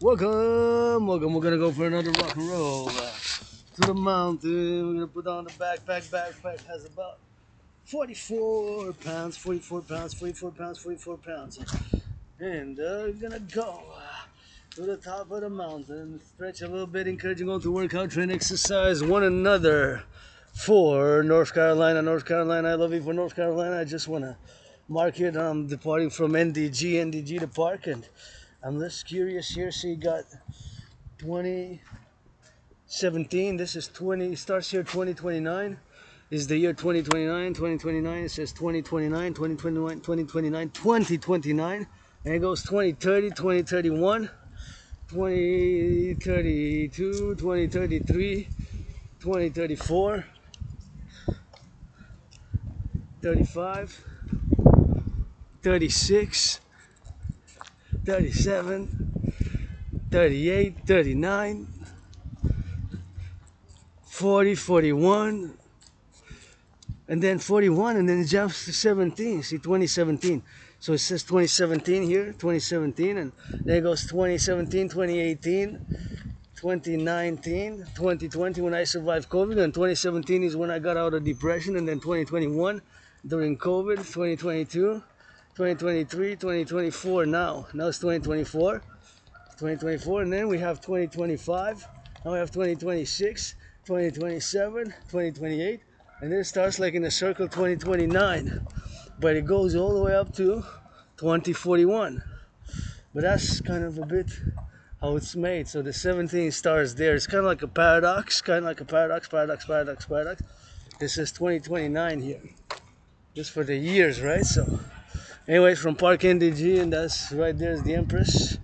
Welcome. We're gonna go for another rock and roll to the mountain. We're gonna put on the backpack. Backpack has about 44 pounds, 44 pounds, 44 pounds, 44 pounds. And we're gonna go to the top of the mountain, stretch a little bit, encouraging all to work out, train, exercise one another for North Carolina. I love you for North Carolina. I just wanna mark it. I'm departing from NDG to park, and I'm just curious here. So you got 2017. This is 20. Starts here 2029. Is the year 2029. 2029. It says 2029, 2029, 2029, 2029, and it goes 2030, 2031, 2032, 2033, 2034, 35, 36, 37, 38, 39, 40, 41, and then 41, and then it jumps to 17. See, 2017. So it says 2017 here, 2017, and then it goes 2017, 2018, 2019, 2020 when I survived COVID, and 2017 is when I got out of depression, and then 2021 during COVID, 2022, 2023, 2024 now. Now it's 2024, and then we have 2025, now we have 2026, 2027, 2028, and then it starts like in a circle 2029, but it goes all the way up to 2041. But that's kind of a bit how it's made. So the 17 stars there, it's kind of like a paradox, paradox. This is 2029 here, just for the years, right? So anyways, from Park NDG, and that's right there is the Empress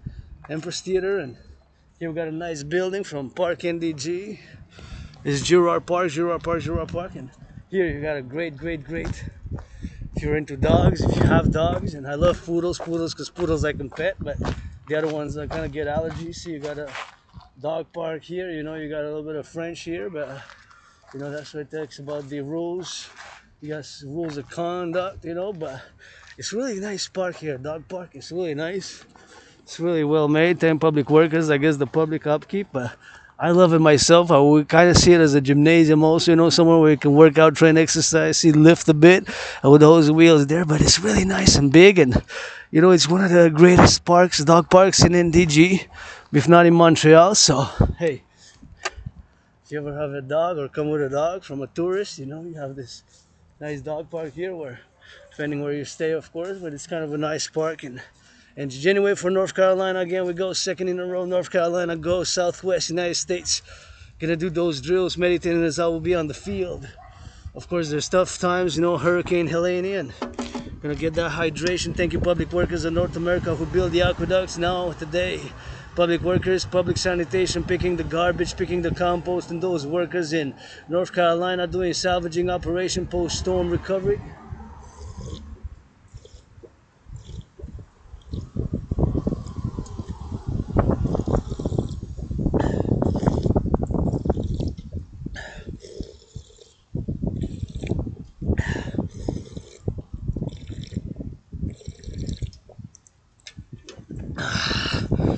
Theater, and here we got a nice building from Park NDG. This is Girard Park, and here you got a great. If you're into dogs, if you have dogs, and I love poodles, because poodles I can pet, but the other ones I kind of get allergies. So you got a dog park here, you got a little bit of French here, but that's what it takes about the rules. You got rules of conduct, but it's really nice park here, dog park. It's really nice. It's really well made. 10 public workers, I guess the public upkeep, but I love it myself. I would kind of see it as a gymnasium also, somewhere where you can work out, train, exercise, see, lift a bit with those wheels there. But it's really nice and big, and it's one of the greatest parks, dog parks in NDG, if not in Montreal. So hey, if you ever have a dog or come with a dog from a tourist, you have this nice dog park here, where depending where you stay, of course, but it's kind of a nice park. And anyway, for North Carolina again, we go second in a row. North Carolina go Southwest United States. Gonna do those drills, meditating as I will be on the field. Of course, there's tough times, Hurricane Helene, and gonna get that hydration. Thank you, public workers in North America who build the aqueducts now today. Public workers, public sanitation, picking the garbage, picking the compost, and those workers in North Carolina doing salvaging operation post-storm recovery.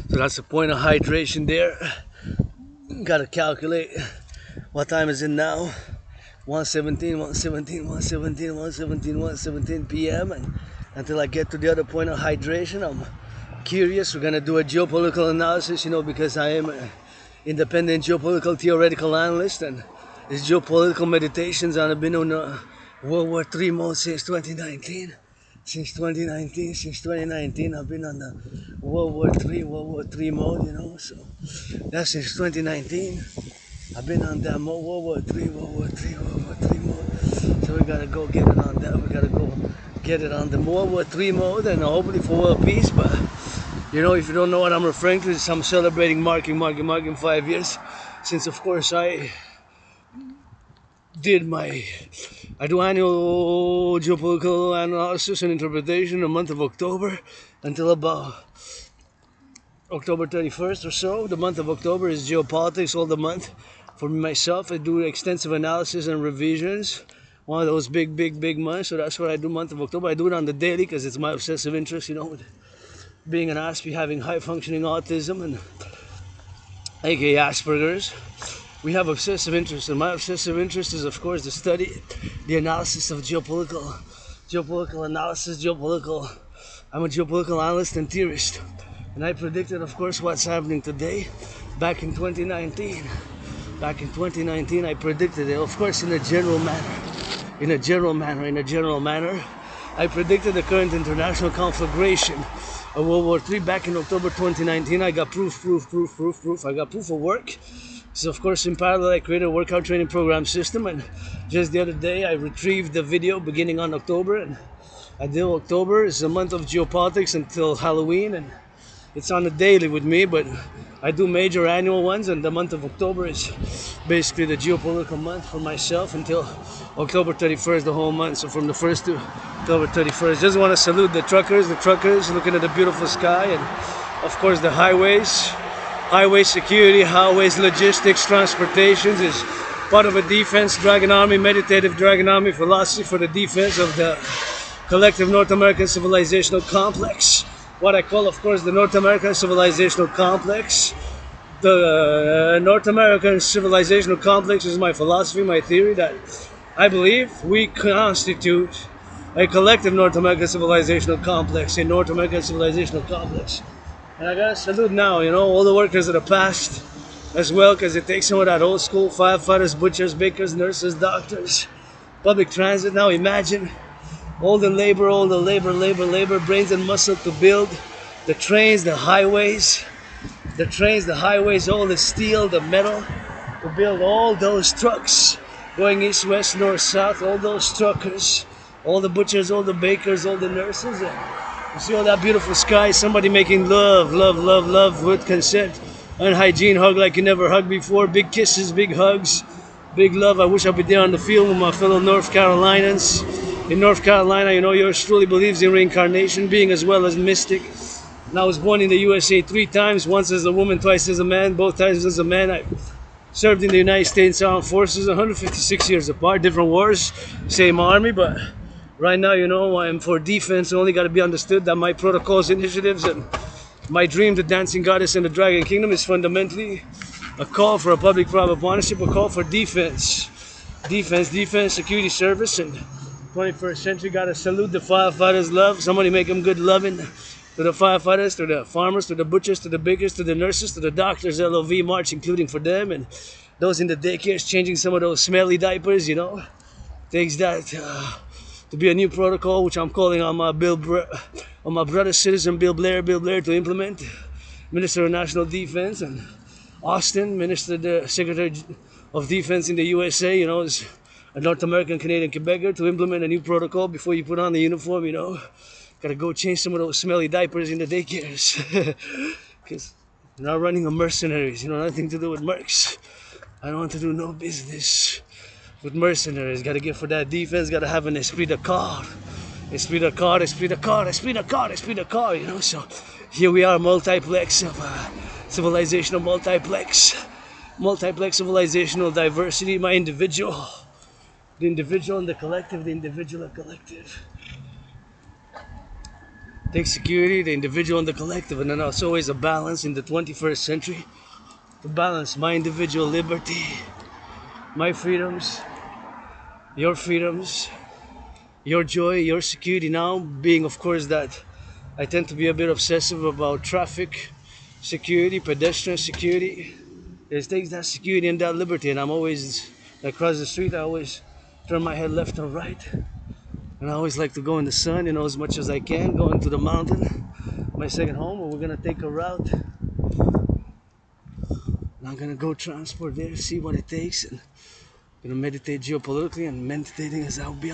So that's the point of hydration there. Gotta calculate what time is it now. 1:17 p.m. and until I get to the other point of hydration, I'm curious. We're gonna do a geopolitical analysis, because I am an independent geopolitical theoretical analyst, and this geopolitical meditations I've been on World War III mode since 2019. Since 2019, I've been on the World War III mode, so that's since 2019. I've been on that mode, World War III mode. So we gotta go get it on that. We gotta go get it on the World War III mode, and hopefully for world peace. But if you don't know what I'm referring to, it's I'm celebrating marking 5 years since, of course, I do annual geopolitical analysis and interpretation in the month of October until about October 31st or so. The month of October is geopolitics all the month. For myself, I do extensive analysis and revisions. One of those big months. So that's what I do month of October. I do it on the daily because it's my obsessive interest, with being an Aspie, having high functioning autism and aka Asperger's. We have obsessive interests, and my obsessive interest is, of course, the study, the analysis of geopolitical analysis, I'm a geopolitical analyst and theorist, and I predicted, of course, what's happening today. Back in 2019, I predicted it, of course, in a general manner. I predicted the current international conflagration of World War III back in October 2019. I got proof. I got proof of work. So of course, in parallel, I created a workout training program system, and just the other day I retrieved the video beginning on October, and until October is the month of geopolitics until Halloween, and it's on a daily with me, but I do major annual ones, and the month of October is basically the geopolitical month for myself until October 31st, the whole month. So from the 1st to October 31st. Just want to salute the truckers looking at the beautiful sky, and of course the highway security, highways, logistics, transportations is part of a defense Dragon Army, meditative Dragon Army philosophy for the defense of the collective North American civilizational complex. What I call, of course, the North American civilizational complex. The North American civilizational complex is my philosophy, my theory, that I believe we constitute a collective North American civilizational complex, a North American civilizational complex. And I gotta salute now, all the workers of the past as well, because it takes some of that old school firefighters, butchers, bakers, nurses, doctors, public transit. Now imagine all the labor, brains and muscle to build the trains, the highways, all the steel, the metal, to build all those trucks going east, west, north, south, all those truckers, all the butchers, all the bakers, all the nurses. And you see all that beautiful sky, somebody making love with consent, and hygiene, hug like you never hugged before, big kisses, big hugs, big love. I wish I'd be there on the field with my fellow North Carolinians. In North Carolina, yours truly believes in reincarnation, being as well as mystic. And I was born in the USA 3 times, once as a woman, twice as a man, both times as a man. I served in the United States Armed Forces, 156 years apart, different wars, same army, but right now, I'm for defense. It only got to be understood that my protocols, initiatives, and my dream, the dancing goddess in the Dragon Kingdom, is fundamentally a call for a public-private partnership, a call for defense, security service, and 21st century. Gotta salute the firefighters, love. Somebody make them good loving to the firefighters, to the farmers, to the butchers, to the bakers, to the nurses, to the doctors, LOV march, including for them, and those in the daycares changing some of those smelly diapers, Takes that to be a new protocol, which I'm calling on my brother citizen Bill Blair to implement. Minister of National Defense, and Austin, the Secretary of Defense in the USA, is a North American, Canadian, Quebecer, to implement a new protocol before you put on the uniform, Gotta go change some of those smelly diapers in the daycares. Because you're not running a mercenaries, nothing to do with mercs. I don't want to do no business with mercenaries. Gotta get for that defense, gotta have an esprit de corps. So here we are, multiplex of civilizational multiplex civilizational diversity, my individual. The individual and the collective, the individual and collective. Take security, the individual and the collective, and then there's always a balance in the 21st century to balance my individual liberty, my freedoms, your joy, your security. Now, being of course that I tend to be a bit obsessive about traffic security, pedestrian security. It takes that security and that liberty, and I'm always, across the street, I always turn my head left or right, and I always like to go in the sun, as much as I can, go into the mountain, my second home, and we're gonna take a route, and I'm gonna go transport there, see what it takes, and gonna meditate geopolitically, and meditating as I'll be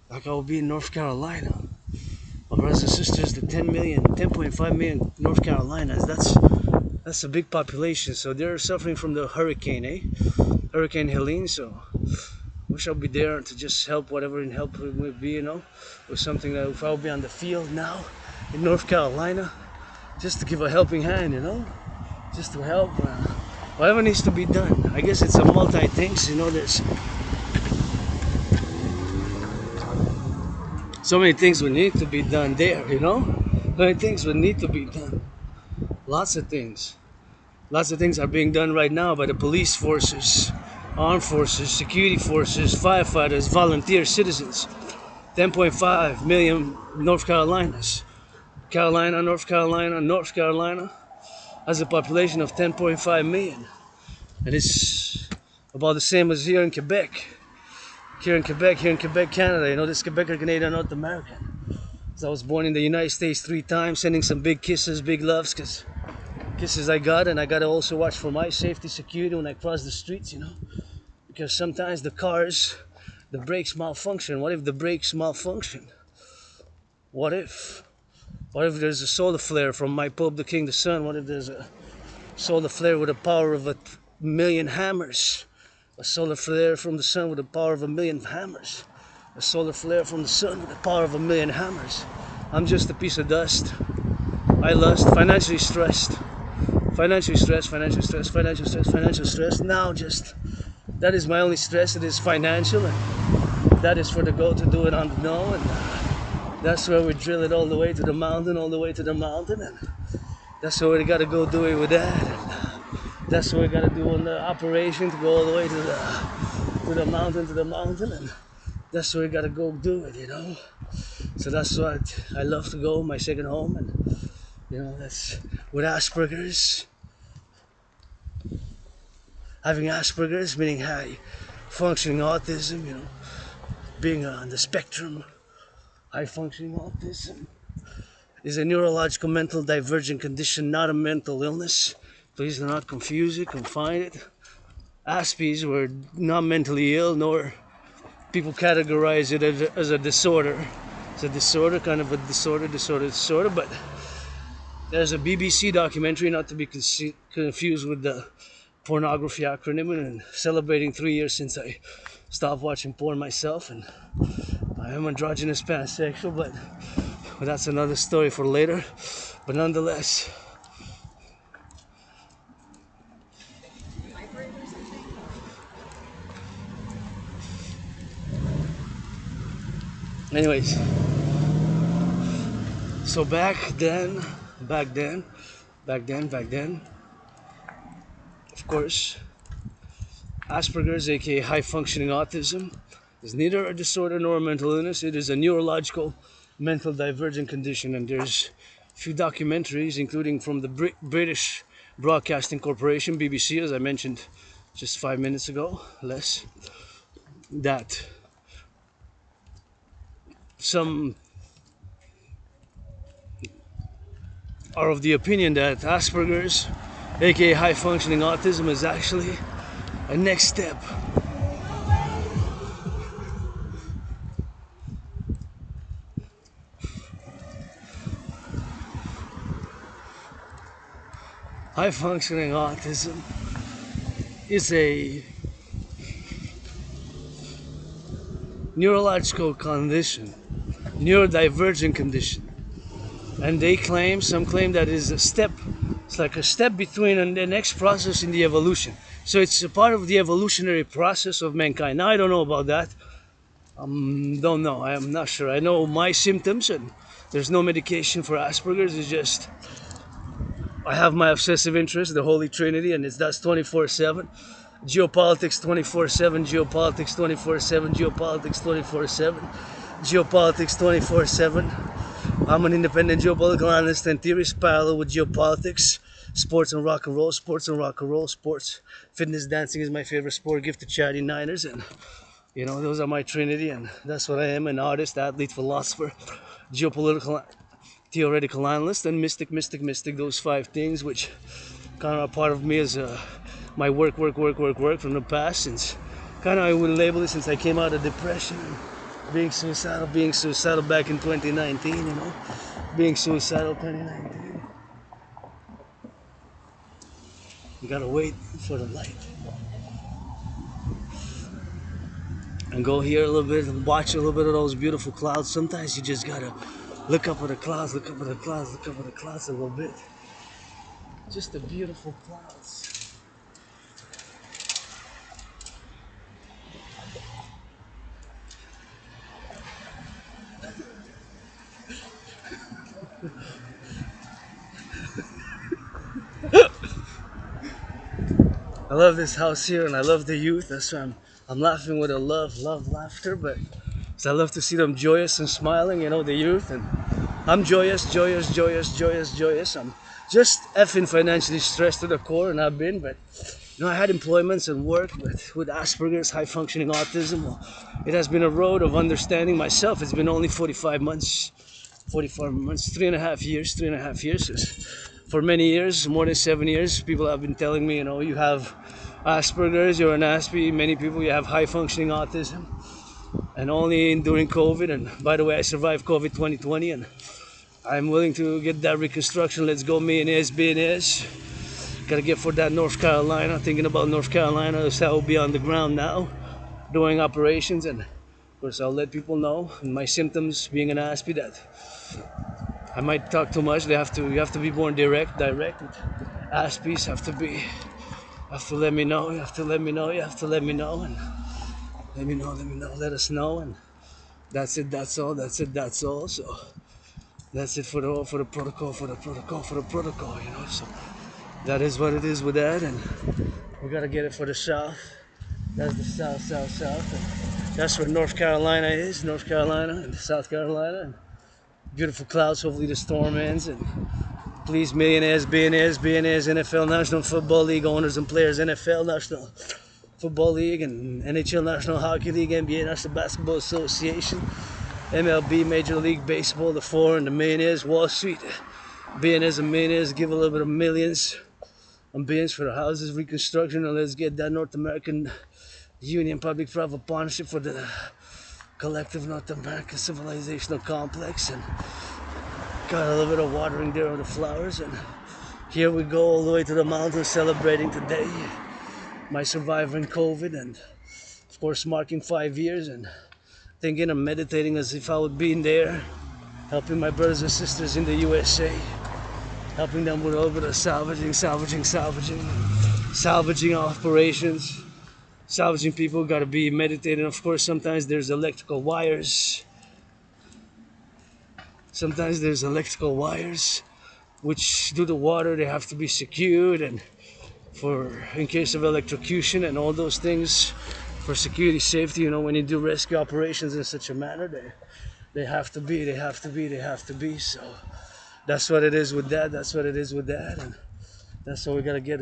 like I'll be in North Carolina. My brothers and sisters, the 10.5 million North Carolinas, that's a big population, so they're suffering from the hurricane, Hurricane Helene, so wish I'll be there to just help whatever in help it would be, or something that if I'll be on the field now in North Carolina, just to give a helping hand, just to help, whatever needs to be done. I guess it's a multi things, there's So many things would need to be done there, you know? So many things would need to be done. Lots of things. Lots of things are being done right now by the police forces, armed forces, security forces, firefighters, volunteer citizens. 10.5 million North Carolinas. North Carolina has a population of 10.5 million. And it's about the same as here in Quebec. Here in Quebec, Canada. You know, this Quebec are Canadian, North American. So I was born in the United States 3 times, sending some big kisses, big loves, because kisses I got, and I gotta also watch for my safety, security when I cross the streets, you know, because sometimes the cars, the brakes malfunction. What if the brakes malfunction? What if? What if there's a solar flare from my Pope the King the Sun? What if there's a solar flare with the power of 1,000,000 hammers? A solar flare from the sun with the power of 1,000,000 hammers. A solar flare from the sun with the power of 1,000,000 hammers. I'm just a piece of dust. I lust, financially stressed. Financially stressed, financial stress, financial stress, financial stress. Now just, that is my only stress. It is financial, and that is for the go to do it on the no. And that's where we drill it all the way to the mountain, all the way to the mountain. And that's where we gotta go do it with that. And that's what we gotta do on the operation to go all the way to the mountain. And that's where we gotta go do it, you know. So that's what I love to go, my second home. And you know, that's with Asperger's. Having Asperger's, meaning high functioning autism, you know, being on the spectrum, high functioning autism is a neurological mental divergent condition, not a mental illness. Please do not confuse it, confine it. Aspies were not mentally ill, nor people categorize it as a disorder. It's a disorder, kind of a disorder, but there's a BBC documentary, not to be confused with the pornography acronym, and celebrating 3 years since I stopped watching porn myself, and I am androgynous pansexual, but that's another story for later. But nonetheless, anyways, so back then, of course, Asperger's, aka high functioning autism, is neither a disorder nor a mental illness. It is a neurological mental divergent condition, and there's a few documentaries, including from the British Broadcasting Corporation, BBC, as I mentioned just 5 minutes ago, less, that some are of the opinion that Asperger's, aka high functioning autism, is actually a next step. High functioning autism is a neurological condition, neurodivergent condition. And some claim that is a step, it's like a step between the next process in the evolution. So it's a part of the evolutionary process of mankind. Now I don't know about that. Don't know. I am not sure. I know my symptoms, and there's no medication for Asperger's. It's just I have my obsessive interest, the Holy Trinity, and that's 24/7. Geopolitics 24/7, geopolitics 24/7, geopolitics 24/7, geopolitics 24/7. I'm an independent geopolitical analyst, and theories parallel with geopolitics, sports and rock and roll, sports. Fitness, dancing is my favorite sport. Gift to charity, Niners, and you know, those are my trinity, and that's what I am: an artist, athlete, philosopher, geopolitical, theoretical analyst, and mystic. Those 5 things, which kind of are part of me as my work from the past. Since kind of I would label it since I came out of depression. Being suicidal back in 2019, you know, being suicidal 2019. You gotta wait for the light and go here a little bit and watch a little bit of those beautiful clouds. Sometimes you just gotta look up at the clouds, look up at the clouds a little bit. Just the beautiful clouds. I love this house here, and I love the youth. That's why I'm laughing with a love laughter, but 'cause I love to see them joyous and smiling, you know, the youth. And I'm joyous. I'm just effing financially stressed to the core, and I've been, but you know, I had employments and work, but with Asperger's, high functioning autism, well, it has been a road of understanding myself. It's been only 45 months, 3.5 years. 'Cause for many years, more than 7 years, people have been telling me, you know, you have Asperger's, you're an Aspie. Many people, you have high functioning autism. And only during COVID, and by the way, I survived COVID 2020, and I'm willing to get that reconstruction. Let's go, millionaires. Gotta get for that North Carolina. Thinking about North Carolina, that's how I'll be on the ground now, doing operations, and of course I'll let people know my symptoms being an Aspie that I might talk too much. You have to be more direct. Aspies have to let me know. You have to let me know, and let us know, and that's it, that's all. So that's it for the protocol, you know. So that is what it is with that, and we gotta get it for the south. That's the south. And that's where North Carolina is, and South Carolina. And beautiful clouds, hopefully the storm ends. And please, millionaires, billionaires, NFL, National Football League owners and players, NFL, National Football League, and NHL, National Hockey League, NBA, National Basketball Association, MLB, Major League Baseball, the four, and the millionaires, Wall Street, billionaires and millionaires, give a little bit of millions and billions for the houses, reconstruction, and let's get that North American Union Public-Private Partnership for the Collective North American Civilizational Complex, and got a little bit of watering there of the flowers, and here we go all the way to the mountains celebrating today my surviving COVID, and of course marking 5 years, and thinking and meditating as if I would be in there, helping my brothers and sisters in the USA, helping them with a little bit of salvaging operations, salvaging people. Got to be meditating. Of course, sometimes there's electrical wires. Which due to water they have to be secured, and in case of electrocution and all those things, for security, safety, you know, when you do rescue operations in such a manner, they have to be. So that's what it is with that. And that's what we gotta get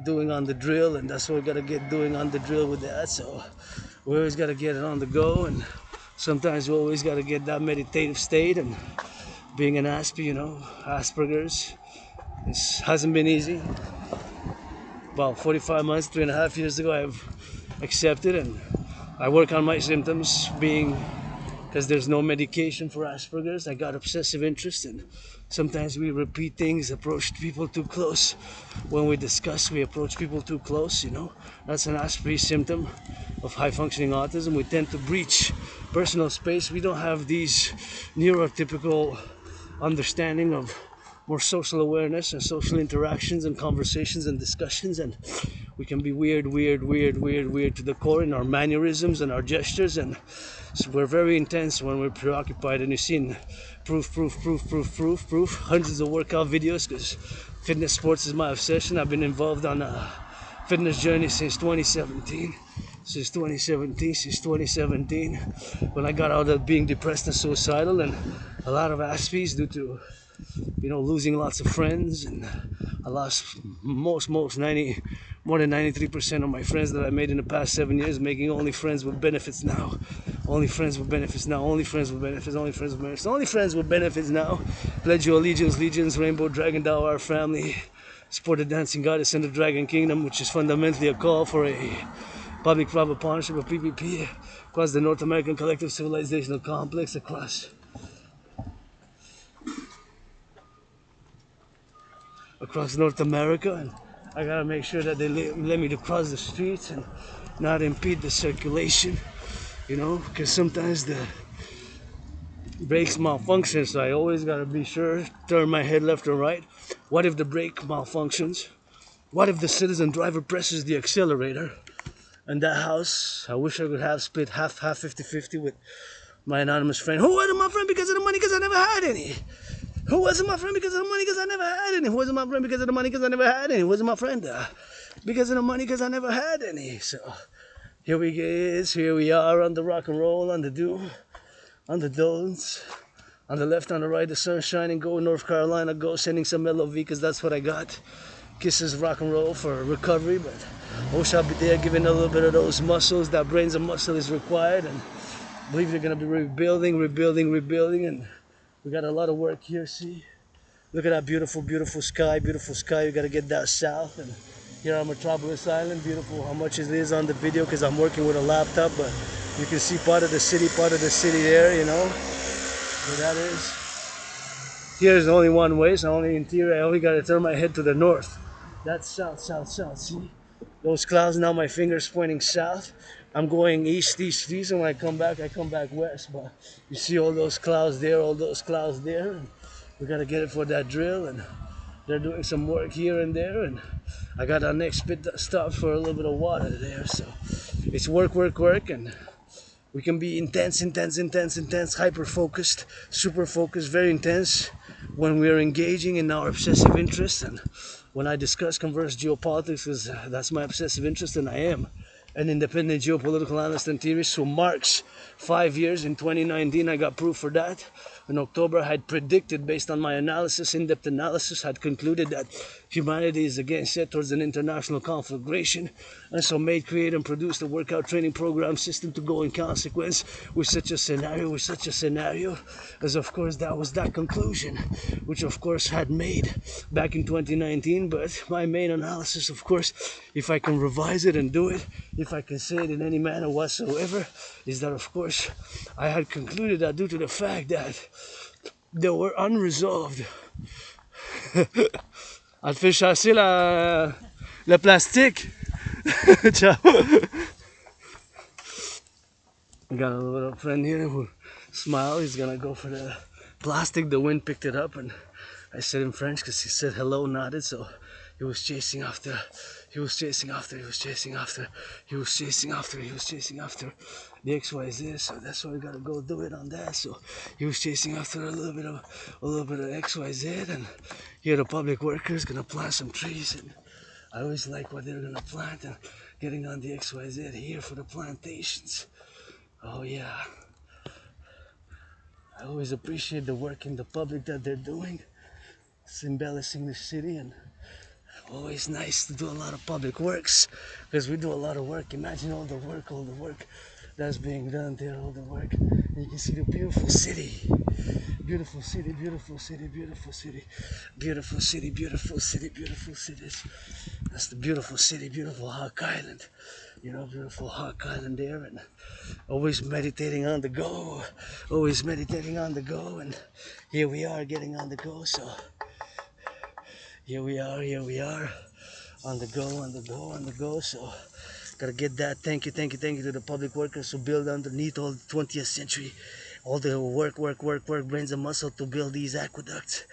doing on the drill, and that's what we gotta get doing on the drill with that. So we always gotta get it on the go, and sometimes we always gotta get that meditative state. And being an Aspie, you know, Asperger's, it hasn't been easy. About 45 months, 3.5 years ago, I've accepted, and I work on my symptoms, because there's no medication for Asperger's. I got obsessive interest, and sometimes we repeat things, approach people too close. When we discuss, we approach people too close, you know. That's an Asperger's symptom of high functioning autism. We tend to breach personal space. We don't have these neurotypical understanding of more social awareness and social interactions and conversations and discussions, and we can be weird to the core in our mannerisms and our gestures, and so we're very intense when we're preoccupied. And you've seen proof, hundreds of workout videos, because fitness sports is my obsession. I've been involved on a fitness journey since 2017, when I got out of being depressed and suicidal, and a lot of Aspies due to, you know, losing lots of friends. And I lost more than 93% of my friends that I made in the past 7 years, making only friends with benefits now. Only friends with benefits now. Pledge your allegiance, Rainbow Dragon, thou our family. Support the dancing goddess and the Dragon Kingdom, which is fundamentally a call for a public-private partnership, of PPP, across the North American Collective Civilizational Complex, across North America. And I gotta make sure that they let me to cross the streets and not impede the circulation, you know, because sometimes the brakes malfunction, so I always gotta be sure, turn my head left or right. What if the brake malfunctions? What if the citizen driver presses the accelerator? And that house, I wish I could have split half 50-50 with my anonymous friend. Who wasn't my friend because of the money? Because I never had any. Who wasn't my friend because of the money? Because I never had any. Who wasn't my friend because of the money? Because I never had any. Who wasn't my friend? because of the money, because I never had any. So here we are on the rock and roll, on the do, on the don'ts. On the left, on the right, the sun shining. Go North Carolina, go sending some LOV because that's what I got. Kisses rock and roll for recovery, but I wish I'd be there giving a little bit of those muscles. That brains and muscle is required, and I believe you're gonna be rebuilding, and we got a lot of work here. See, look at that beautiful, beautiful sky, beautiful sky. You gotta get that south, and here on Metropolis Island, beautiful. How much it is on the video because I'm working with a laptop, but you can see part of the city there, you know. Where that is. Here's only one way, so only interior. I only gotta turn my head to the north. That's south, south, south. See those clouds? Now my finger's pointing south. I'm going east, east, east, and when I come back west. But you see all those clouds there, all those clouds there. And we gotta get it for that drill, and they're doing some work here and there. And I got our next pit stop for a little bit of water there. So it's work, work, work, and we can be intense, hyper focused, super focused, very intense when we are engaging in our obsessive interests. And when I discuss converse geopolitics, because that's my obsessive interest, and I am an independent geopolitical analyst and theorist who marks 5 years. In 2019, I got proof for that. In October, I had predicted, based on my analysis, in-depth analysis, had concluded that humanity is again set towards an international conflagration, and so made, create, and produce the workout training program system to go in consequence with such a scenario, as of course that was that conclusion, which of course had made back in 2019. But my main analysis, of course, if I can revise it and do it, if I can say it in any manner whatsoever, is that of course I had concluded that due to the fact that there were unresolved elle fait chasser le plastique. Ciao. I got a little friend here who smiled. He's gonna go for the plastic. The wind picked it up, and I said in French because he said hello, nodded. So he was chasing after the XYZ. So that's why we gotta go do it on that. So he was chasing after a little bit of XYZ, and here the public workers gonna plant some trees. And I always like what they're gonna plant, and getting on the XYZ here for the plantations. Oh yeah, I always appreciate the work in the public that they're doing. It's embellishing the city, and always nice to do a lot of public works, because we do a lot of work. Imagine all the work that's being done there, all the work. And you can see the beautiful city. Beautiful city, beautiful city, beautiful city, beautiful city, beautiful city, beautiful cities. That's the beautiful city, beautiful Hawk Island. You know, beautiful Hawk Island there, and always meditating on the go, and here we are getting on the go. So here we are on the go. So gotta get that. Thank you to the public workers who build underneath all the 20th century, all the work, brains and muscle to build these aqueducts,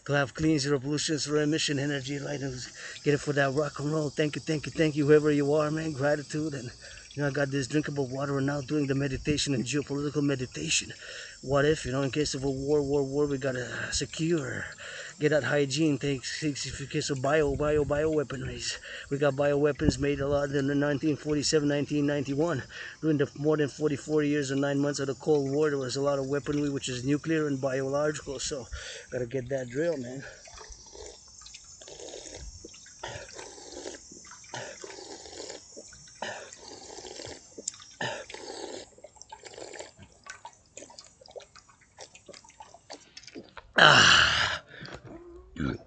to have clean, zero pollution, zero emission, energy, light, and get it for that rock and roll. Thank you, whoever you are, man. Gratitude. And you know, I got this drinkable water, and now doing the meditation and geopolitical meditation. What if, you know, in case of a war, we gotta secure, get that hygiene. Takes in case of bio weaponries. We got bioweapons made a lot in the 1947, 1991. During the more than 44 years and 9 months of the Cold War, there was a lot of weaponry, which is nuclear and biological. So, gotta get that drill, man.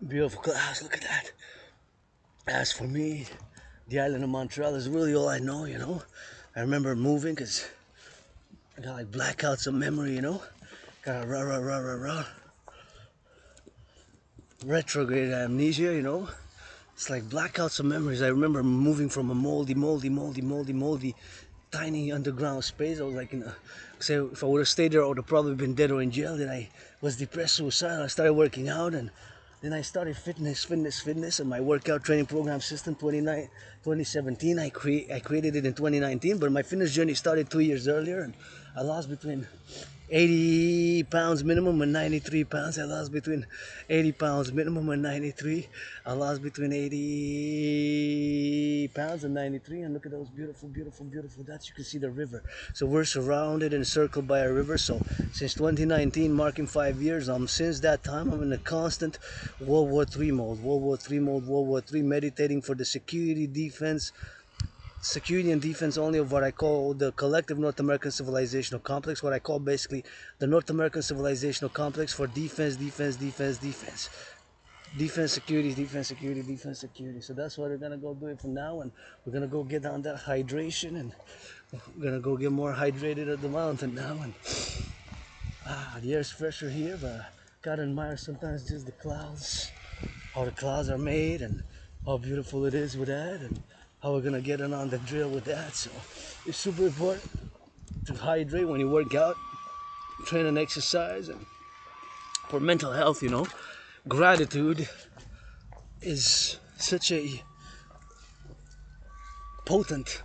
Beautiful clouds, look at that. As for me, the island of Montreal is really all I know, you know. I remember moving because I got like blackouts of memory, you know. Got a retrograde amnesia, you know. It's like blackouts of memories. I remember moving from a moldy, tiny underground space. I was like, say, if I would have stayed there, I would have probably been dead or in jail. Then I was depressed, suicidal. I started working out, and then I started fitness, and my workout training program system. 2017. I created it in 2019, but my fitness journey started 2 years earlier, and I lost between 80 pounds minimum and 93 pounds. I lost between 80 pounds minimum and 93. I lost between 80 pounds and 93. And look at those beautiful, beautiful, beautiful dots. You can see the river. So we're surrounded and circled by a river. So since 2019, marking 5 years, since that time, I'm in a constant World War III mode. World War III mode, World War III, meditating for the security and defense only of what I call the collective North American civilizational complex, what I call basically the North American civilizational complex for defense, security, defense, security. So that's what we're gonna go do it from now, and we're gonna go get on that hydration, and we're gonna go get more hydrated at the mountain now. And the air's fresher here, but gotta admire sometimes just the clouds, how the clouds are made, and how beautiful it is with that, and how we're gonna get on the drill with that. So it's super important to hydrate when you work out, train and exercise, and for mental health, gratitude is such a potent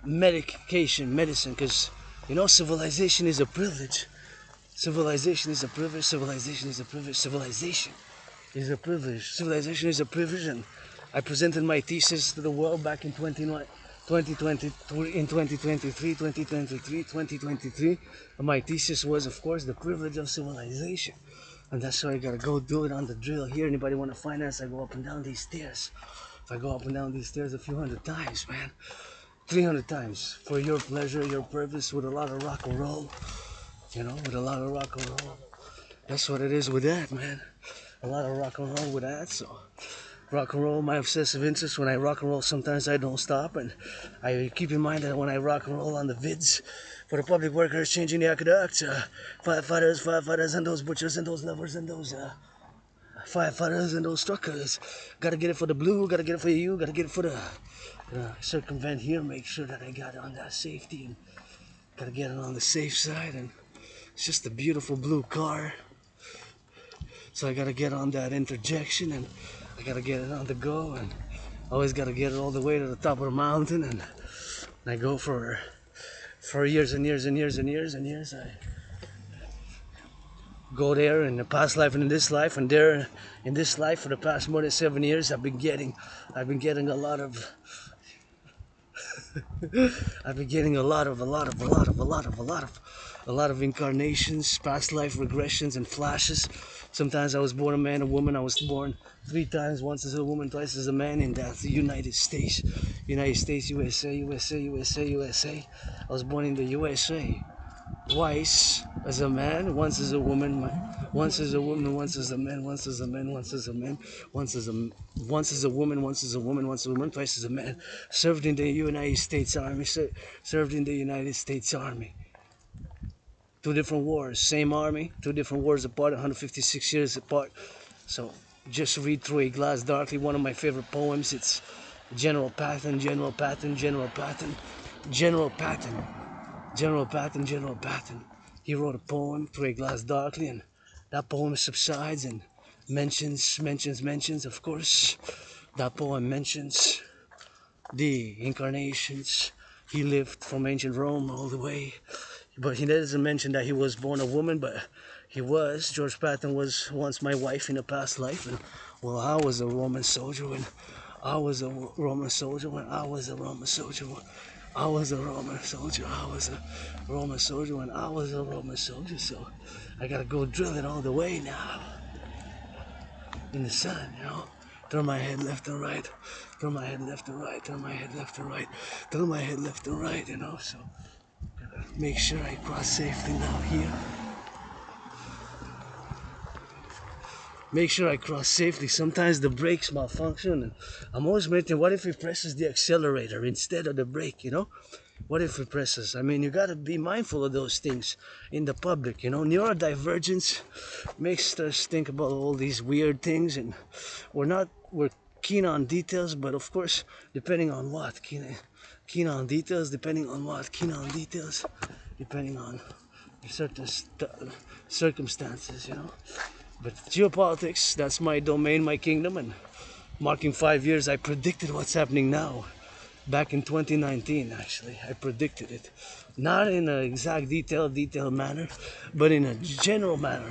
medicine, because civilization is a privilege. Civilization is a privilege. Civilization is a privilege. Civilization is a privilege. Civilization is a privilege. And I presented my thesis to the world back in 2023. And my thesis was, of course, the privilege of civilization. And that's why I gotta go do it on the drill here. Anybody want to finance? I go up and down these stairs. If I go up and down these stairs a few hundred times, man, 300 times, for your pleasure, your purpose, with a lot of rock and roll. With a lot of rock and roll. That's what it is with that, man. A lot of rock and roll with that. So rock and roll, my obsessive interest. When I rock and roll, sometimes I don't stop, and I keep in mind that when I rock and roll on the vids for the public workers changing the aqueducts, firefighters and those butchers and those lovers and those firefighters and those truckers, gotta get it for the blue, gotta get it for you, gotta get it for the circumvent here, make sure that I got on that safety, and gotta get it on the safe side. And it's just a beautiful blue car, so I gotta get on that interjection, and I gotta get it on the go, and always gotta get it all the way to the top of the mountain. And I go for years and years and years and years and years. I go there in the past life and in this life, and there in this life for the past more than 7 years. I've been getting a lot of incarnations, past life regressions and flashes. Sometimes I was born a man, a woman. I was born 3 times, once as a woman, twice as a man, in the United States, USA. I was born in the USA. Twice as a man, once as a woman, once as a woman, once as a man, once as a man, once as a man, once as a woman, once as a woman, twice as a man. Served in the United States Army. Served in the United States Army. 2 different wars, same army, 2 different wars apart, 156 years apart. So just read Through a Glass Darkly, one of my favorite poems. It's General Patton. He wrote a poem, Through a Glass Darkly, and that poem subsides and mentions, of course. That poem mentions the incarnations. He lived from ancient Rome all the way. But he doesn't mention that he was born a woman, but George Patton was once my wife in a past life. And well, I was a Roman soldier when I was a Roman soldier. So I was a Roman soldier when I was a Roman soldier. So I gotta go drill it all the way now. In the sun, Turn my head left and right. Turn my head left and right. So make sure I cross safely now here. Make sure I cross safely. Sometimes the brakes malfunction, and I'm always waiting, what if he presses the accelerator instead of the brake, What if he presses? You gotta be mindful of those things in the public, Neurodivergence makes us think about all these weird things, and we're keen on details, but of course, depending on what, keen on details, depending on certain circumstances, But geopolitics, that's my domain, my kingdom, and marking 5 years, I predicted what's happening now. Back in 2019, actually, I predicted it. not in an exact detailed manner, but in a general manner.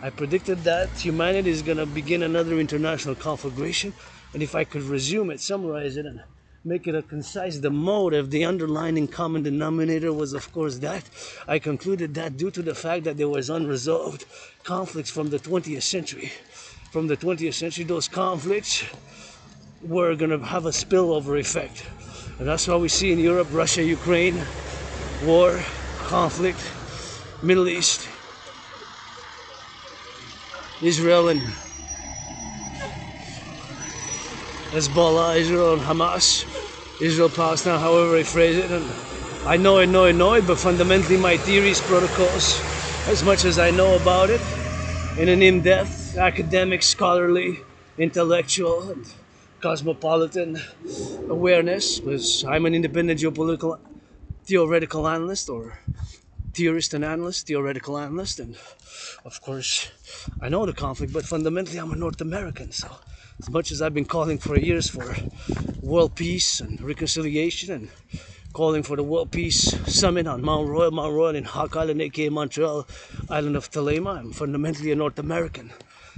I predicted that humanity is going to begin another international conflagration, and if I could resume it, summarize it, and make it a concise, the motive, the underlying common denominator was, of course, that I concluded that due to the fact that there was unresolved conflicts from the 20th century. From the 20th century, those conflicts were going to have a spillover effect. And that's why we see in Europe, Russia, Ukraine, war, conflict, Middle East, Israel and Hezbollah, Israel and Hamas, Israel, Palestine, however I phrase it. And I know it, but fundamentally my theories, protocols, as much as I know about it, in an in-depth, academic, scholarly, intellectual, and cosmopolitan awareness, because I'm an independent geopolitical theoretical analyst, or theorist and analyst, theoretical analyst, and of course I know the conflict, but fundamentally I'm a North American, so as much as I've been calling for years for world peace and reconciliation, and calling for the World Peace Summit on Mount Royal in Hawk Island, aka Montreal, island of Telema, I'm fundamentally a North American,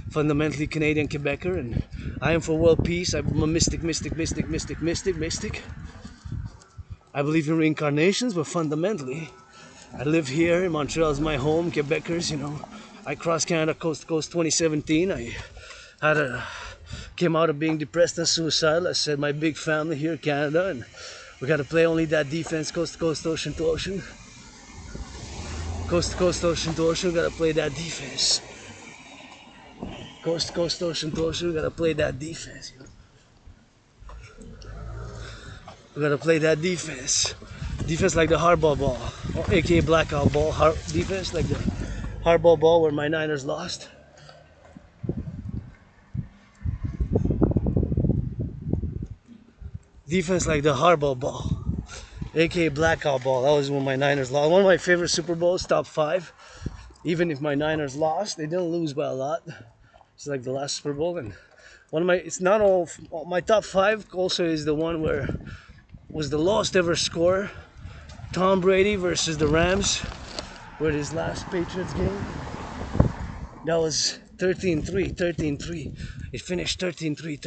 fundamentally Canadian Quebecer, and I am for world peace. I'm a mystic. I believe in reincarnations, but fundamentally, I live here in Montreal is my home. Quebecers, I crossed Canada coast to coast 2017. I came out of being depressed and suicidal. I said my big family here, Canada, and we got to play only that defense, coast to coast, ocean to ocean. Coast to coast, ocean to ocean, we got to play that defense. Coast to coast, ocean to ocean, we got to play that defense. We got to play that defense. Defense like the hardball ball, or aka blackout ball. Defense like the hardball ball where my Niners lost. Defense like the hardball ball, aka blackout ball. That was when my Niners lost. One of my favorite Super Bowls, top 5. Even if my Niners lost, they didn't lose by a lot. It's like the last Super Bowl, and it's not all my top 5 also is the one where was the lowest ever score. Tom Brady versus the Rams, where his last Patriots game. That was 13-3. It finished 13-3.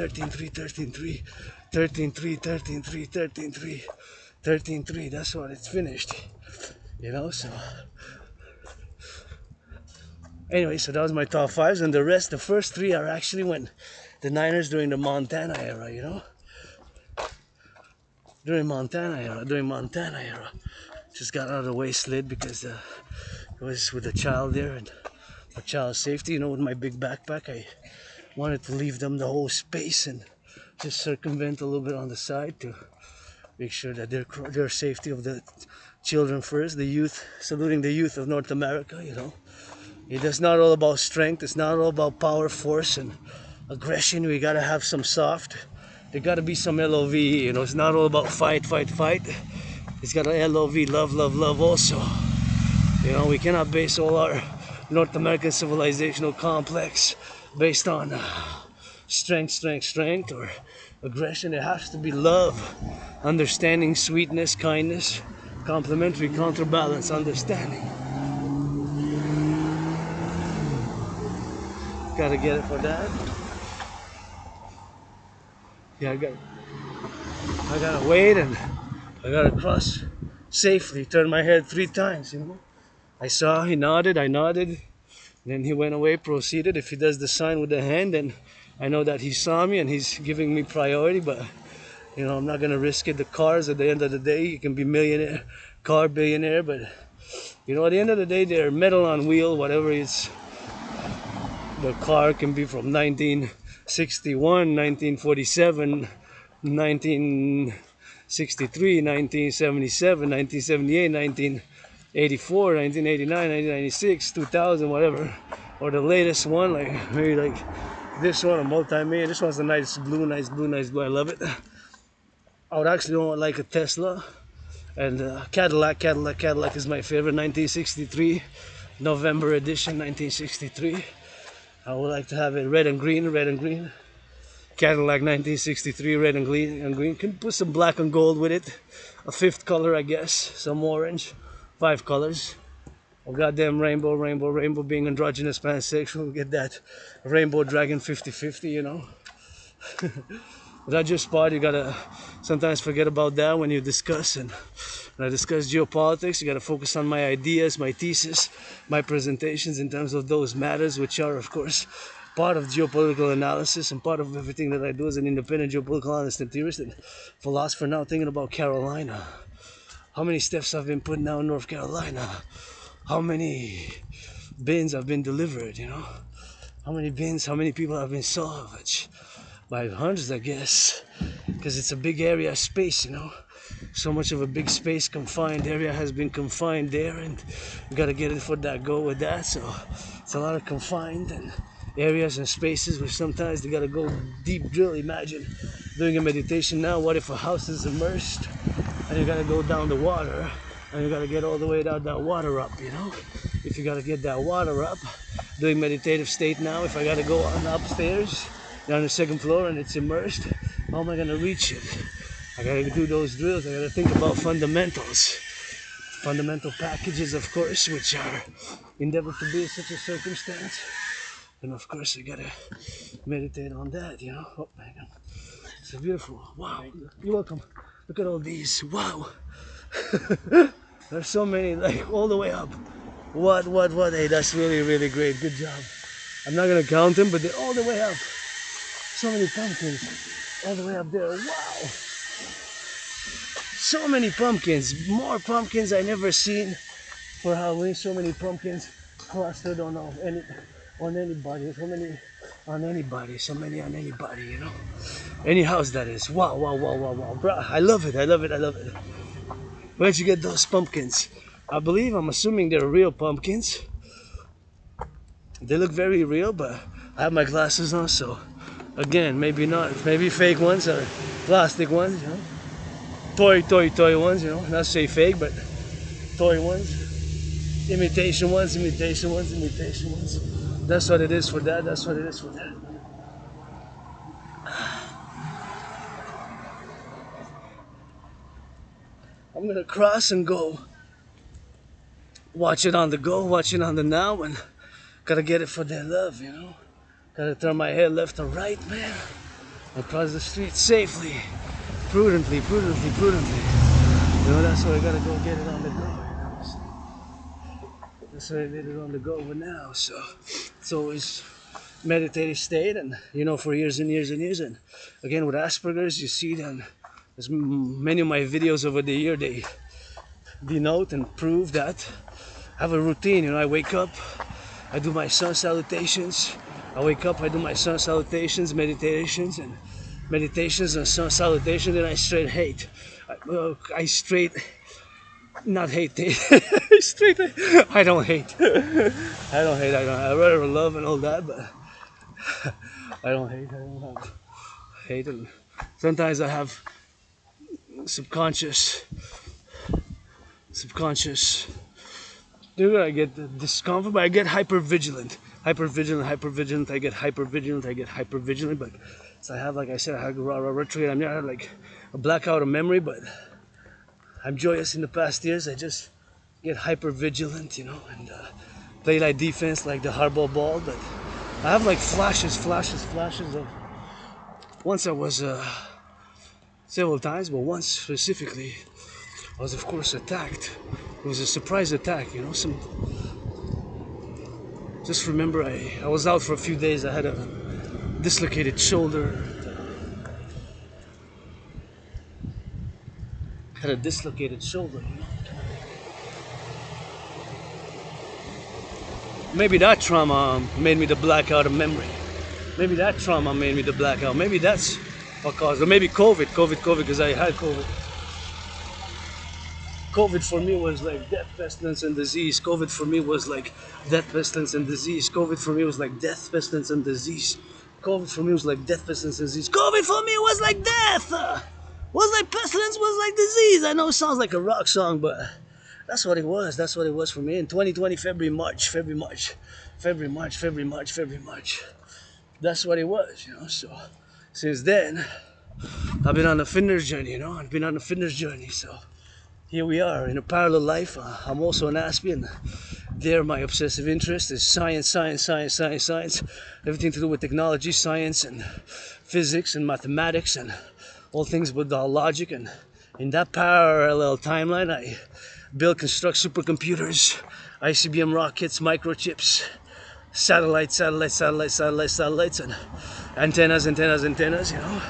13-3. That's what it's finished. So. Anyway, so that was my top 5s, and the first 3 are actually when the Niners during the Montana era, During Montana era. Just got out of the way, slid, because it was with a child there, and for child safety, with my big backpack, I wanted to leave them the whole space and just circumvent a little bit on the side to make sure that their safety of the children first, the youth, saluting the youth of North America, It's not all about strength, it's not all about power, force, and aggression. We gotta have some soft. There gotta be some LOV, it's not all about fight. It's got a LOV, love also. We cannot base all our North American civilizational complex based on strength or aggression. It has to be love, understanding, sweetness, kindness, complementary, counterbalance, understanding. Gotta get it for that. Yeah, I gotta wait, and I gotta cross safely, turn my head 3 times, I saw, he nodded, I nodded, then he went away, proceeded. If he does the sign with the hand, then I know that he saw me and he's giving me priority, but I'm not gonna risk it. The cars, at the end of the day, you can be millionaire, car billionaire, but at the end of the day, they're metal on wheel, whatever it's. The car can be from 1961, 1947, 1963, 1977, 1978, 1984, 1989, 1996, 2000, whatever. Or the latest one, maybe like this one, a multi-million. This one's a nice blue. I love it. I would actually want like a Tesla. And Cadillac is my favorite. 1963, November edition, 1963. I would like to have it red and green. Cadillac 1963, red and green. Can put some black and gold with it. A 5th color, I guess. Some orange. 5 colors. Oh, goddamn rainbow, rainbow, rainbow, being androgynous, pansexual, get that rainbow dragon 50-50, you know. That just part, you gotta sometimes forget about that when you discuss. And when I discuss geopolitics, you gotta focus on my ideas, my thesis, my presentations in terms of those matters, which are, of course, part of geopolitical analysis and part of everything that I do as an independent geopolitical analyst and theorist and philosopher. Now thinking about Carolina. How many steps have been put now in North Carolina? How many bins have been delivered, you know? How many bins, how many people have been salvaged? By hundreds, I guess, because it's a big area of space, you know? So much of a big space, confined area has been confined there, and you gotta get it for that, go with that. So it's a lot of confined and areas and spaces where sometimes you gotta go deep drill. Imagine doing a meditation now. What if a house is immersed and you gotta go down the water and you gotta get all the way down that water up, you know? If you gotta get that water up, doing meditative state now, if I gotta go on upstairs, down the second floor and it's immersed, how am I gonna reach it? I gotta do those drills, I gotta think about fundamentals. Fundamental packages, of course, which are endeavored to be in such a circumstance. And of course, I gotta meditate on that, you know? Oh, hang on. It's a beautiful, wow. You're welcome. Look at all these, wow. There's so many, like all the way up. What? Hey, that's really, really great. Good job. I'm not gonna count them, but they're all the way up. So many pumpkins, all the way up there. Wow. So many pumpkins. More pumpkins I never seen for Halloween. So many pumpkins clustered on anybody. So many on anybody. So many on anybody. You know, any house that is. Wow. Bruh, I love it. Where'd you get those pumpkins? I'm assuming they're real pumpkins. They look very real, but I have my glasses on, so again, maybe not. Maybe fake ones or plastic ones, you know. Toy ones, you know. Not say fake, but toy ones. Imitation ones. That's what it is for that. I'm gonna cross and go. Watch it on the go, watch it on the now, and gotta get it for their love, you know. Gotta turn my head left and right, man. And cross the street safely, prudently. You know, that's why I gotta go get it on the go. You know? That's why I did it on the go for now. So it's always meditative state, and you know, for years and years. And again, with Asperger's, you see that as many of my videos over the year, they denote and prove that I have a routine. You know, I wake up, I do my sun salutations. I wake up, I do my sun salutations, meditations and sun salutation. Then I straight hate. Not hate. Straight. I don't hate. I rather love and all that, but I don't hate. I don't have hate. And sometimes I have subconscious. I get discomfort, but I get hyper vigilant. I get hyper vigilant, but so I have, like I said, I have I'm not like a blackout of memory, but I'm joyous in the past years. I just get hyper vigilant, you know, and play like defense, like the hardball ball. But I have like flashes of. Once I was several times, but once specifically, I was of course attacked. It was a surprise attack, you know. Just remember, I was out for a few days. I had a dislocated shoulder. You know. Maybe that trauma made me the blackout of memory. Maybe that's what caused it. Or maybe COVID, because I had COVID. COVID for me was like death, pestilence, and disease. COVID for me was like death, pestilence, and disease. COVID for me was like death, pestilence, and disease. COVID for me was like death, pestilence, and disease. COVID for me was like death! Was like pestilence, was like disease. I know it sounds like a rock song, but that's what it was. That's what it was for me in 2020, February, March. That's what it was, you know. So since then, I've been on a fitness journey, you know. So here we are in a parallel life. I'm also an Aspie, and there my obsessive interest is science, science, science, science, science. Everything to do with technology, science, and physics, and mathematics, and all things with logic. And in that parallel timeline, I build, construct supercomputers, ICBM rockets, microchips, satellites, and antennas, you know.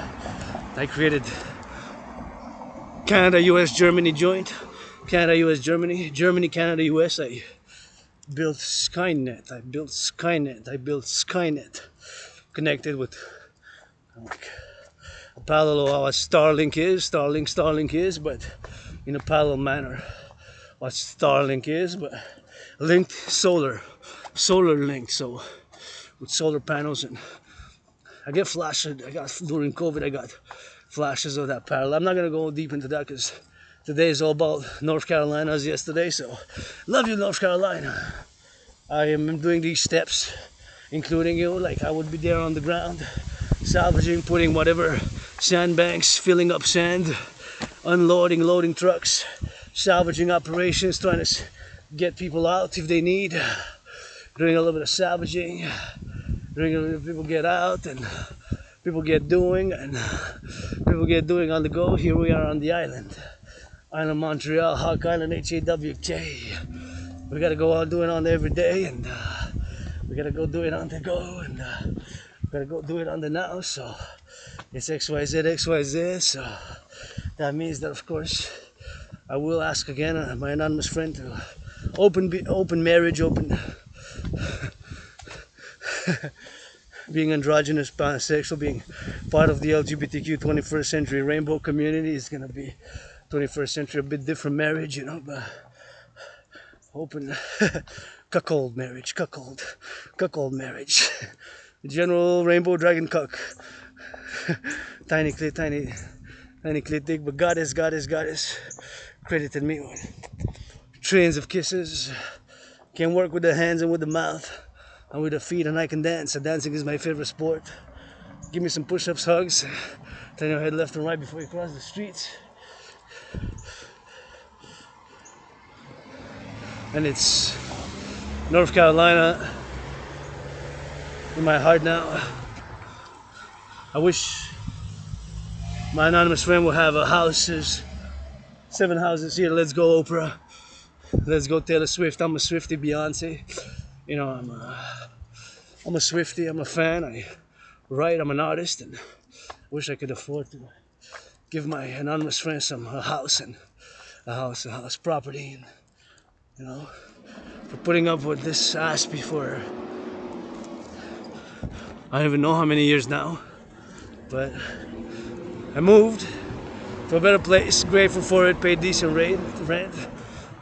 I created Canada, US, Germany joint. Canada, US, Germany. Germany, Canada, US. I built Skynet. I built Skynet. Connected with like a parallel of what Starlink is, but in a parallel manner. What Starlink is, but linked solar linked. So with solar panels, and I get flashes. During COVID, I got flashes of that parallel. I'm not gonna go deep into that because today is all about North Carolina as yesterday. So love you, North Carolina. I am doing these steps, including you. Like I would be there on the ground, salvaging, putting whatever sandbanks, filling up sand, unloading, loading trucks, salvaging operations, trying to get people out if they need, doing a little bit of salvaging, doing a little bit, people get out and people get doing, and people get doing on the go. Here we are on the island Montreal, Hawk Island, HAWK. We gotta go out doing on every day, and we gotta go do it on the go, and we gotta go do it on the now. So it's XYZ. So that means that, of course, I will ask again my anonymous friend to open marriage, open being androgynous, pansexual, being part of the LGBTQ 21st century rainbow community is gonna be 21st century, a bit different marriage, you know, but open cuckold marriage, general rainbow dragon cuck, tiny clit dick, but goddess credited me with trillions of kisses. Can work with the hands and with the mouth and with the feet, and I can dance. So dancing is my favorite sport. Give me some push-ups, hugs, turn your head left and right before you cross the streets. And it's North Carolina in my heart now. I wish my anonymous friend will have a house. There's 7 houses here. Let's go Oprah. Let's go Taylor Swift. I'm a Swiftie, Beyonce. You know, I'm a Swiftie. I'm a fan. I write. I'm an artist, and I wish I could afford to give my anonymous friend a house property. And, you know, for putting up with this Aspie for I don't even know how many years now, but I moved to a better place. Grateful for it. Paid decent rent.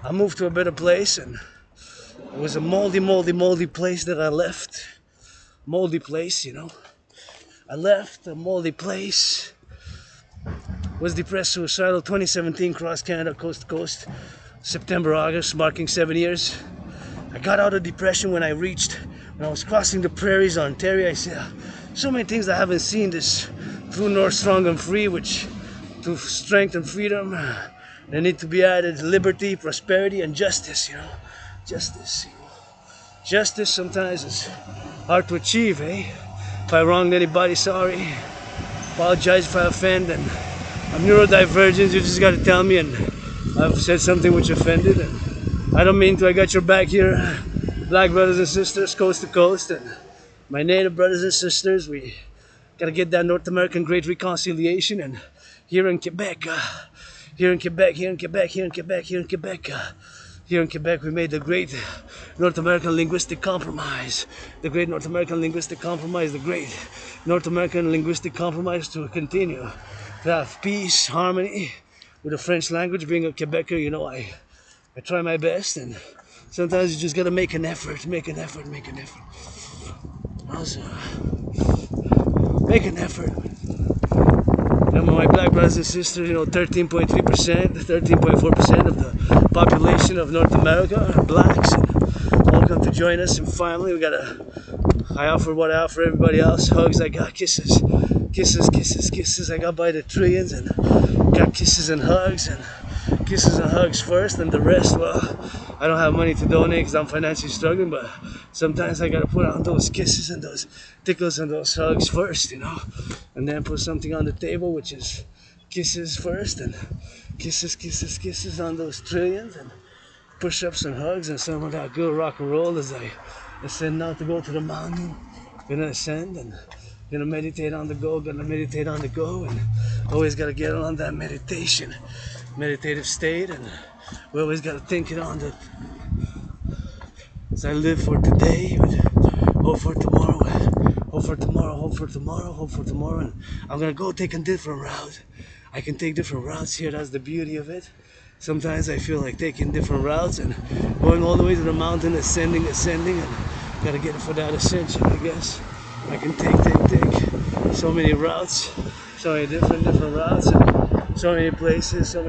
I moved to a better place, and it was a moldy place that I left. Moldy place, you know. I left a moldy place. Was depressed, suicidal. 2017, cross Canada, coast to coast. September, August, marking 7 years. I got out of depression when I was crossing the prairies on Ontario. I said, so many things I haven't seen this through North Strong and Free, which to strength and freedom, there need to be added liberty, prosperity, and justice, you know. Justice sometimes is hard to achieve, eh? If I wronged anybody, sorry. Apologize if I offend, and I'm neurodivergent, you just gotta tell me, and I've said something which offended, and I don't mean to. I got your back here, black brothers and sisters, coast to coast, and my native brothers and sisters. We gotta get that North American Great Reconciliation, and here in Quebec, we made the Great North American Linguistic Compromise. The Great North American Linguistic Compromise, to continue to have peace, harmony with the French language. Being a Quebecer, you know, I try my best, and sometimes you just gotta make an effort. Also, make an effort. And my black brothers and sisters, you know, 13.3%, 13.4% of the population of North America are blacks. And welcome to join us in family. I offer what I offer everybody else. Hugs, I got kisses. I got by the trillions, and got kisses and hugs, and kisses and hugs first, and the rest, well, I don't have money to donate because I'm financially struggling, but sometimes I gotta put on those kisses and those tickles and those hugs first, you know, and then put something on the table, which is kisses first, and kisses on those trillions, and push-ups and hugs and some of that good rock and roll as I ascend now to go to the mountain. Gonna ascend and gonna meditate on the go, and always gotta get on that meditative state, and we always gotta think it on the, as I live for today, hope for tomorrow, and I'm gonna go take a different route. I can take different routes here, that's the beauty of it. Sometimes I feel like taking different routes and going all the way to the mountain, ascending, and gotta get it for that ascension, I guess. I can take so many routes, so many different routes, and so many places. I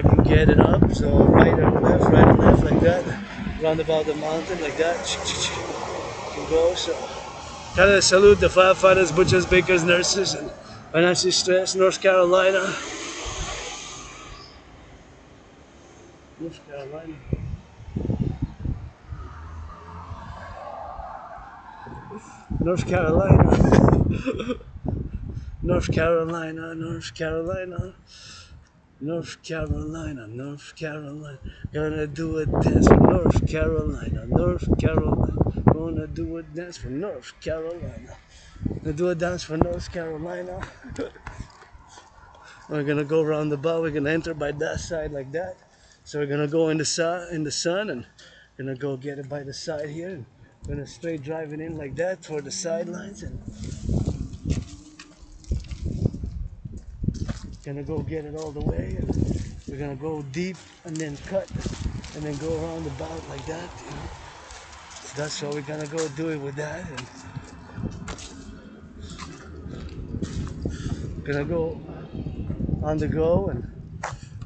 can get it up, so right and left, like that, round about the mountain, like that. Can go, so kind of salute the firefighters, butchers, bakers, nurses, and financially stressed, North Carolina. North Carolina. North Carolina. Gonna do a dance for North Carolina. Gonna do a dance for North Carolina. Gonna do a dance for North Carolina. We're gonna go around the bar. We're gonna enter by that side like that. So we're gonna go in the sun, and gonna go get it by the side here. And gonna straight driving in like that toward the sidelines, and gonna go get it all the way. And we're gonna go deep and then cut and then go around the bout like that. You know? So that's what we're gonna go do it with that. And gonna go on the go and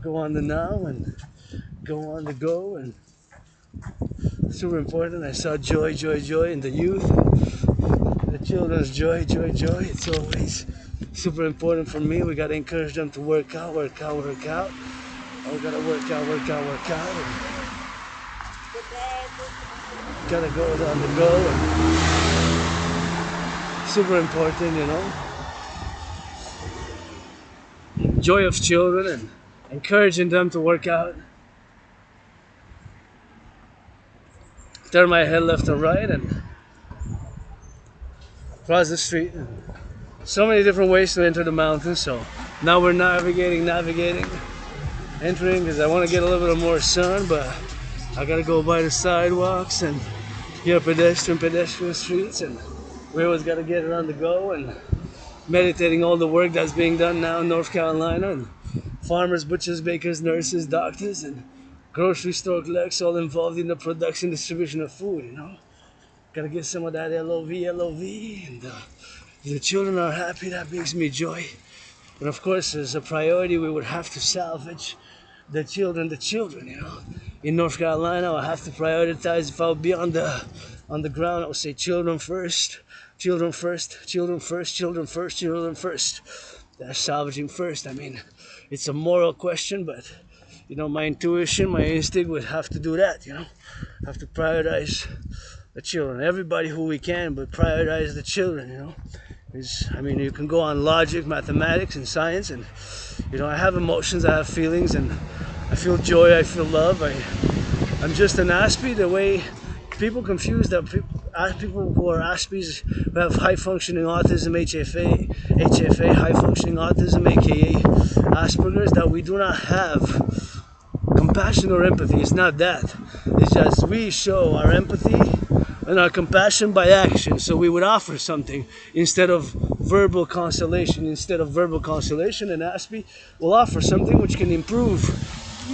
go on the now and go on the go, and super important. I saw joy in the youth, the children's joy. It's always super important for me. We gotta encourage them to work out. We gotta work out. And gotta go on the go. And super important, you know. Joy of children and encouraging them to work out. Turn my head left and right and cross the street. So many different ways to enter the mountains. So now we're navigating, entering, because I want to get a little bit more sun, but I gotta go by the sidewalks and get pedestrian streets, and we always gotta get it on the go and meditating all the work that's being done now in North Carolina, and farmers, butchers, bakers, nurses, doctors, and grocery store clerks all involved in the production, distribution of food, you know. Gotta get some of that LOV, and the children are happy, that brings me joy. And of course, as a priority, we would have to salvage the children, you know. In North Carolina, I have to prioritize. If I would be on the ground, I would say children first. That's salvaging first. I mean, it's a moral question, but you know, my intuition, my instinct would have to do that, you know. Have to prioritize the children, everybody who we can, but prioritize the children, you know. I mean, you can go on logic, mathematics, and science, and you know, I have emotions, I have feelings, and I feel joy, I feel love. I'm just an Aspie. The way people confuse that people who are Aspies, who have high functioning autism, HFA, high functioning autism, aka Asperger's, that we do not have compassion or empathy. It's not that. It's just we show our empathy and our compassion by action. So we would offer something instead of verbal consolation. An Aspie will offer something which can improve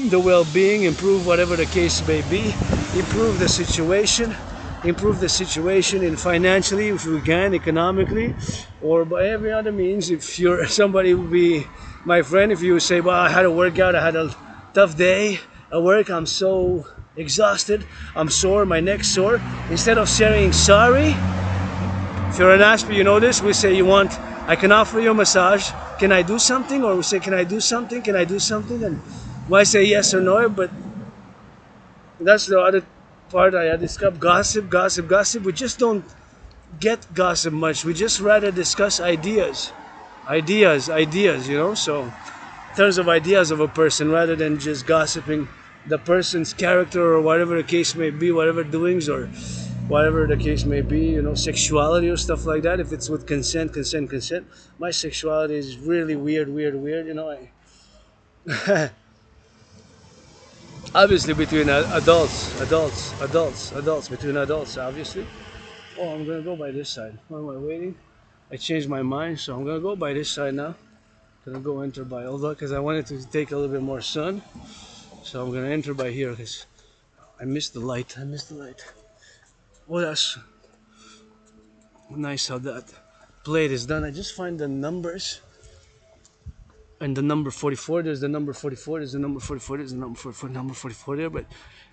the well-being, improve whatever the case may be, improve the situation in financially, if we can, economically, or by every other means. If you're somebody would be my friend, if you say, well, I had a workout, I had a tough day at work, I'm so exhausted, I'm sore, my neck's sore, instead of saying sorry, if you're an Aspie, you know this, we say you want I can offer you a massage. Can I do something? Or we say, can I do something? Can I do something? And why say yes or no? But that's the other part I discussed. Gossip, gossip, gossip. We just don't get gossip much. We just rather discuss ideas. Ideas, you know? So, in terms of ideas of a person, rather than just gossiping the person's character or whatever the case may be, whatever doings or whatever the case may be, you know, sexuality or stuff like that. If it's with consent. My sexuality is really weird, you know. Obviously between adults, between adults, obviously. Oh, I'm gonna go by this side. Why am I waiting? I changed my mind, so I'm gonna go by this side now. Gonna go enter by, although because I wanted to take a little bit more sun, so I'm gonna enter by here because I missed the light. Well, that's nice how that plate is done. I just find the numbers and the number 44. There's the number 44. There's the number 44. There's the number 44. Number 44 there, but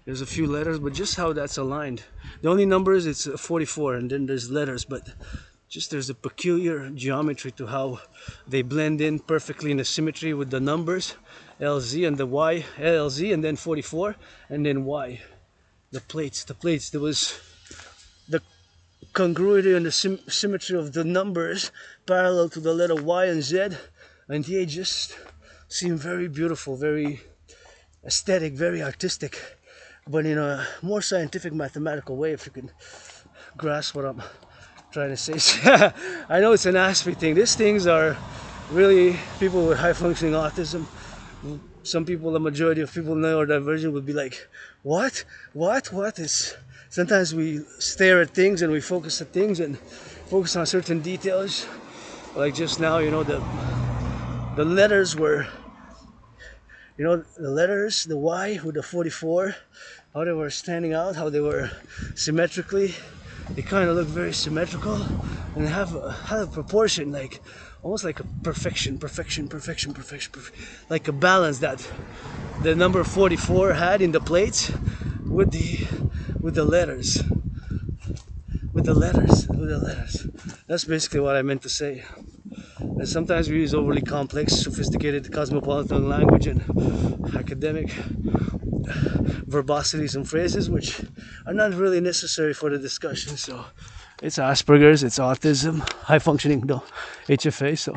there's a few letters. But just how that's aligned. The only numbers it's 44, and then there's letters, but just there's a peculiar geometry to how they blend in perfectly in the symmetry with the numbers LZ and the Y, LZ and then 44 and then Y. The plates. There was the congruity and the symmetry of the numbers parallel to the letter Y and Z, and they just seem very beautiful, very aesthetic, very artistic, but in a more scientific, mathematical way, if you can grasp what I'm trying to say. I know it's an aspect thing. These things are really people with high functioning autism. Some people, the majority of people neurodivergent would be like, what is... Sometimes we stare at things and we focus at things and focus on certain details. Like just now, you know, the letters were, you know, the letters, the Y with the 44, how they were standing out, how they were symmetrically. They kind of look very symmetrical and have a proportion, like almost like a perfection, like a balance that the number 44 had in the plates with the letters. That's basically what I meant to say. And sometimes we use overly complex, sophisticated, cosmopolitan language and academic verbosities and phrases which are not really necessary for the discussion. So it's Asperger's, it's autism, high functioning, no, HFA. So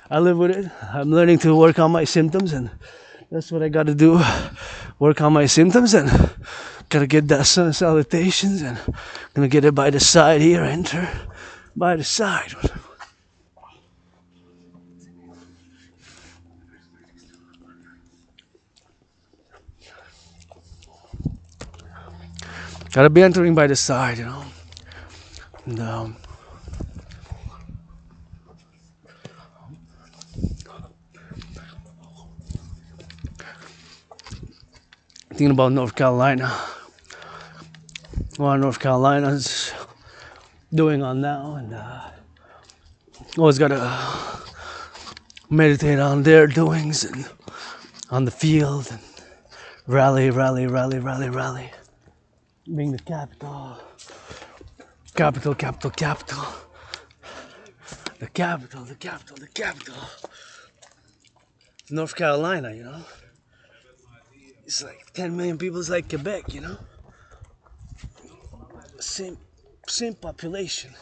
I live with it. I'm learning to work on my symptoms, and that's what I got to do. Work on my symptoms, and gotta get that sun salutations, and gonna get it by the side here. Enter by the side. Gotta be entering by the side, you know. And, thinking about North Carolina. What North Carolina's doing on now, and always gotta meditate on their doings and on the field and rally. Being the capital. The capital. North Carolina, you know. It's like 10 million people. It's like Quebec, you know. Same population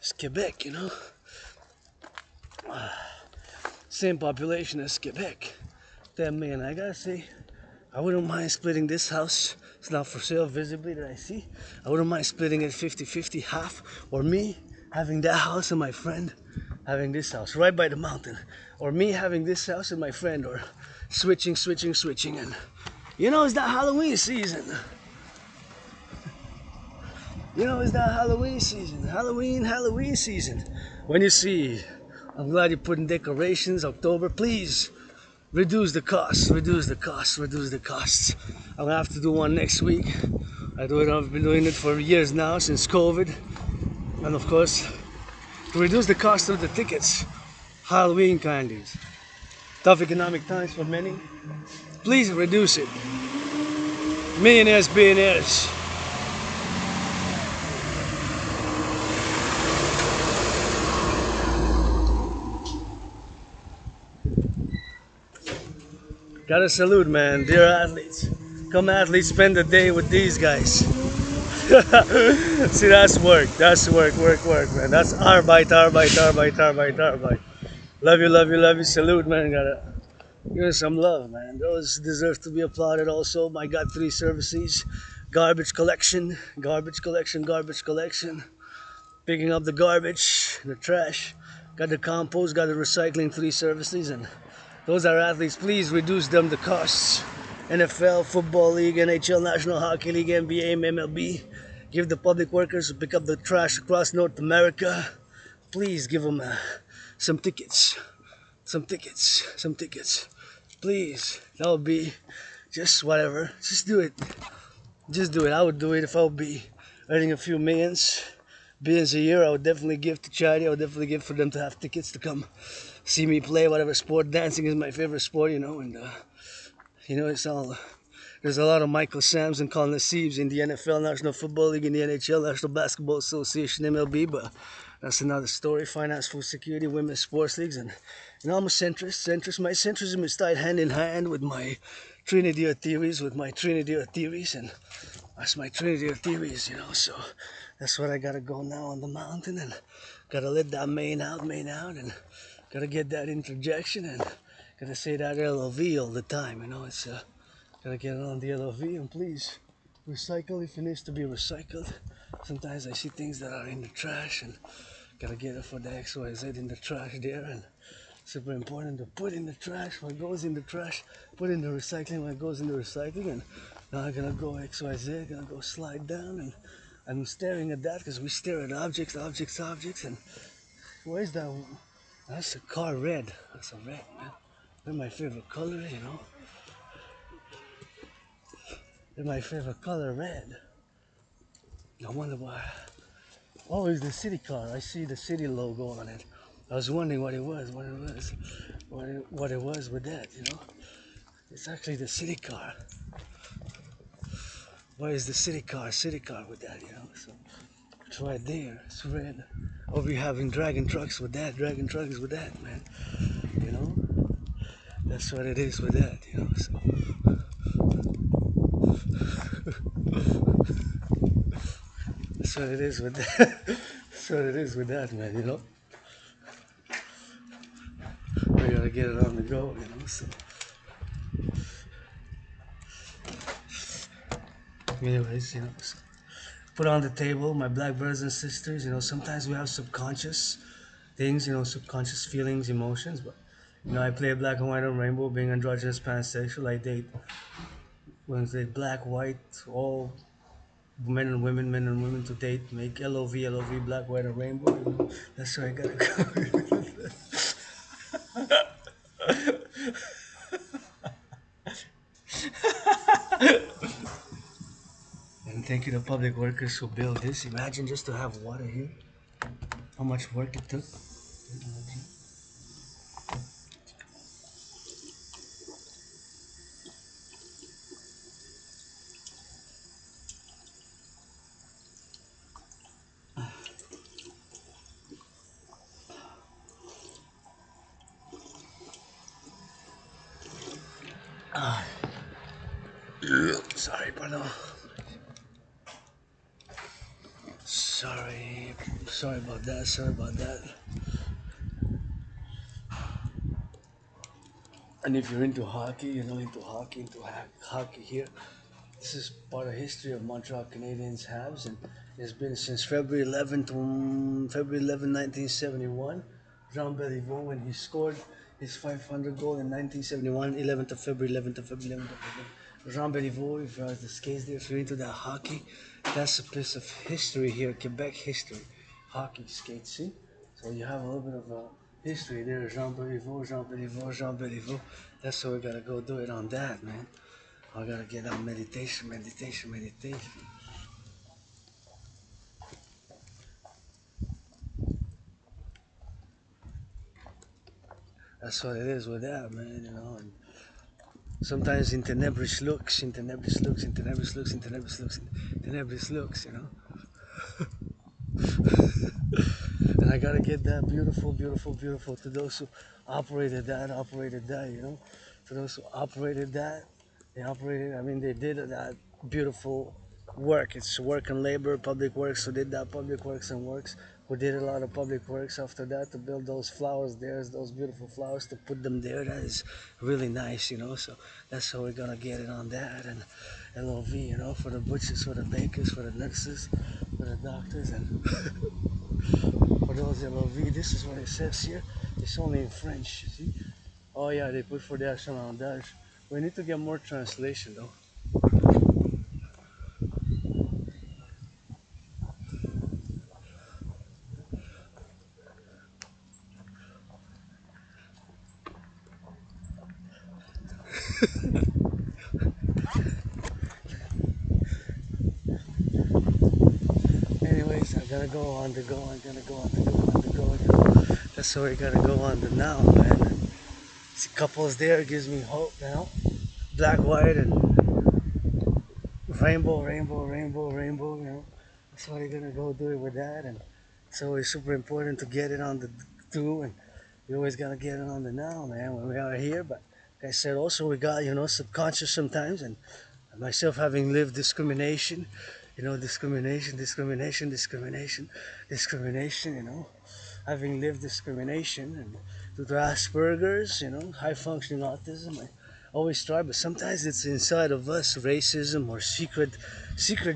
as Quebec, you know. Same population as Quebec. 10 million. I gotta say, I wouldn't mind splitting this house. It's not for sale visibly that I see. I wouldn't mind splitting it 50-50, half, or me having that house and my friend having this house right by the mountain, or me having this house and my friend, or switching, and you know, it's that Halloween season. You know, it's that Halloween season. Halloween season. When you see, I'm glad you're putting decorations, October, please. Reduce the costs. I'm gonna have to do one next week. I've been doing it for years now, since COVID. And of course, to reduce the cost of the tickets, Halloween candies. Tough economic times for many. Please reduce it. Millionaires, billionaires. Gotta salute, man. Dear athletes. Come athletes, spend the day with these guys. See, that's work. That's work, man. That's arbeit, arbeit, arbeit, arbeit, arbeit. Love you, love you, love you. Salute, man. Gotta give us some love, man. Those deserve to be applauded also. My God, 3 services. Garbage collection, garbage collection, garbage collection. Picking up the garbage, the trash. Got the compost, got the recycling, 3 services. And those are athletes. Please reduce them the costs. NFL, Football League, NHL, National Hockey League, NBA, MLB. Give the public workers who pick up the trash across North America. Please give them some tickets. Some tickets. Some tickets. Please. That would be just whatever. Just do it. Just do it. I would do it if I would be earning a few billions a year. I would definitely give to charity. I would definitely give for them to have tickets to come see me play whatever sport. Dancing is my favorite sport, and it's all. There's a lot of Michael Sams and Colin Siebes in the NFL, National Football League, in the NHL, National Basketball Association, MLB, but that's another story. Finance, food security, women's sports leagues, and I'm a centrist. My centrism is tied hand in hand with my Trinity of theories, and that's my Trinity of theories, so that's what I gotta go now on the mountain, and gotta let that main out, and gotta get that interjection, and gotta say that LOV all the time, it's gotta get it on the LOV, and please recycle if it needs to be recycled. Sometimes I see things that are in the trash, and gotta get it for the XYZ in the trash there, and super important to put in the trash what goes in the trash, put in the recycling what goes in the recycling, and now I'm gonna go XYZ, gonna go slide down, and I'm staring at that because we stare at objects, and where's that? That's a car red. That's a red, man. They're my favorite color. They're my favorite color, red. I wonder why. Oh, it's the city car. I see the city logo on it. I was wondering what it was, what it was with that. It's actually the city car. What is the city car? City car with that. So it's right there. It's red. Or we having dragon trucks with that. Dragon trucks with that, man. You know. That's what it is with that. So. That's what it is with that. That's what it is with that, man. We gotta get it on the go. So. Anyways, so put on the table, my black brothers and sisters. Sometimes we have subconscious things, subconscious feelings, emotions. But I play black and white and rainbow, being androgynous, pansexual. I date Wednesday, black, white, all men and women to date. Make LOV, black, white, and rainbow. That's where I gotta go. And thank you to public workers who built this. Imagine just to have water here. How much work it took. Sorry, pardon. Sorry about that. And if you're into hockey, hockey here, this is part of history of Montreal Canadiens Habs, and it's been since February 11, 1971. Jean Beliveau, when he scored his 500 goal in 1971, 11th of February, 11th of February, 11th of February. Jean Beliveau, if you have the skates there, if you're into that hockey, that's a piece of history here, Quebec history. Hockey skates, see? So you have a little bit of a history there, Jean Beliveau. That's what we gotta go do it on that, man. I gotta get on meditation. That's what it is with that, man. And sometimes in tenebris looks. And I gotta get that beautiful to those who operated that. to those who operated that. They operated, I mean, they did that beautiful work. It's work and labor, public works, who did that, public works and works, who did a lot of public works after that to build those flowers there, those beautiful flowers, to put them there. That is really nice, you know, so that's how we're gonna get it on that. And LOV, you know, for the butchers, for the bakers, for the nurses, for the doctors, and for those LOV. This is what it says here. It's only in French, you see. Oh yeah, they put for the achalandage. We need to get more translation though. Anyways, I'm gonna go on to go, I'm gonna go on to go on to go. You know? That's where we gotta go on to now, man. See couples there gives me hope now. Black, white, and rainbow, rainbow, rainbow, rainbow, you know. That's why you're gonna go do it with that. And so it's super important to get it on the do, and we always gotta get it on the now, man, when we are here. But like I said, also we got, you know, subconscious sometimes, and myself having lived discrimination, you know, discrimination, discrimination, discrimination, discrimination, you know, having lived discrimination and due to Asperger's, you know, high functioning autism, I always try, but sometimes it's inside of us, racism or secret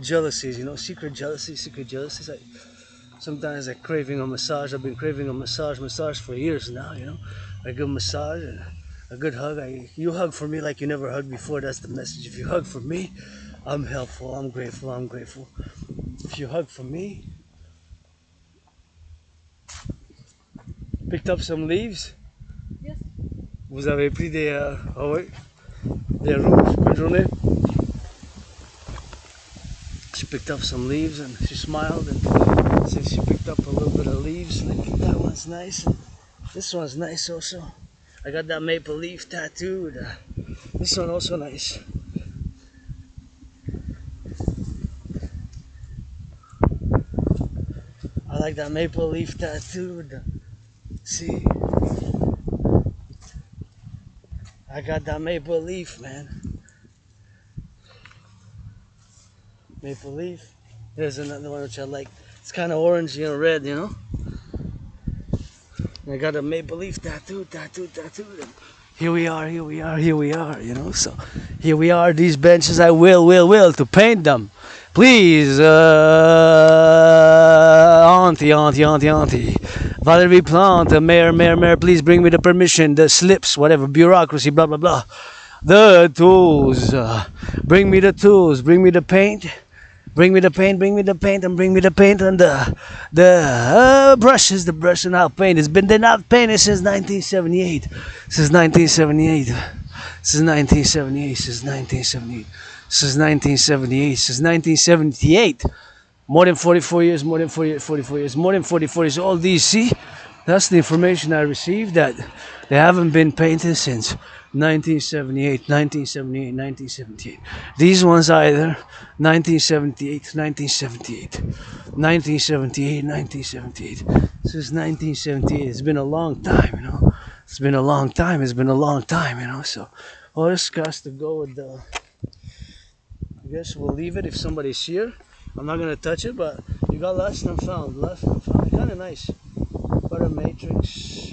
jealousies, you know, secret jealousies, secret jealousies. Sometimes I'm craving a massage. I've been craving a massage for years now, you know, a good massage, a good hug. You hug for me like you never hugged before. That's the message. If you hug for me, I'm helpful. I'm grateful. I'm grateful. If you hug for me, picked up some leaves. Yes. Vous avez pris des, oh oui, des rouges. Bonne journée. She picked up some leaves and she smiled and said she picked up a little bit of leaves. Like, that one's nice. And this one's nice also. I got that maple leaf tattooed. This one also nice. I like that maple leaf tattooed. See, I got that maple leaf, man. Maple leaf. There's another one which I like. It's kind of orange, you know, red, you know. And I got a maple leaf tattooed. And here we are, you know. So here we are. These benches, I will to paint them. Please, auntie. Valerie Plante, mayor, please bring me the permission, the slips, whatever, bureaucracy, blah, blah, blah. The tools. Bring me the tools. Bring me the paint. Bring me the paint, and bring me the paint and the brushes, the brush and I'll paint. It's been they're not painted since 1978. Since 1978. Since 1978. Since 1978. Since 1978. Since 1978. More than 44 years, more than 44 years, more than 44 years. All these, see? That's the information I received, that they haven't been painted since 1978, 1978, 1978. These ones either 1978, 1978, 1978, 1978. Since 1978. It's been a long time, you know. It's been a long time, you know. So, all this has to go with the. I guess we'll leave it if somebody's here. I'm not gonna touch it, but you got lost and found. Kind of nice. Butter matrix.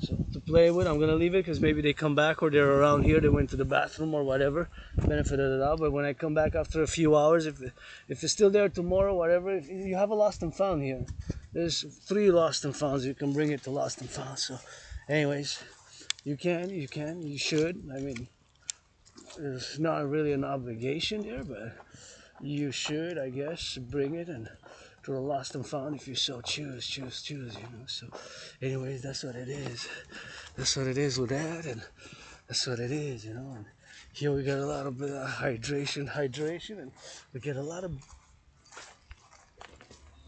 So to play with, I'm gonna leave it because maybe they come back or they're around here. They went to the bathroom or whatever. Benefit of the doubt. But when I come back after a few hours, if they're still there tomorrow, whatever, if you have a lost and found here, there's 3 lost and founds. You can bring it to lost and found. So, anyways, you should. I mean, there's not really an obligation there, but you should, I guess, bring it and to the lost and found if you so choose, you know. So, anyways, that's what it is. That's what it is with that, and that's what it is, you know. And here we got a lot of hydration, and we get a lot of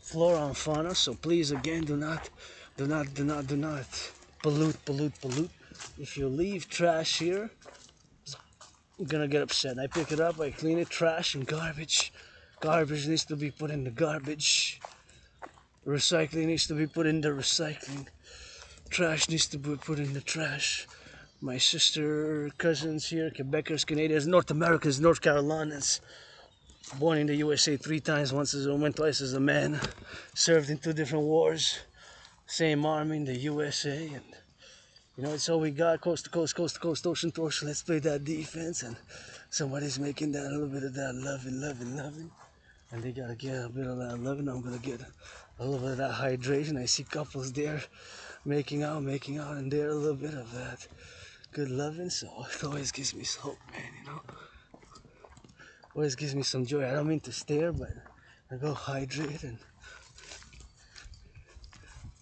flora and fauna. So please, again, do not pollute. If you leave trash here, I'm gonna get upset. I pick it up, I clean it, trash and garbage. Garbage needs to be put in the garbage. Recycling needs to be put in the recycling. Trash needs to be put in the trash. my sister, cousins here, Quebecers, Canadians, North Americans, North Carolinians, born in the USA 3 times, once as a woman, twice as a man, served in 2 different wars, same army in the USA, and you know, it's all we got, coast to coast, coast to coast, ocean to ocean. Let's play that defense, and somebody's making that a little bit of that loving, and they gotta get a bit of that loving. I'm gonna get a little bit of that hydration. I see couples there making out, and there a little bit of that good loving. So it always gives me some hope, man. You know, always gives me some joy. I don't mean to stare, but I go hydrate, and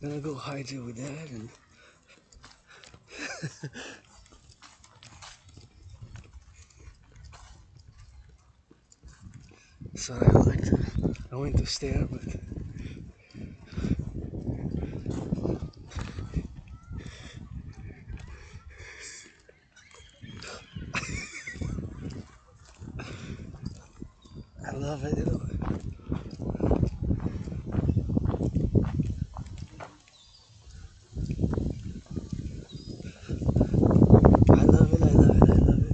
then I go hydrate with that, and so I like to. I went to stare, but I love it. You know. I love it. I love it. I love it.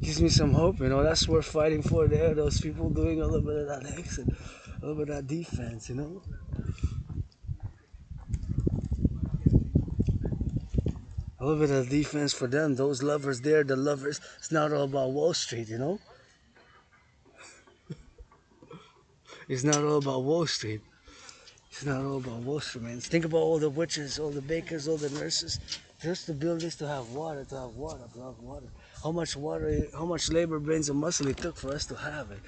Gives me some hope. You know, that's what we're fighting for. There, those people doing a little bit of that exit, a little bit of that defense. You know. A little bit of defense for them, those lovers there, the lovers. It's not all about Wall Street, you know? It's not all about Wall Street. It's not all about Wall Street, man. Think about all the witches, all the bakers, all the nurses. Just to build this, to have water, to have water, to have water. How much labor, brains, and muscle it took for us to have it.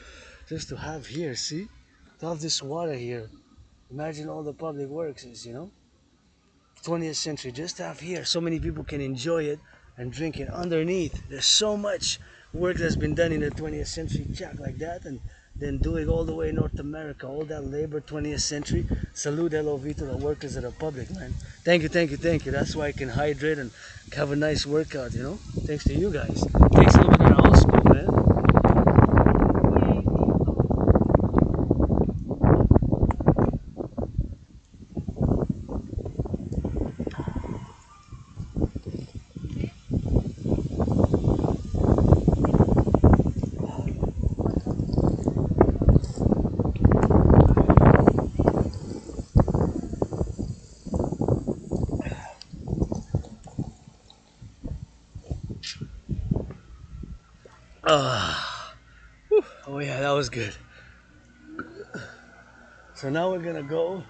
Just to have here, see? To have this water here. Imagine all the public works is, you know? 20th century, just to have here, so many people can enjoy it and drink it. Underneath, there's so much work that's been done in the 20th century, jack like that, and then doing all the way in North America, all that labor, 20th century. Salute LOV to the workers of the public, man. Thank you, thank you, thank you. That's why I can hydrate and have a nice workout, you know? Thanks to you guys. Thanks a little bit of old school, man. Oh yeah, that was good. So now we're gonna go.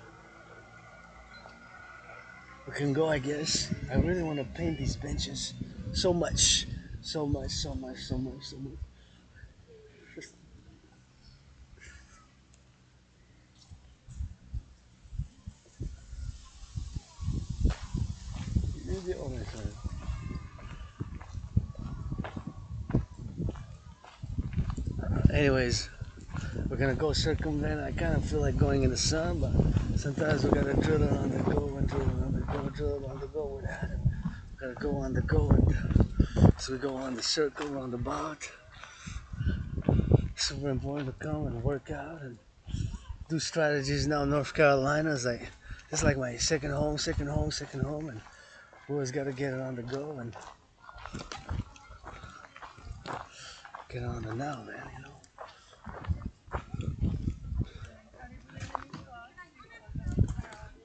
We can go, I guess. I really want to paint these benches. So much. So much, so much, so much, so much. Oh my God. Anyways, we're gonna go circumvent. I kind of feel like going in the sun, but sometimes we gotta drill it on the go and drill it on the go, drill it on the go with that. We gotta go on the go, and so we go on the circle, roundabout. Super important to come and work out and do strategies now. North Carolina is like, it's like my second home, and we always gotta get it on the go and get on the now, man. You know.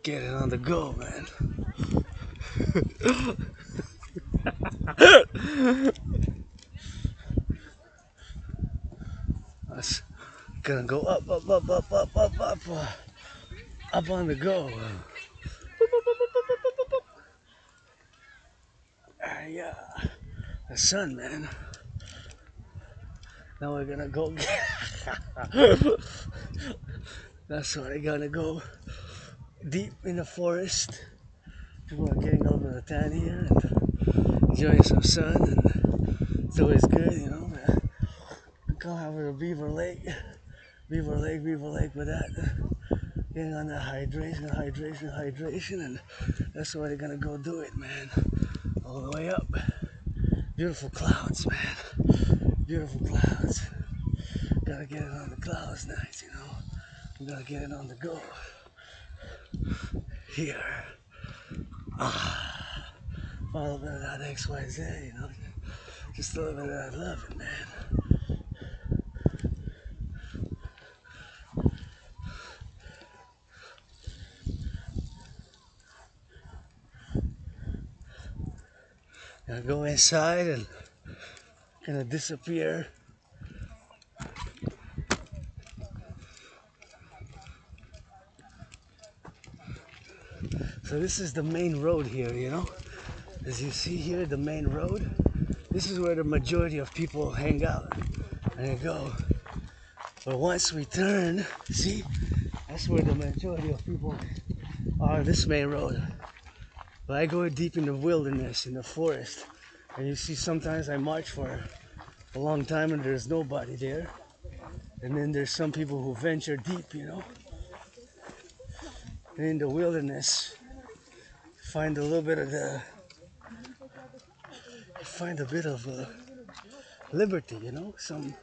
Get it on the go, man. That's gonna go up, up on the go. Yeah, the sun, man. Now we're gonna go. That's why I gotta go deep in the forest. People are getting a little bit of tan here and enjoying some sun, and it's always good, you know. We come have a Beaver Lake with that. Getting on that hydration, and that's why they're gonna go do it, man. All the way up. Beautiful clouds, man. Beautiful clouds. Gotta get it on the clouds nice, you know. We gotta get it on the go. Here. A little bit of that XYZ, you know, just a little bit of that loving, man. Gonna go inside and gonna disappear. So this is the main road here, you know. As you see here, the main road. This is where the majority of people hang out and go. But once we turn, see, that's where the majority of people are, this main road. But I go deep in the wilderness, in the forest. And you see, sometimes I march for a long time and there's nobody there. And then there's some people who venture deep, you know. And in the wilderness, find a little bit of find a bit of liberty, you know, some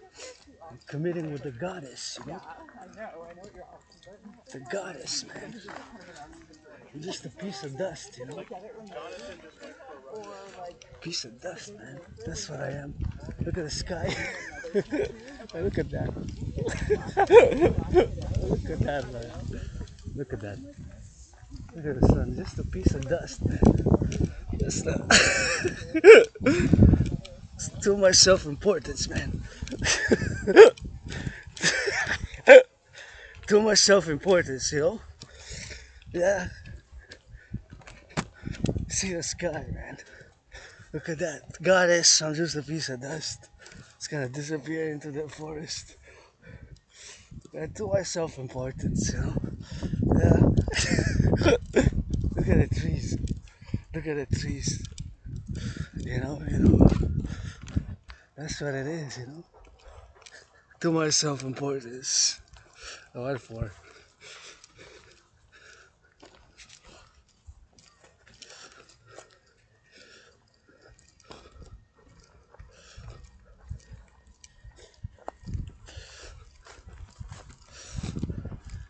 committing with the goddess, you know. The goddess, man. I'm just a piece of dust, you know. Piece of dust, man. That's what I am. Look at the sky. Look at that. Look at that, man. Look at that. Look at the sun. Just a piece of dust, man. Just it's too much self-importance, man. Too much self-importance, you know? Yeah. See the sky, man. Look at that. Goddess, I'm just a piece of dust. It's gonna disappear into the forest. Yeah, too much self-importance, you know? Yeah. Look at the trees. Look at the trees. You know. That's what it is, you know? Too much self-importance. What for?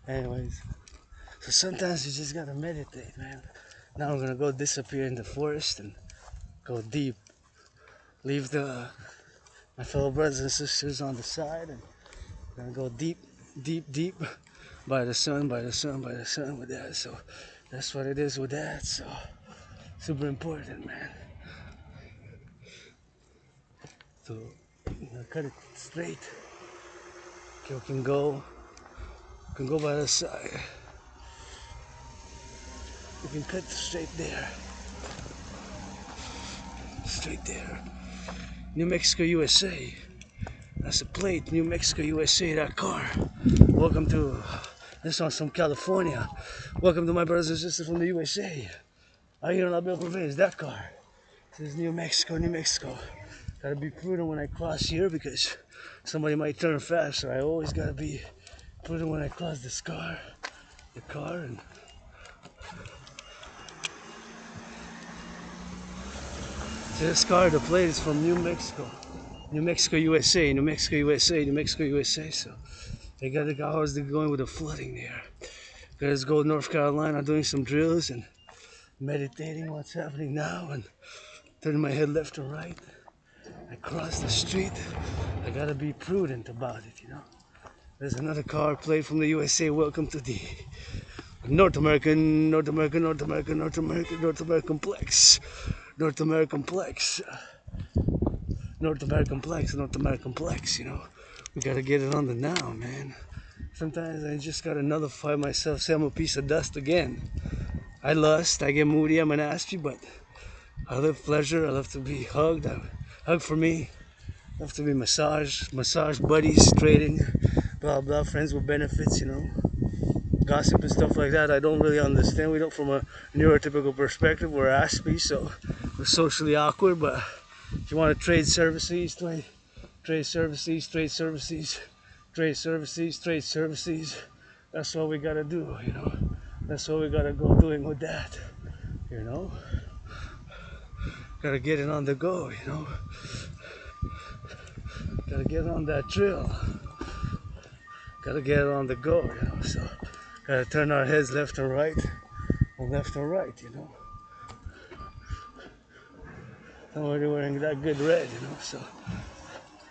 Anyways, so sometimes you just gotta meditate, man. Now I'm gonna go disappear in the forest and go deep. Leave my fellow brothers and sisters on the side and I'm gonna go deep, deep, deep by the sun with that. So that's what it is with that. So super important, man. So cut it straight. You can go by the side. You can cut straight there. Straight there. New Mexico, USA. That's a plate. New Mexico, USA. That car. Welcome to. This one's from California. Welcome to my brothers and sisters from the USA. Out here on liable province. That car. This is New Mexico, New Mexico. Gotta be prudent when I cross here because somebody might turn fast. So I always gotta be prudent when I cross the car, and. See this car, the plate is from New Mexico. New Mexico, USA, New Mexico, USA, New Mexico, USA. So they got the guys going with the flooding there. Guys go to North Carolina doing some drills and meditating what's happening now and turning my head left and right. I cross the street. I gotta be prudent about it, you know. There's another car plate from the USA. Welcome to the North American Plex. North American Plex, you know. We gotta get it on the now, man. Sometimes I just gotta nullify myself, say I'm a piece of dust again. I lust, I get moody, I'm an nasty, but I love pleasure, I love to be hugged. Hug for me. I love to be massage buddies, trading, blah blah, friends with benefits, you know. Gossip and stuff like that, I don't really understand. We don't, from a neurotypical perspective, we're Aspie, so we're socially awkward. But if you want to trade services, that's what we gotta do, you know. That's what we gotta go doing with that, you know. Gotta get it on the go, you know. Gotta get on that drill. Gotta get it on the go, you know. So gotta turn our heads left and right, you know. I'm already wearing that good red, you know, so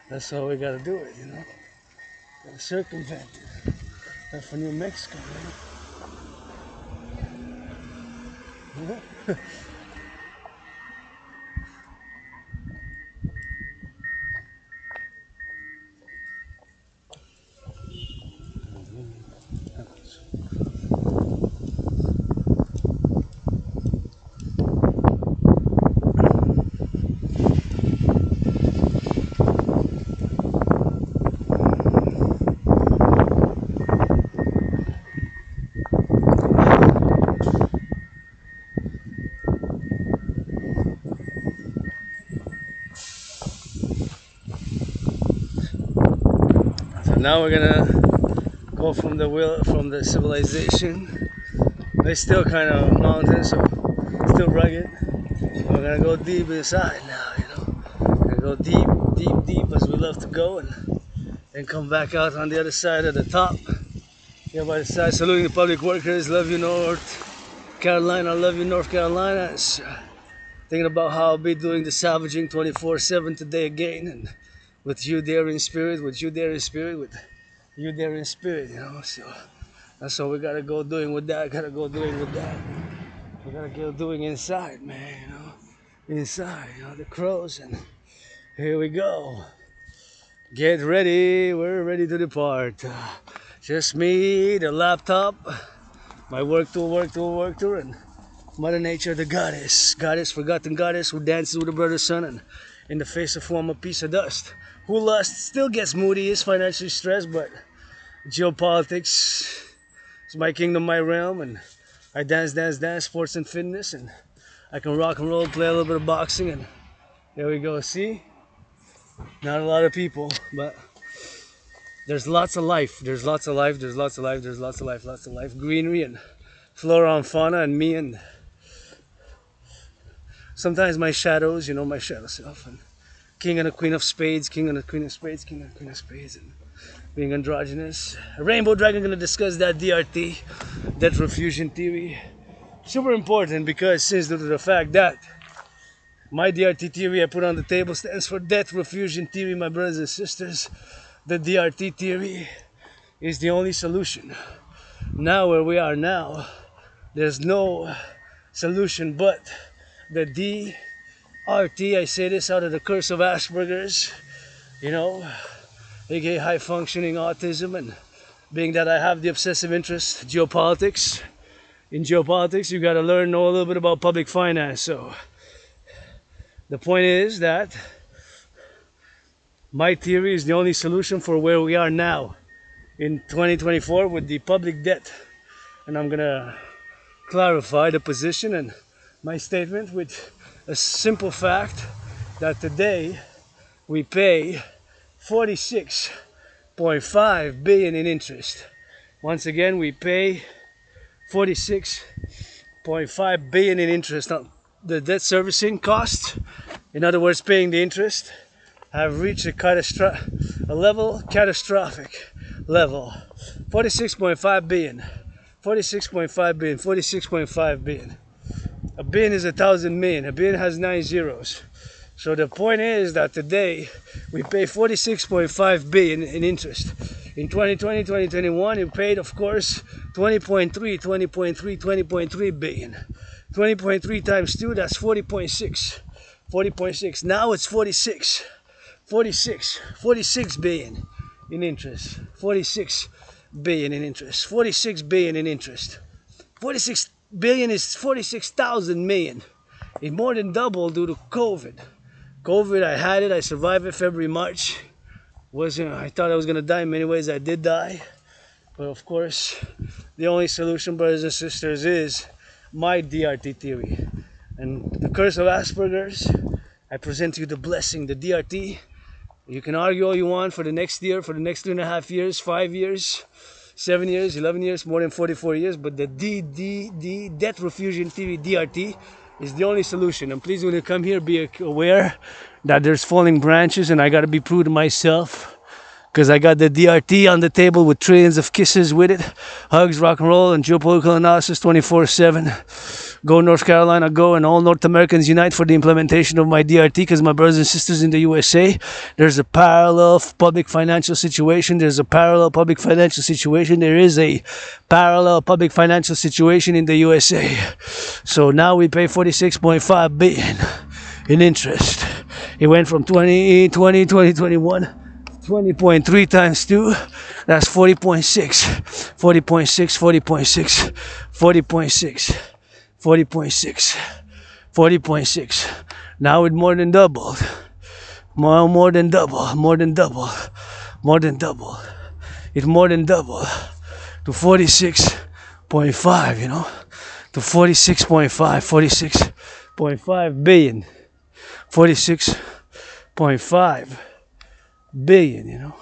that's how we gotta do it, you know. Gotta circumvent it. That's for New Mexico, man. So now we're gonna go from the civilization. It's still kind of mountain, so still rugged. We're gonna go deep inside now, you know. We're gonna go deep, deep, deep as we love to go, and then come back out on the other side of the top. Here by the side, saluting the public workers. Love you, North Carolina. Love you, North Carolina. It's, thinking about how I'll be doing the salvaging 24/7 today again, and with you there in spirit, with you there in spirit, with you there in spirit, you know. So that's what we gotta go doing with that. Gotta go doing with that. We gotta go doing inside, man. You know, inside. You know, the crows, and here we go. Get ready. We're ready to depart. Just me, the laptop, my work tool, and Mother Nature, the goddess, forgotten goddess, who dances with her brother's son, and in the face of form a piece of dust. Who lusts, still gets moody, is financially stressed, but geopolitics is my kingdom, my realm, and I dance, sports and fitness, and I can rock and roll, play a little bit of boxing, and there we go. See? Not a lot of people, but there's lots of life. There's lots of life. There's lots of life. There's lots of life. Lots of life. Greenery and flora and fauna, and me, and sometimes my shadows. You know, my shadow self. And king and a queen of spades. King and a queen of spades. King and a queen of spades. And being androgynous. A rainbow dragon. Gonna discuss that DRT, death refusion theory. Super important because since due to the fact that my DRT theory I put on the table stands for death refusion theory, my brothers and sisters. The DRT theory is the only solution. Now where we are now, there's no solution but the DRT. I say this out of the curse of Asperger's, you know, aka high functioning autism, and being that I have the obsessive interest, geopolitics. In geopolitics, you gotta know a little bit about public finance. So the point is that my theory is the only solution for where we are now in 2024 with the public debt. And I'm gonna clarify the position and my statement with a simple fact that today we pay 46.5 billion in interest. Once again, we pay 46.5 billion in interest. Now, the debt servicing costs, in other words, paying the interest, have reached a catastrophic level. 46.5 billion. 46.5 billion. 46.5 billion. A billion is 1,000 million. A billion has 9 zeros. So the point is that today we pay 46.5 billion in interest. In 2020, 2021, we paid, of course, 20.3 billion. 20.3 times 2, that's 40.6. 40.6. Now it's 46 billion in interest. 46 billion in interest. 46 billion in interest. 46 billion is 46,000 million. It more than doubled due to COVID. I had it, I survived it February, March. I thought I was gonna die in many ways. I did die. But of course, the only solution, brothers and sisters, is my DRT theory. And the curse of Asperger's, I present to you the blessing, the DRT. You can argue all you want for the next year, for the next 3.5 years, 5 years, 7 years, 11 years, more than 44 years, but the death refusion theory, DRT, is the only solution. And please, when you come here, be aware that there's falling branches, and I gotta be true to myself. because I got the DRT on the table with trillions of kisses with it. Hugs, rock and roll, and geopolitical analysis 24/7. Go North Carolina, go, and all North Americans unite for the implementation of my DRT, because my brothers and sisters in the USA, there's a parallel public financial situation. There's a parallel public financial situation. There is a parallel public financial situation in the USA. So now we pay 46.5 billion in interest. It went from 2021, 20.3 times 2, that's 40.6, 40.6, 40.6, 40.6. 40.6, 40.6. Now it more than doubled. More than double, more than double, more than double. It more than doubled to 46.5, you know, to 46.5, 46.5 billion, 46.5 billion, you know,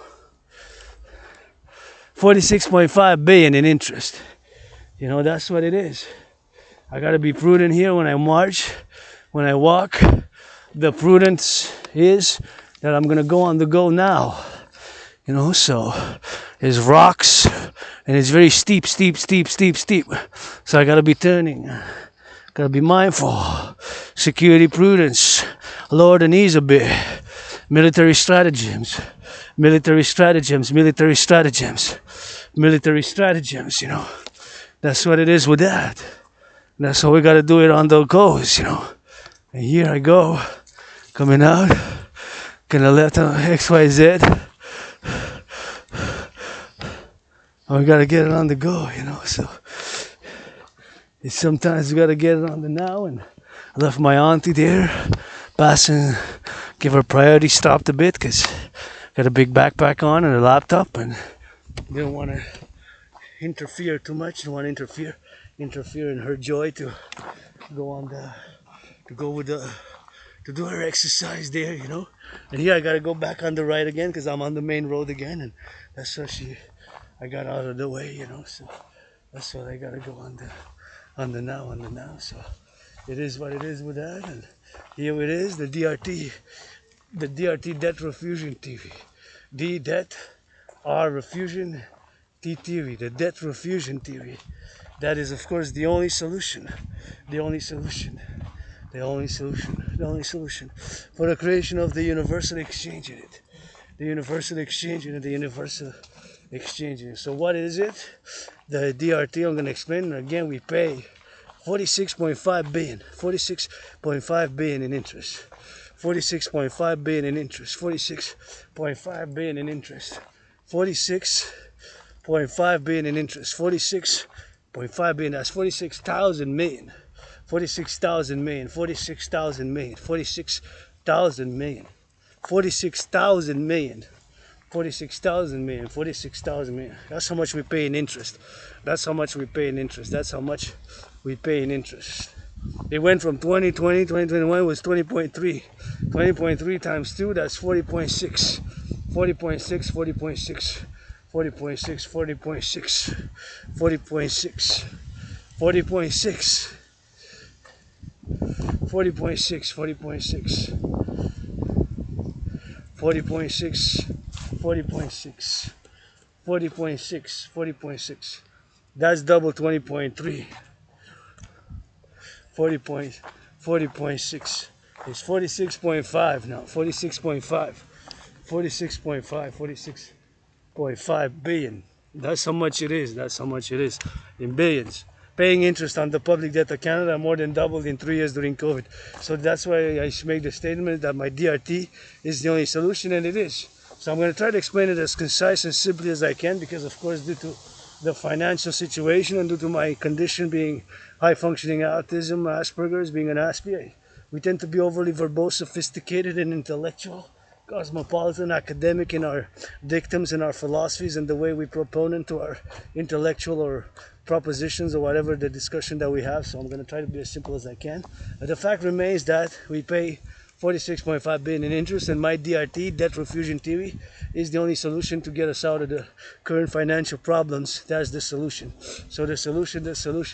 46.5 billion in interest. You know, that's what it is. I gotta be prudent here when I march, when I walk. The prudence is that I'm gonna go on the go now. You know, so there's rocks and it's very steep. So I gotta be turning. Gotta be mindful. Security prudence. Lower the knees a bit. Military stratagems, you know. That's what it is with that. That's how we gotta do it on the goes, you know. And here I go, coming out, gonna left on XYZ. And we gotta get it on the go, you know. So it's sometimes we gotta get it on the now. And I left my auntie there, passing, give her priority, stopped a bit, because got a big backpack on and a laptop, and didn't want to interfere too much. Didn't want to interfere in her joy to go on the, to go with the, to do her exercise there, you know. And here I gotta go back on the right again, because I'm on the main road again, and that's how I got out of the way, you know. So that's why I gotta go on the now. So it is what it is with that, and here it is, the DRT debt refusion TV, D debt, R refusion, T TV, the debt refusion TV. That is, of course, the only solution for the creation of the universal exchange unit. So what is it? The DRT, I'm going to explain. Again, we pay 46.5 billion in interest. 46.5 billion in interest. 46.5 billion in interest. 46.5 billion in interest. 46.5 billion, that's 46,000 million. 46,000 million. 46,000 million. 46,000 million. 46,000 million. 46,000 million. 46,000 million. That's how much we pay in interest. That's how much we pay in interest. That's how much we pay in interest. It went from 2020, 2021 was 20.3. 20.3 times 2, that's 40.6. 40.6, 40.6. 40.6, 40.6, 40.6, 40.6, 40.6, 40.6, 40.6, 40.6, 40.6, 40.6. That's double 20.3. 40.6. It's 46.5 now. 46.5. 46.5. 46.5 billion. That's how much it is. That's how much it is in billions. Paying interest on the public debt of Canada more than doubled in 3 years during COVID. So that's why I make the statement that my DRT is the only solution, and it is. So I'm going to try to explain it as concise and simply as I can, because of course due to the financial situation and due to my condition being high functioning autism, Asperger's, being an Aspie, we tend to be overly verbose, sophisticated, and intellectual, cosmopolitan, academic in our dictums and our philosophies and the way we proponent to our intellectual or propositions or whatever the discussion that we have. So I'm going to try to be as simple as I can. But the fact remains that we pay 46.5 billion in interest, and my DRT, debt refusion theory, is the only solution to get us out of the current financial problems. That's the solution. So the solution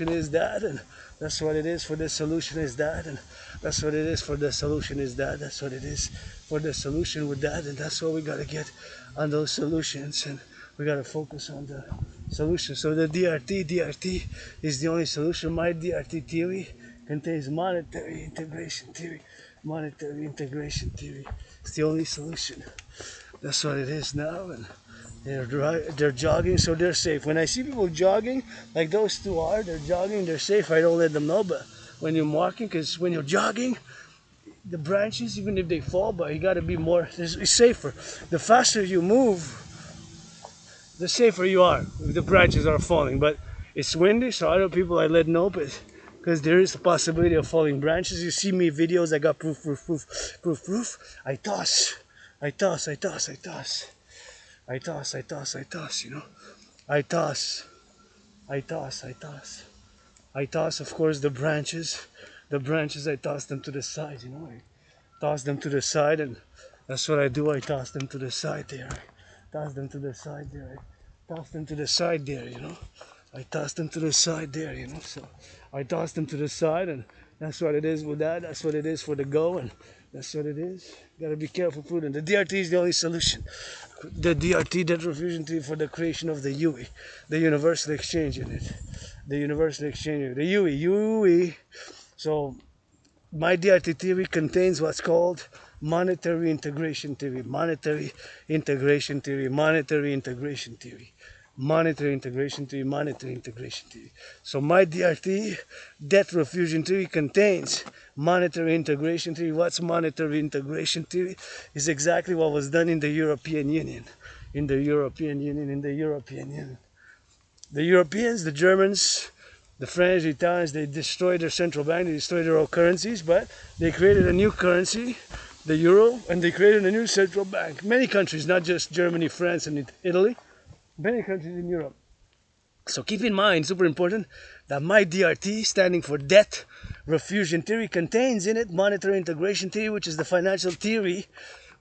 is that, and that's what it is for the solution is that, and that's what it is for the solution is that, that's what it is for the solution with that, and that's what we got to get on those solutions, and we got to focus on the solution. So the DRT is the only solution. My DRT theory contains monetary integration theory. Monetary integration theory. It's the only solution. That's what it is now, and they're jogging, so they're safe. When I see people jogging, like those two are, they're jogging, they're safe. I don't let them know, but when you're walking, because when you're jogging, the branches, even if they fall, but you got to be more, it's safer. The faster you move, the safer you are if the branches are falling. But it's windy, so other people I let know, but because there is a possibility of falling branches. You see me videos, I got proof. I toss, you know. I toss. I toss, of course, the branches. The branches, I toss them to the side, you know. I toss them to the side, and that's what I do. I toss them to the side there. I toss them to the side there. I toss them to the side there, you know. I toss them to the side there, you know. So I toss them to the side, and that's what it is with that. That's what it is for the go, and that's what it is. Gotta be careful, prudent. The DRT is the only solution. The DRT, debt refusion theory, for the creation of the UE, the Universal Exchange Unit. The Universal Exchange Unit. The UE. So my DRT theory contains what's called monetary integration theory. Monetary integration theory. Monetary integration theory. Monetary integration theory. Monetary integration theory. So my DRT, debt refusion theory, contains monetary integration theory. What's monetary integration theory? Is exactly what was done in the European Union. In the European Union. The Europeans, the Germans, the French, the Italians, they destroyed their central bank, they destroyed their old currencies, but they created a new currency, the euro, and they created a new central bank. Many countries, not just Germany, France, and Italy, many countries in Europe. So keep in mind, super important, that my DRT, standing for debt refusion theory, contains in it monetary integration theory, which is the financial theory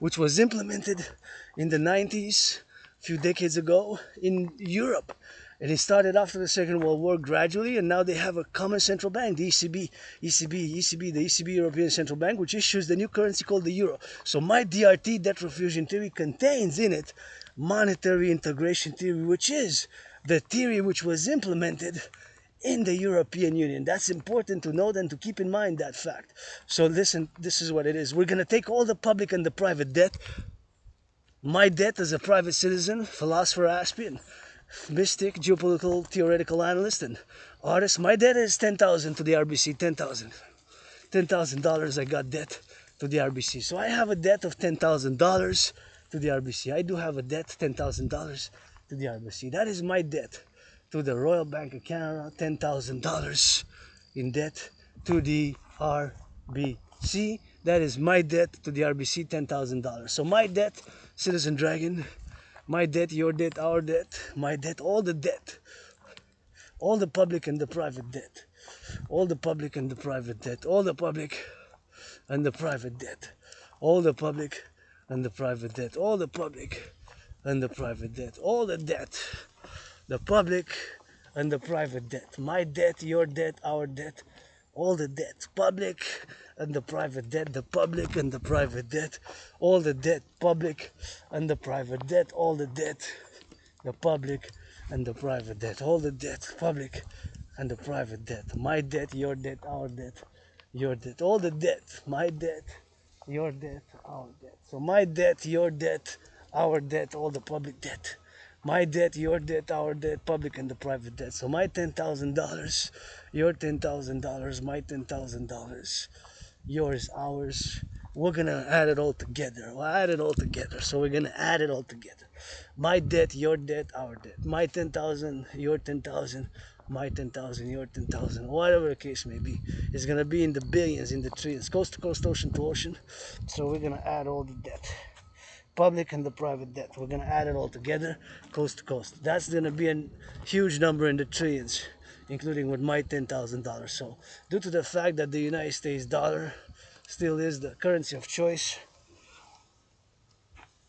which was implemented in the 90s, a few decades ago, in Europe. And it started after the Second World War gradually, and now they have a common central bank, the ECB, the ECB European Central Bank, which issues the new currency called the euro. So my DRT, debt refusion theory, contains in it monetary integration theory, which is the theory which was implemented in the European Union. That's important to note and to keep in mind that fact. So listen, this is what it is. We're going to take all the public and the private debt. My debt as a private citizen, philosopher, aspirant, mystic, geopolitical, theoretical analyst, and artist. My debt is $10,000 to the RBC. $10,000 I got debt to the RBC. So I have a debt of $10,000 to the RBC. I do have a debt, $10,000 to the RBC. That is my debt to the Royal Bank of Canada, $10,000 in debt to the RBC. That is my debt to the RBC, $10,000. So my debt, Citizen Dragon, my debt, your debt, our debt, my debt, all the debt, all the public and the private debt, all the public and the private debt, all the public and the private debt, all the public and the private debt, all the public and the private debt, all the debt, the public and the private debt, my debt, your debt, our debt, all the debt, public and the private debt, the public and the private debt, all the debt, public and the private debt, all the debt, the public and the private debt, all the debt, public and the private debt, my debt, your debt, our debt, your debt, all the debt, my debt, your debt, our debt. So my debt, your debt, our debt, all the public debt. My debt, your debt, our debt, public and the private debt. So my $10,000, your $10,000, my $10,000, yours, ours. We're gonna add it all together. We'll add it all together. So we're gonna add it all together. My debt, your debt, our debt. My 10,000, your 10,000, my 10,000, your 10,000. Whatever the case may be, it's gonna be in the billions, in the trillions, coast to coast, ocean to ocean. So we're gonna add all the debt, public and the private debt. We're gonna add it all together, coast to coast. That's gonna be a huge number in the trillions, including with my $10,000. So due to the fact that the United States dollar still is the currency of choice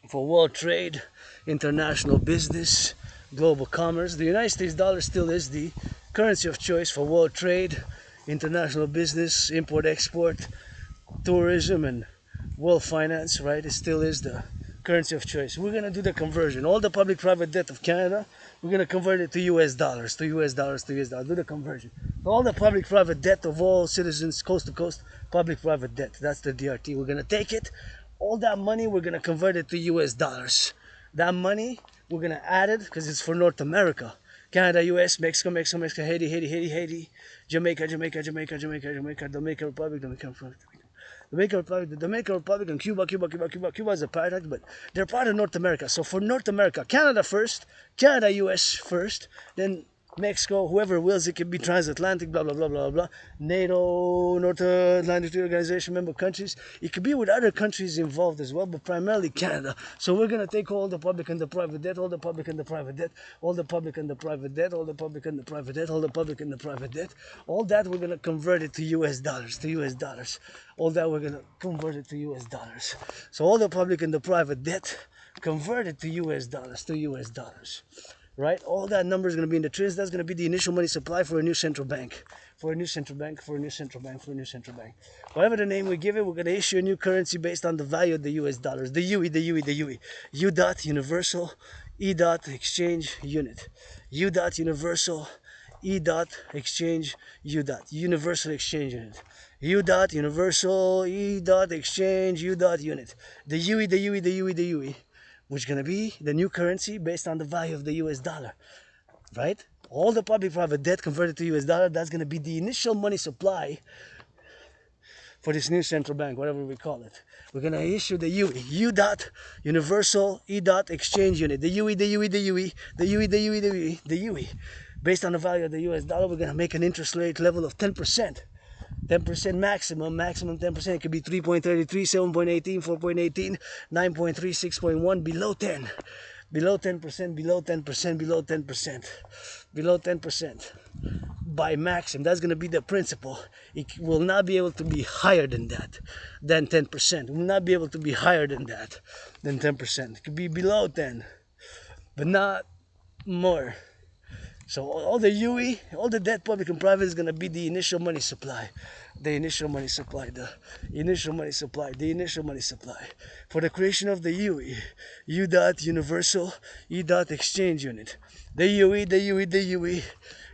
for world trade, international business, global commerce, the United States dollar still is the currency of choice for world trade, international business, import, export, tourism, and world finance, right? It still is the currency of choice. We're gonna do the conversion. All the public-private debt of Canada, we're gonna convert it to US dollars, to US dollars, to US dollars. Do the conversion. All the public-private debt of all citizens, coast to coast, public-private debt. That's the DRT. We're gonna take it. All that money, we're gonna convert it to US dollars. That money, we're gonna add it because it's for North America. Canada, US, Mexico, Mexico, Mexico, Haiti, Haiti, Haiti, Haiti, Jamaica, Jamaica, Jamaica, Jamaica, Jamaica, Dominican Republic, Dominican Republic. The Dominican Republic and Cuba is a part, but they're part of North America. So for North America, Canada first, Canada, US first, then Mexico, whoever wills, it can be transatlantic, blah, blah, blah, blah, blah. NATO, North Atlantic Treaty Organization member countries. It could be with other countries involved as well, but primarily Canada. So we're going to take all the public and the private debt, all the public and the private debt, all the public and the private debt, all the public and the private debt, all the public and the private debt. All that we're going to convert it to US dollars, to US dollars. All that we're going to convert it to US dollars. So all the public and the private debt converted to US dollars, to US dollars. Right? All that number is going to be in the trillions. That's going to be the initial money supply for a new central bank. For a new central bank, for a new central bank, for a new central bank. Whatever the name we give it, we're going to issue a new currency based on the value of the US dollars. The UE, the UE, the UE. U dot universal, E dot exchange unit. U dot universal, E dot exchange, U dot. Universal exchange unit. U dot universal, E dot exchange, U dot unit. The UE, the UE, the UE, the UE. Which is going to be the new currency based on the value of the US dollar, right? All the public-private debt converted to US dollar, that's going to be the initial money supply for this new central bank, whatever we call it. We're going to issue the UE, U dot universal E dot exchange unit, the UE, the UE, the UE, the UE, the UE, the UE, the UE. Based on the value of the US dollar, we're going to make an interest rate level of 10%. 10% maximum 10%. It could be 3.33, 7.18, 4.18, 9.3, 6.1, below 10. Below 10%, below 10%, below 10%. Below 10%. By maximum. That's going to be the principle. It will not be able to be higher than that, than 10%. It will not be able to be higher than that, than 10%. It could be below 10, but not more. So all the UE, all the debt, public and private, is going to be the initial money supply. The initial money supply, the initial money supply, the initial money supply. For the creation of the UE, U dot universal, E dot exchange unit. The UE, the UE, the UE,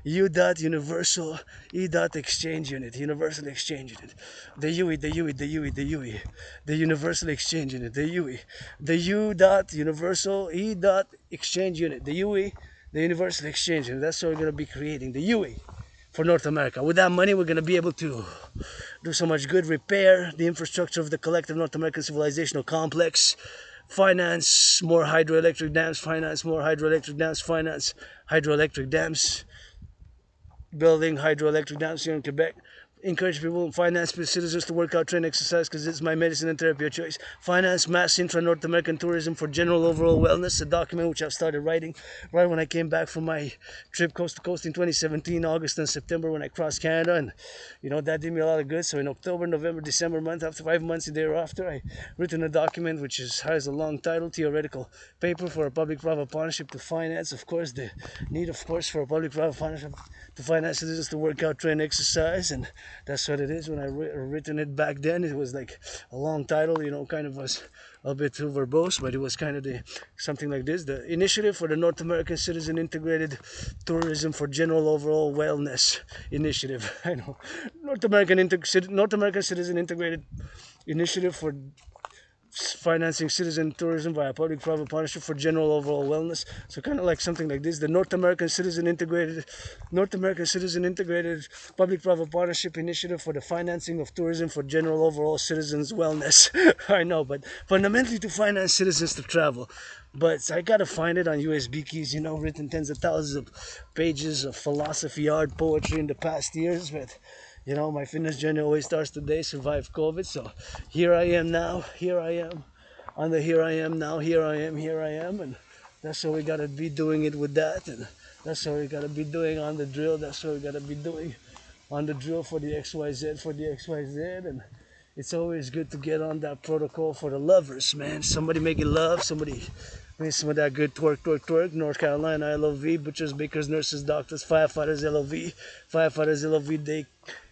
U dot universal, E dot exchange unit, universal exchange unit. The UE, the UE, the UE, the UE, the universal exchange unit, the UE. The U dot universal, E dot exchange unit, the UE. The universal exchange, and that's what we're going to be creating, the UE for North America. With that money, we're going to be able to do so much good, repair the infrastructure of the collective North American civilizational complex, finance more hydroelectric dams, finance more hydroelectric dams, finance hydroelectric dams, building hydroelectric dams here in Quebec. Encourage people and finance citizens to work out, train, exercise, because it's my medicine and therapy of choice. Finance mass intra-North American tourism for general overall wellness, a document which I've started writing right when I came back from my trip coast to coast in 2017, August and September, when I crossed Canada, and you know, that did me a lot of good. So in October, November, December month, after 5 months thereafter, I written a document which has a long title, theoretical paper for a public-private partnership to finance, of course, the need, of course, for a public-private partnership to finance citizens to work out, train, exercise, and that's what it is. When I written it back then, it was like a long title, you know, kind of was a bit too verbose, but it was kind of something like this: the Initiative for the North American Citizen Integrated Tourism for General Overall Wellness Initiative. I know, North American Citizen Integrated Initiative for financing citizen tourism via public-private partnership for general overall wellness. So kind of like something like this: the North American Citizen Integrated Public-Private Partnership Initiative for the financing of tourism for general overall citizens' wellness. I know, but fundamentally to finance citizens to travel. But I gotta find it on USB keys, you know, written tens of thousands of pages of philosophy, art, poetry in the past years, but you know, my fitness journey always starts today, survived COVID, so here I am now, here I am, on the here I am now, here I am, and that's what we gotta be doing it with that, and that's what we gotta be doing on the drill, that's what we gotta be doing on the drill for the XYZ, and it's always good to get on that protocol for the lovers, man. Somebody making love, somebody I need some of that good twerk. North Carolina, LOV, butchers, bakers, nurses, doctors, firefighters, LOV,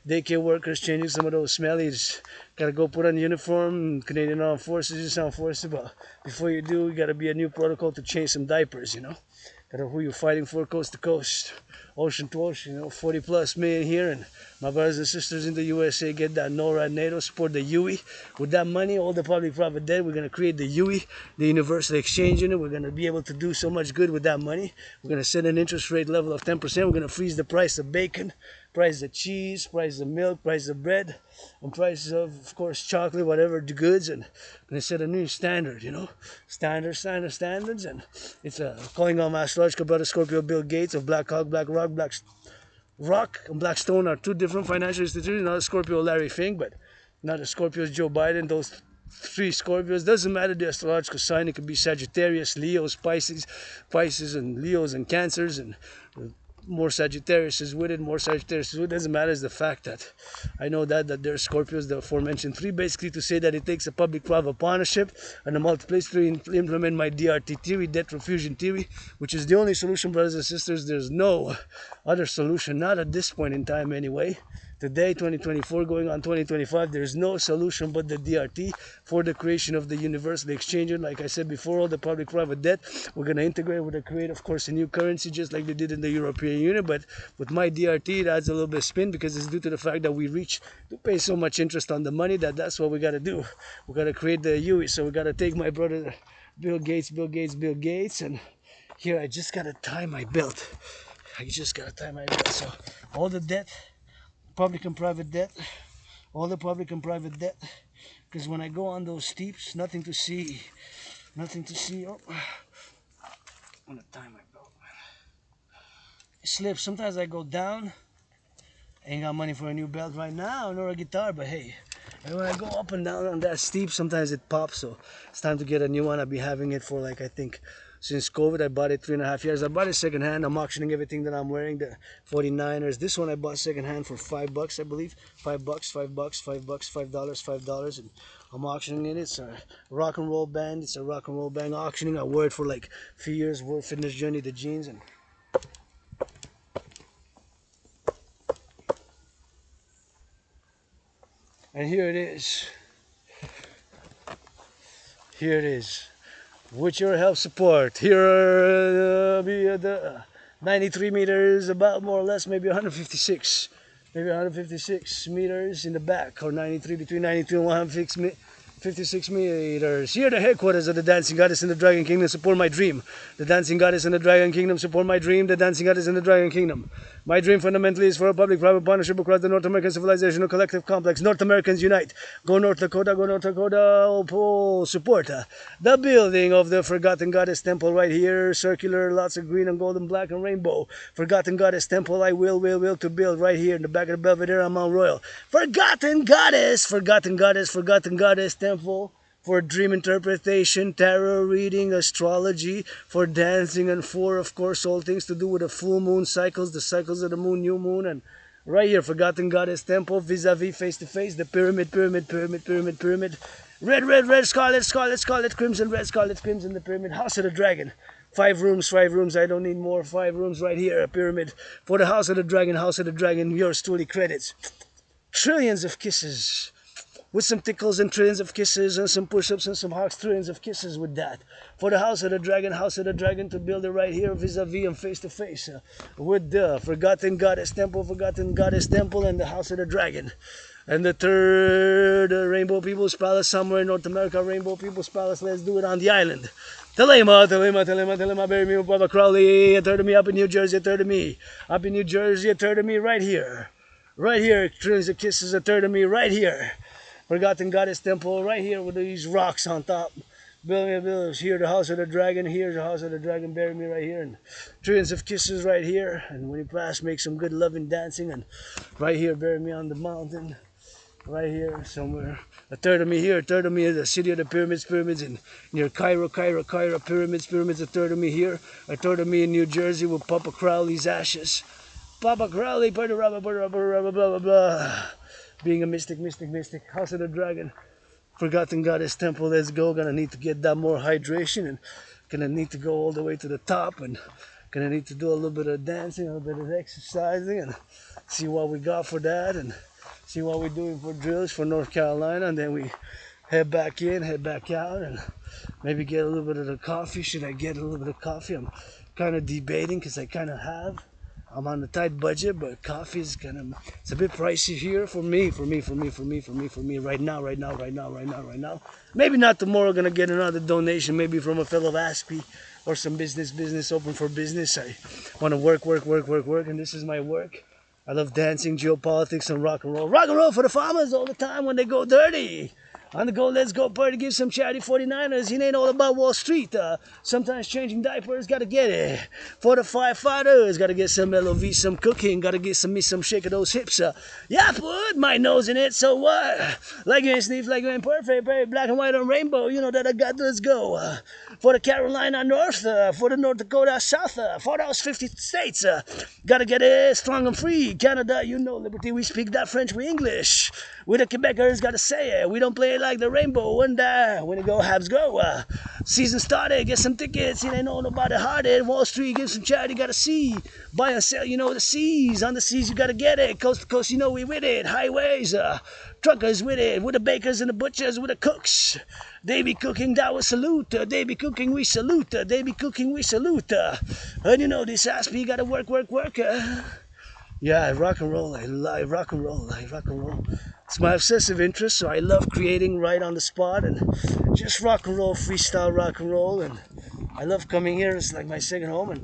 daycare workers, changing some of those smellies. Gotta go put on uniform, Canadian Armed Forces, you sound forced, but before you do, you gotta be a new protocol to change some diapers, you know? Gotta who you're fighting for coast to coast, ocean to ocean, you know, 40 plus million here, and my brothers and sisters in the USA get that NORAD NATO, support the UE. With that money, all the public-private debt, we're gonna create the UE, the Universal Exchange Unit. We're gonna be able to do so much good with that money. We're gonna set an interest rate level of 10%. We're gonna freeze the price of bacon, price of cheese, price of milk, price of bread, and prices of course, chocolate, whatever the goods, and they set a new standard, you know, standards, and it's calling on my astrological brother Scorpio Bill Gates of Black Hawk, Black Rock, and Blackstone are two different financial institutions. Not a Scorpio Larry Fink, but not a Scorpio Joe Biden. Those three Scorpios, doesn't matter the astrological sign. It could be Sagittarius, Leos, Pisces, and Leos and Cancers, and more Sagittarius is with it, more Sagittarius is with it. Doesn't matter, is the fact that I know that there's Scorpios, the aforementioned three, basically to say that it takes a public-private partnership and a multiplice to implement my DRT theory, debt refusion theory, which is the only solution, brothers and sisters. There's no other solution, not at this point in time anyway. Today, 2024, going on 2025, there's no solution but the DRT for the creation of the Universal Exchange. Like I said before, all the public-private debt, we're going to integrate, we're going to create, of course, a new currency, just like they did in the European Union. But with my DRT, it adds a little bit of spin because it's due to the fact that we reach to pay so much interest on the money that's what we got to do. We got to create the UE. So we got to take my brother Bill Gates, and here I just got to tie my belt. So all the debt, public and private debt, all the public and private debt, because when I go on those steeps, nothing to see. Oh, I'm gonna tie my belt, man. It slips. Sometimes I go down. Ain't got money for a new belt right now, nor a guitar, but hey. And when I go up and down on that steep, sometimes it pops, so it's time to get a new one. I've been having it for like, I think, since COVID. I bought it 3.5 years. I bought it secondhand. I'm auctioning everything that I'm wearing, the 49ers. This one I bought secondhand for $5, I believe. $5, $5, and I'm auctioning it. It's a rock and roll band. It's a rock and roll band auctioning. I wore it for like a few years, World Fitness Journey, the jeans, and here it is. Here it is. With your help support, here be the 93 meters, about more or less, maybe 156 meters in the back, or 93, between 92 and 156 meters. Here, the headquarters of the Dancing Goddess in the Dragon Kingdom. Support my dream. The Dancing Goddess in the Dragon Kingdom. Support my dream. The Dancing Goddess in the Dragon Kingdom. My dream fundamentally is for a public-private partnership across the North American Civilisation, a collective complex. North Americans unite. Go North Dakota, go North Dakota. Oh, support the building of the Forgotten Goddess Temple right here. Circular, lots of green and gold and black and rainbow. Forgotten Goddess Temple, I will to build right here in the back of the Belvedere on Mount Royal. Forgotten Goddess Temple. For dream interpretation, tarot reading, astrology, for dancing, and for, of course, all things to do with the full moon cycles, the cycles of the moon, new moon, and right here, Forgotten Goddess Temple, vis-a-vis, face-to-face, the pyramid, red, scarlet, crimson, red, scarlet, crimson, the pyramid, House of the Dragon. 5 rooms, I don't need more, 5 rooms right here, a pyramid, for the House of the Dragon, yours truly credits. Trillions of kisses. With some tickles and trillions of kisses and some push-ups and some hugs, trillions of kisses with that. For the House of the Dragon to build it right here vis-a-vis and face-to-face with the Forgotten Goddess Temple and the House of the Dragon. And the third, Rainbow People's Palace somewhere in North America, Rainbow People's Palace, let's do it on the island. Telema, bury me with Baba Crowley, a third of me up in New Jersey, a third of me right here. Right here, trillions of kisses, a third of me right here. Forgotten Goddess Temple right here with these rocks on top. Building here, the House of the Dragon. Here's the House of the Dragon. Bury me right here. And trillions of kisses right here. And when you pass, make some good loving dancing. And right here, bury me on the mountain. Right here, somewhere. A third of me here. A third of me is the city of the pyramids in near Cairo, pyramids. A third of me here. A third of me in New Jersey with Papa Crowley's ashes. Papa Crowley, blah, blah, blah. Being a mystic, House of the Dragon, Forgotten Goddess Temple, let's go. Gonna need to get that more hydration and gonna need to go all the way to the top, and gonna need to do a little bit of dancing, a little bit of exercising, and see what we got for that, and see what we're doing for drills for North Carolina, and then we head back in, head back out, and maybe get a little bit of the coffee. Should I get a little bit of coffee? I'm kind of debating because I kind of have. I'm on a tight budget, but coffee is it's a bit pricey here for me, right now. Maybe not tomorrow, gonna get another donation, maybe from a fellow ASPI or some business open for business. I want to work, and this is my work. I love dancing, geopolitics, and rock and roll. Rock and roll for the farmers all the time when they go dirty. On the go, let's go party, give some charity 49ers. It ain't all about Wall Street. Sometimes changing diapers, gotta get it. For the firefighters, gotta get some LOV, some cooking, gotta get some shake of those hips. Yeah, put my nose in it, so what? Like you ain't sniff, like you ain't perfect, baby. Black and white and rainbow, you know that I got, let's go. For the Carolina North, for the North Dakota South, for those 50 states, gotta get it strong and free. Canada, you know liberty, we speak that French, we English. We the Quebecers, gotta say it, we don't play it like the rainbow, and when it go, Habs go. Season started, get some tickets, it ain't all about it hearted. Wall Street, give some charity, gotta see. Buy and sell, you know the seas. On the seas, you gotta get it. Coast to coast, you know we with it. Highways, truckers with it. With the bakers and the butchers, with the cooks. They be cooking, that was salute. They be cooking, we salute. They be cooking, we salute. And you know this ASPI, gotta work. Yeah, rock and roll. I like rock and roll. It's my obsessive interest, so I love creating right on the spot and just rock and roll, freestyle rock and roll. And I love coming here. It's like my second home. And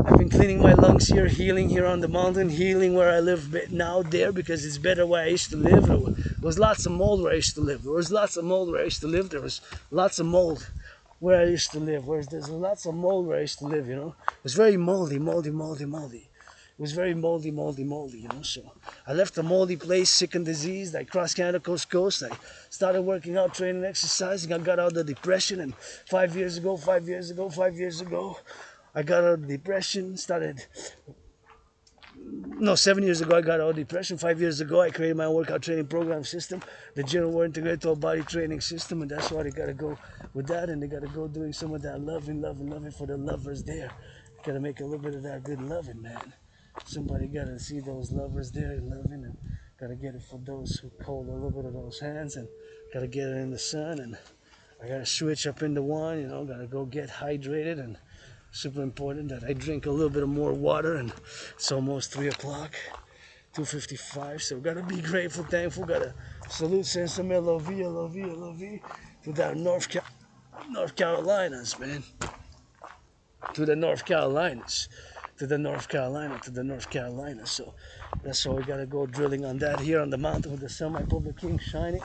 I've been cleaning my lungs here, healing here on the mountain, healing where I live now there because it's better where I used to live. There was lots of mold where I used to live. There was lots of mold where I used to live. There's lots of mold where I used to live. There's lots of mold where I used to live, you know. It was very moldy. It was very moldy, you know. So I left a moldy place, sick and diseased. I crossed Canada coast to coast. I started working out, training, exercising. I got out of the depression, and 5 years ago, I got out of the depression. 7 years ago, I got out of depression. 5 years ago, I created my own workout training program system, the General War Integrated Total Body Training System, and that's why they got to go with that, and they got to go doing some of that loving for the lovers there. Got to make a little bit of that good loving, man. Somebody got to see those lovers there and loving, and got to get it for those who hold a little bit of those hands, and got to get it in the sun, and I got to switch up into one, you know, got to go get hydrated, and super important that I drink a little bit of more water, and it's almost 3 o'clock, 2:55, so got to be grateful, thankful, got to salute, send some LOV to that North Carolinas, man, to the North Carolinas. So that's why we gotta go drilling on that here on the mountain with the sun, my public king shining.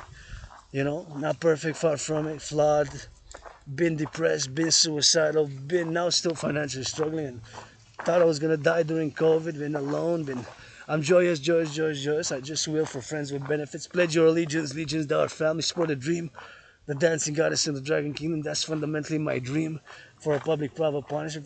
You know, not perfect, far from it, flawed, been depressed, been suicidal, been now still financially struggling, and thought I was gonna die during COVID, been alone, I'm joyous. I just will for friends with benefits. Pledge your allegiance to our family, support the dream. The dancing goddess in the dragon kingdom, that's fundamentally my dream. For a public-private partnership,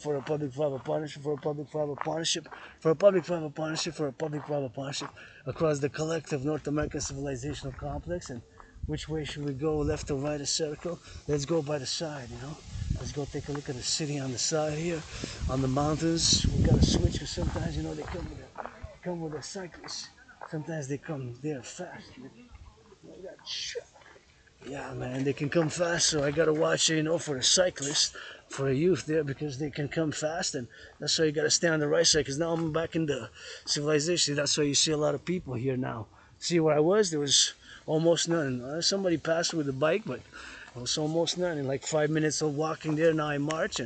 across the collective North American civilizational complex. And which way should we go, left or right, a circle? Let's go by the side, you know. Let's go take a look at the city on the side here, on the mountains. We gotta switch because sometimes, you know, they come with a cyclist. Sometimes they come there fast. Yeah, man, they can come fast, so I gotta watch, you know, for the cyclists, for the youth there, because they can come fast, and that's why you gotta stay on the right side, because now I'm back in the civilization. That's why you see a lot of people here now. See where I was, there was almost none. Somebody passed with a bike, but it was almost none. In like 5 minutes of walking there, now I march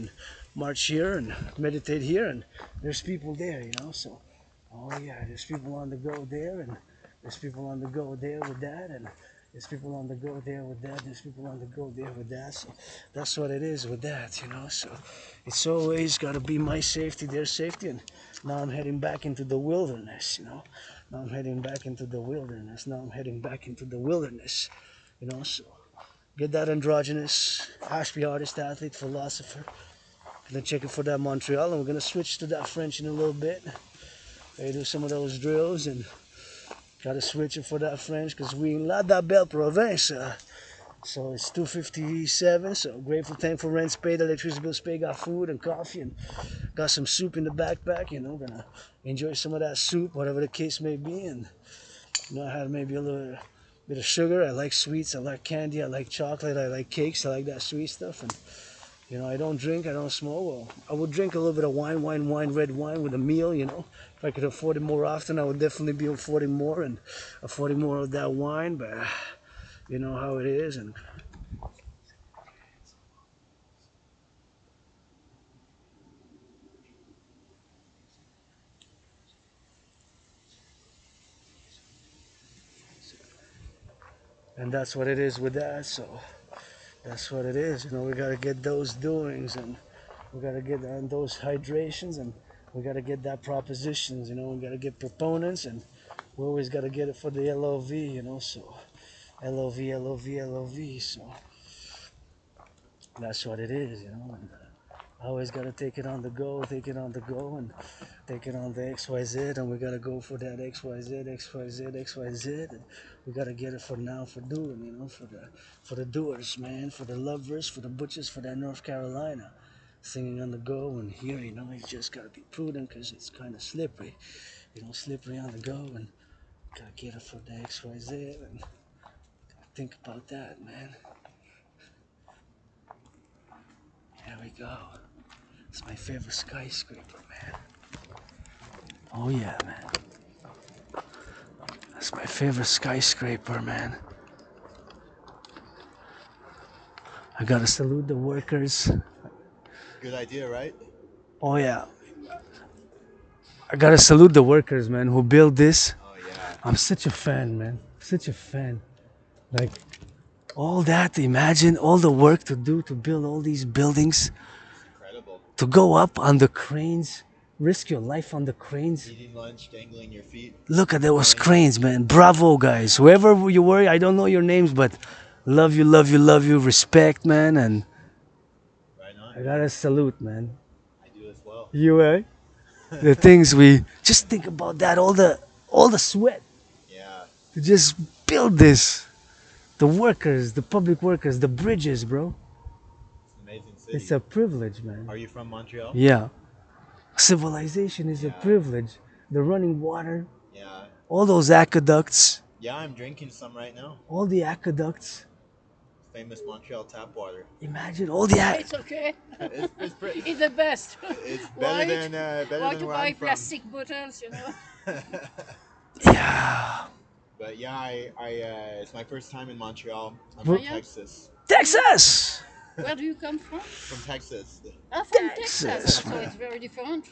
here and meditate here, and there's people there, you know, so, oh yeah, there's people on the go there, and there's people on the go there with that, and there's people on the go there with that. There's people on the go there with that. So that's what it is with that, you know. So it's always got to be my safety, their safety. And now I'm heading back into the wilderness, you know. Now I'm heading back into the wilderness. You know. So get that androgynous, ASPI artist, athlete, philosopher. Gonna check it for that Montreal, and we're gonna switch to that French in a little bit. Gonna do some of those drills and. Gotta switch it for that French, because we in la da belle province. So it's 2:57. So grateful, thankful, rent's paid, electricity bills paid, got food and coffee, and got some soup in the backpack. Gonna enjoy some of that soup, whatever the case may be, and I had maybe a little bit of sugar. I like sweets, I like candy, I like chocolate, I like cakes, I like that sweet stuff. And I don't drink, I don't smoke. Well, I would drink a little bit of wine, red wine with a meal. If I could afford it more often, I would definitely be affording more and affording more of that wine. But you know how it is, and that's what it is with that. So that's what it is. We gotta get those doings, and we gotta get on those hydrations, and we gotta get that propositions. We gotta get proponents, and we always gotta get it for the LOV. So LOV, LOV, LOV. So that's what it is. And I always gotta take it on the go, and take it on the XYZ, and we gotta go for that XYZ, XYZ, XYZ, and we gotta get it for now, for doing, for the doers, man, for the lovers, for the butchers, for that North Carolina, singing on the go. And here, you just gotta be prudent because it's kind of slippery, slippery on the go, and gotta get it for the XYZ, and gotta think about that, man. There we go. It's my favorite skyscraper, man. Oh yeah, man. That's my favorite skyscraper, man. I gotta salute the workers. Good idea, right? Oh yeah. I gotta salute the workers, man, who built this. Oh yeah. I'm such a fan, man. Such a fan. Like, all that, imagine all the work to do to build all these buildings. Incredible. To go up on the cranes, risk your life on the cranes. Eating lunch, dangling your feet. Look at those cranes, man. Bravo, guys. Whoever you were, I don't know your names, but love you, love you, love you. Respect, man. And Right on. I gotta salute, man. I do as well. You, eh? The things we just think about that, all the sweat Yeah. to just build this. The workers, the public workers, the bridges, bro. It's an amazing city. It's a privilege, man. Are you from Montreal? Yeah. Civilization is a Yeah. privilege. The running water, Yeah. all those aqueducts, Yeah, I'm drinking some right now. all the aqueducts. Famous Montreal tap water. Imagine all the It's okay. It's pretty. It's the best. It's Why? better than Why to where buy I'm from. plastic bottles, Yeah. But yeah, it's my first time in Montreal. I'm Well- from Texas. Texas. Where do you come from? From Texas. Ah, from Texas, Texas. So man. it's very different.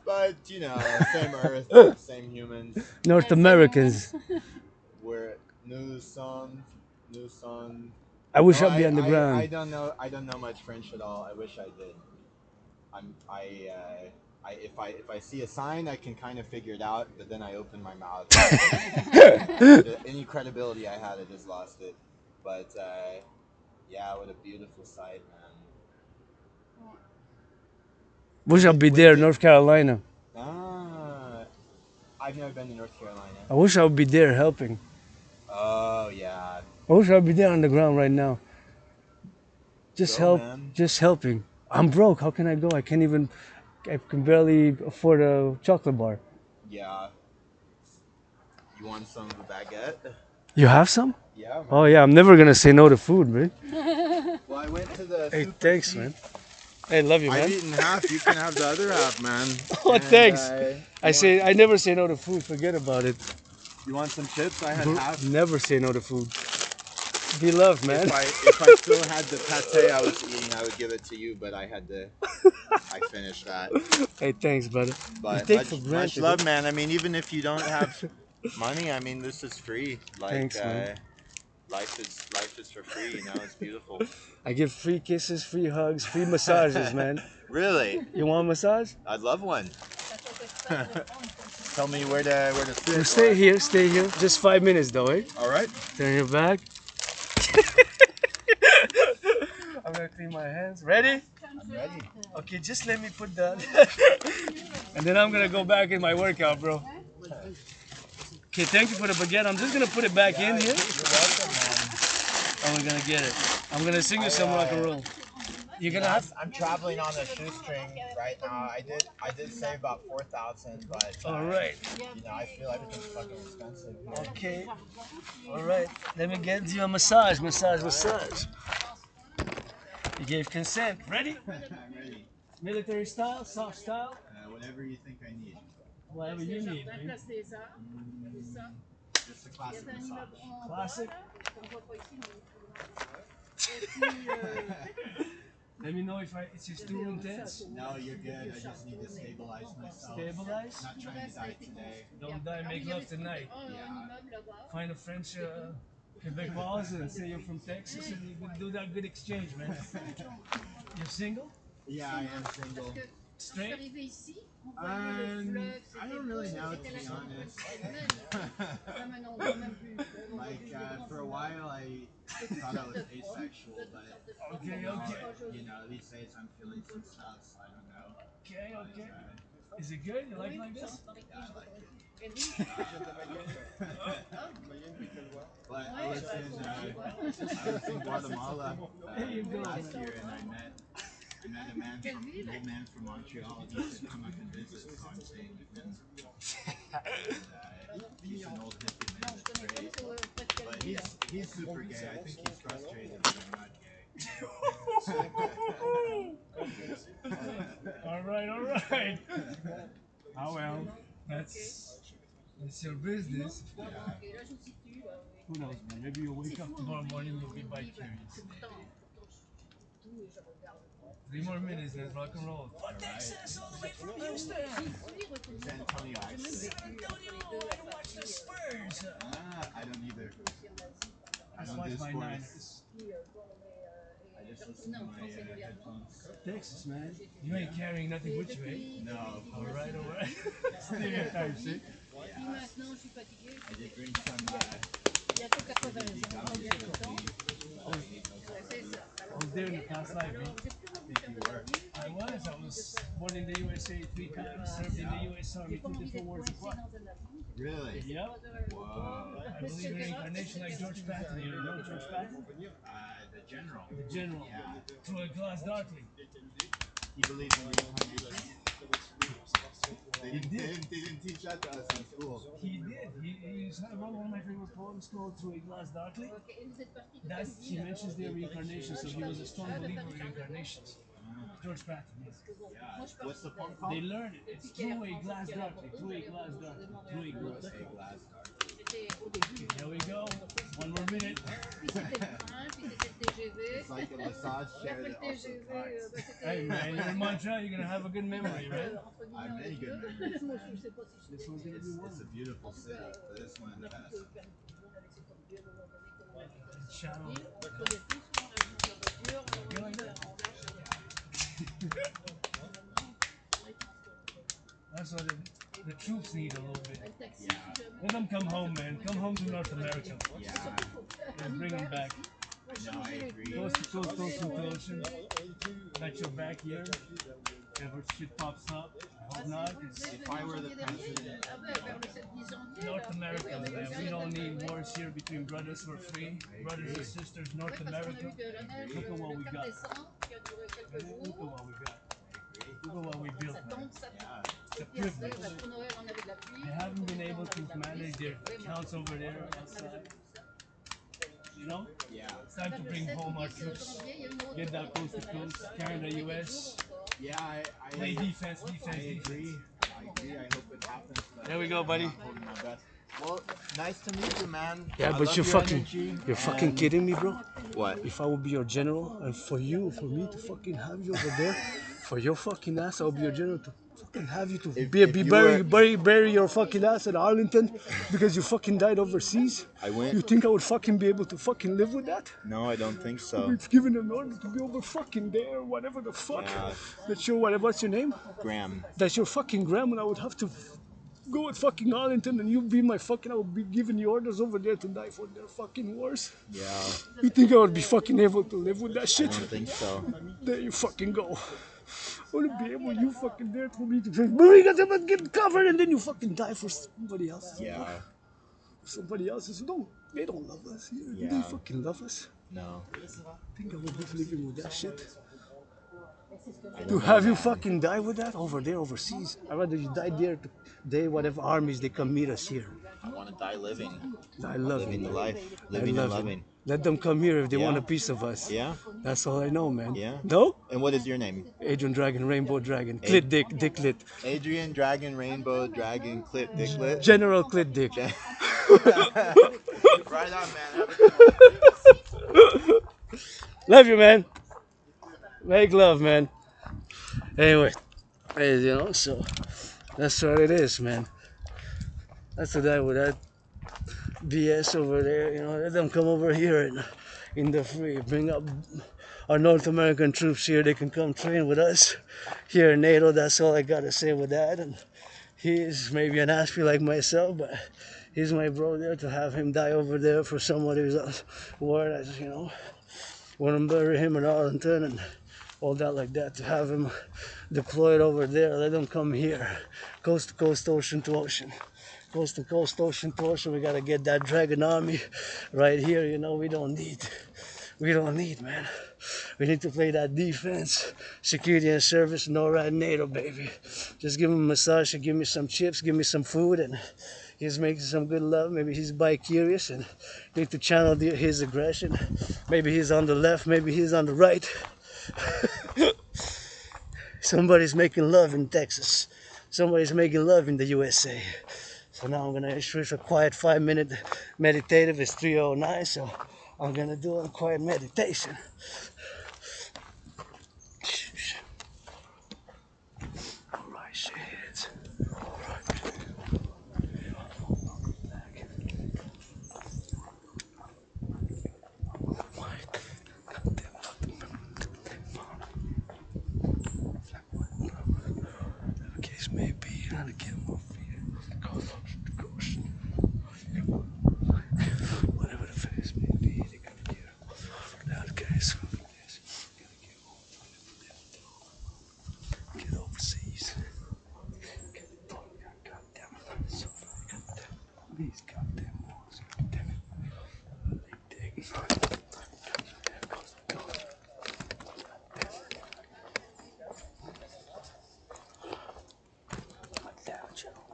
But same earth, same humans. North Americans. We're nous sommes. I wish No, I'd be on the ground. I don't know much French at all. I wish I did. If I see a sign, I can kind of figure it out, but then I open my mouth. Any credibility I had, I just lost it. But yeah, what a beautiful sight, man. Wish I'd be there, North Carolina. I've never been to North Carolina. I wish I would be there helping. Oh yeah. I wish I'd be there on the ground right now. Just Go, help, man. just helping. I'm broke. How can I go? I can barely afford a chocolate bar. Yeah. You want some of a baguette? You have some? Yeah. Man. Oh yeah, I'm never gonna say no to food, man. Well, I went to the. Hey, super thanks, cheap- man. Hey, love you, man. I've eaten half. You can have the other half, man. Oh, And, thanks. you I never say no to food. Forget about it. You want some chips? I had half. Never say no to food. Be loved, man. If I still had the pate I was eating, I would give it to you, but I finished that. Hey, thanks, brother. But You take much, for much granted. love, man. I mean, even if you don't have money, I mean, this is free. Like, Thanks, man. life is for free. It's beautiful. I give free kisses, free hugs, free massages, man. Really? You want a massage? I'd love one. Tell me where to sit. You stay here, stay here. Just 5 minutes, though, eh? All right. Turn your back. I'm gonna clean my hands. Ready? I'm ready. Okay, just let me put that. And then I'm gonna go back in my workout, bro. Okay, thank you for the baguette. I'm just gonna put it back in here. You're welcome, man. Oh, we're gonna get it. I'm gonna sing you some rock and roll. You're gonna have. I'm traveling on a shoestring right now. I did save about 4,000, but All right. I feel everything's fucking expensive here. Okay. All right. Let me get you a massage. You gave consent. Ready? I'm ready. Military style, soft style. Whatever you think I need. Whatever you need. Man. Just a classic massage. Classic. Let me know if it's just too intense. No, you're good. I just need to stabilize myself. Stabilize? Not trying to die today. Don't die, make love tonight. Yeah. Find a French Quebecois and say you're from Texas and you can do that good exchange, man. You're single? Yeah, I am single. Straight? I don't really know, to be honest. For a while I thought I was asexual, but Okay. these days I'm feeling some stuff, so I don't know. Okay. Is it good? You like this? Yeah, I like it. But I was in Guatemala last year, and I met a man from Montreal. He said come up and visit, so I'm staying with him. He's an old hippie man that's great. But he's super gay. I think he's frustrated that I'm not gay. All right. Oh well, that's your business. Yeah. Who knows, man? Maybe you'll wake up tomorrow morning and you'll be bike curious. 3 more minutes, let's rock and roll. What Texas, all the way from Houston. San Antonio, actually. Don't you watch the Spurs? I don't either. I Just don't watch do my sports. Niners. I just listen to my headphones. Texas, man. You ain't carrying nothing with you, eh? No. All right. Stereotypes, eh? I did bring some I was there in the past life, man. I was born in the USA 3 times, served in the US Army 2 different wars apart. Really? Yep. Wow. I believe in reincarnation like George Patton. You know George Patton? The general. The general. Yeah. Through a glass darkly. He believes in reincarnation. They didn't teach that to us in school. He did. He wrote one of my favorite poems called Through a Glass Darkly. He mentions their reincarnation, so he was a strong believer in reincarnations. George Patton, yes. Yeah. What's the poem called? They learned it. It's Through a Glass Darkly. Through a Glass Darkly. Through a Glass Darkly. There we go. 1 more minute. It's like a massage chair that also talks. Hey man, you're in Montreal, you're gonna have a good memory, right? I have many good memories, man. This one's gonna be one. It's a beautiful city, but this one the best. Shallow. You like that? That's what the troops need a little bit. Yeah. Let them come home, man. Come home to North America. Yeah. Let's bring them back. No, I agree. Coast to coast, ocean to ocean. Got your back here. Ever shit pops up. I hope not. If I were the president, North Americans, man. We don't need wars here between brothers. We're free. Brothers and sisters, North America. Look at what we got. Look at what we got. Look at what we built, man. It's a privilege. They haven't been able to manage their accounts over there outside. You know? Yeah. It's time to bring home our troops. Get that coast to coast. Carry the US. Yeah, I Play defense. agree. I hope it happens. There we go, buddy. I'm holding my breath. Well, nice to meet you, man. Yeah, I but love you're your fucking, energy, you're fucking and- kidding me, bro. What? If I would be your general, and for me to fucking have you over there, for your fucking ass, I'll be your general to fucking have you to If be you bury your fucking ass in Arlington because you fucking died overseas. I went. You think I would fucking be able to fucking live with that? No, I don't think so. We've given an order to be over fucking there, whatever the fuck. Yeah. That's your what's your name? Graham. That's your fucking grandma. And I would have to go with fucking Arlington, and you'd be my fucking. I would be giving you orders over there to die for their fucking wars. Yeah. You think I would be fucking able to live with that I shit? don't think so. There you fucking go. I wouldn't be able, you fucking there for me to say, "But get covered," and then you fucking die for somebody else. Yeah. Somebody else is they don't love us here. Do Yeah. they fucking love us? No. I think I would be living with that shit. I don't Dude, know have you that. fucking died with that over there overseas? I'd rather you die there, they whatever armies they come meet us here. I want to die living. I love Living it. the life. I Living and love it. loving. Let them come here if they want Yeah. a piece of us. Yeah? That's all I know, man. Yeah? No? And what is your name? Adrian Dragon, Rainbow Dragon, Clit Dick, Dick Lit. Adrian, Dragon, Rainbow, Dragon, Clit, Dicklet. General Clit Dick. Right on, man. Have a good one. Love you, man. Make love, man. Anyway, you know, so that's what it is, man. That's what I would that BS over there, you know, let them come over here and in the free, bring up our North American troops here, they can come train with us here in NATO. That's all I gotta say with that. And he's maybe an aspie like myself, but he's my bro there. To have him die over there for somebody who's war, I just, you know, want to bury him in Arlington and all that like that. To have him deployed over there, let him come here, coast to coast, ocean to ocean. Coast to coast, ocean to ocean. We gotta get that dragon army right here. You know, we don't need, man. We need to play that defense, security and service, no right NATO, baby. Just give him a massage, give me some chips, give me some food, and he's making some good love. Maybe he's bi-curious and need to channel his aggression. Maybe he's on the left, maybe he's on the right. Somebody's making love in Texas. Somebody's making love in the USA. So now I'm gonna issue a quiet 5-minute meditative. It's 3:09, so I'm gonna do a quiet meditation. Alright, shit. The case may be, not again, more fear. Whatever the face may be, they can hear that case. Get overseas. Get the dog, goddamn. So goddamn. These goddamn walls, goddamn it. They dig. There goes the ghost. Goddamn. Like that, you know.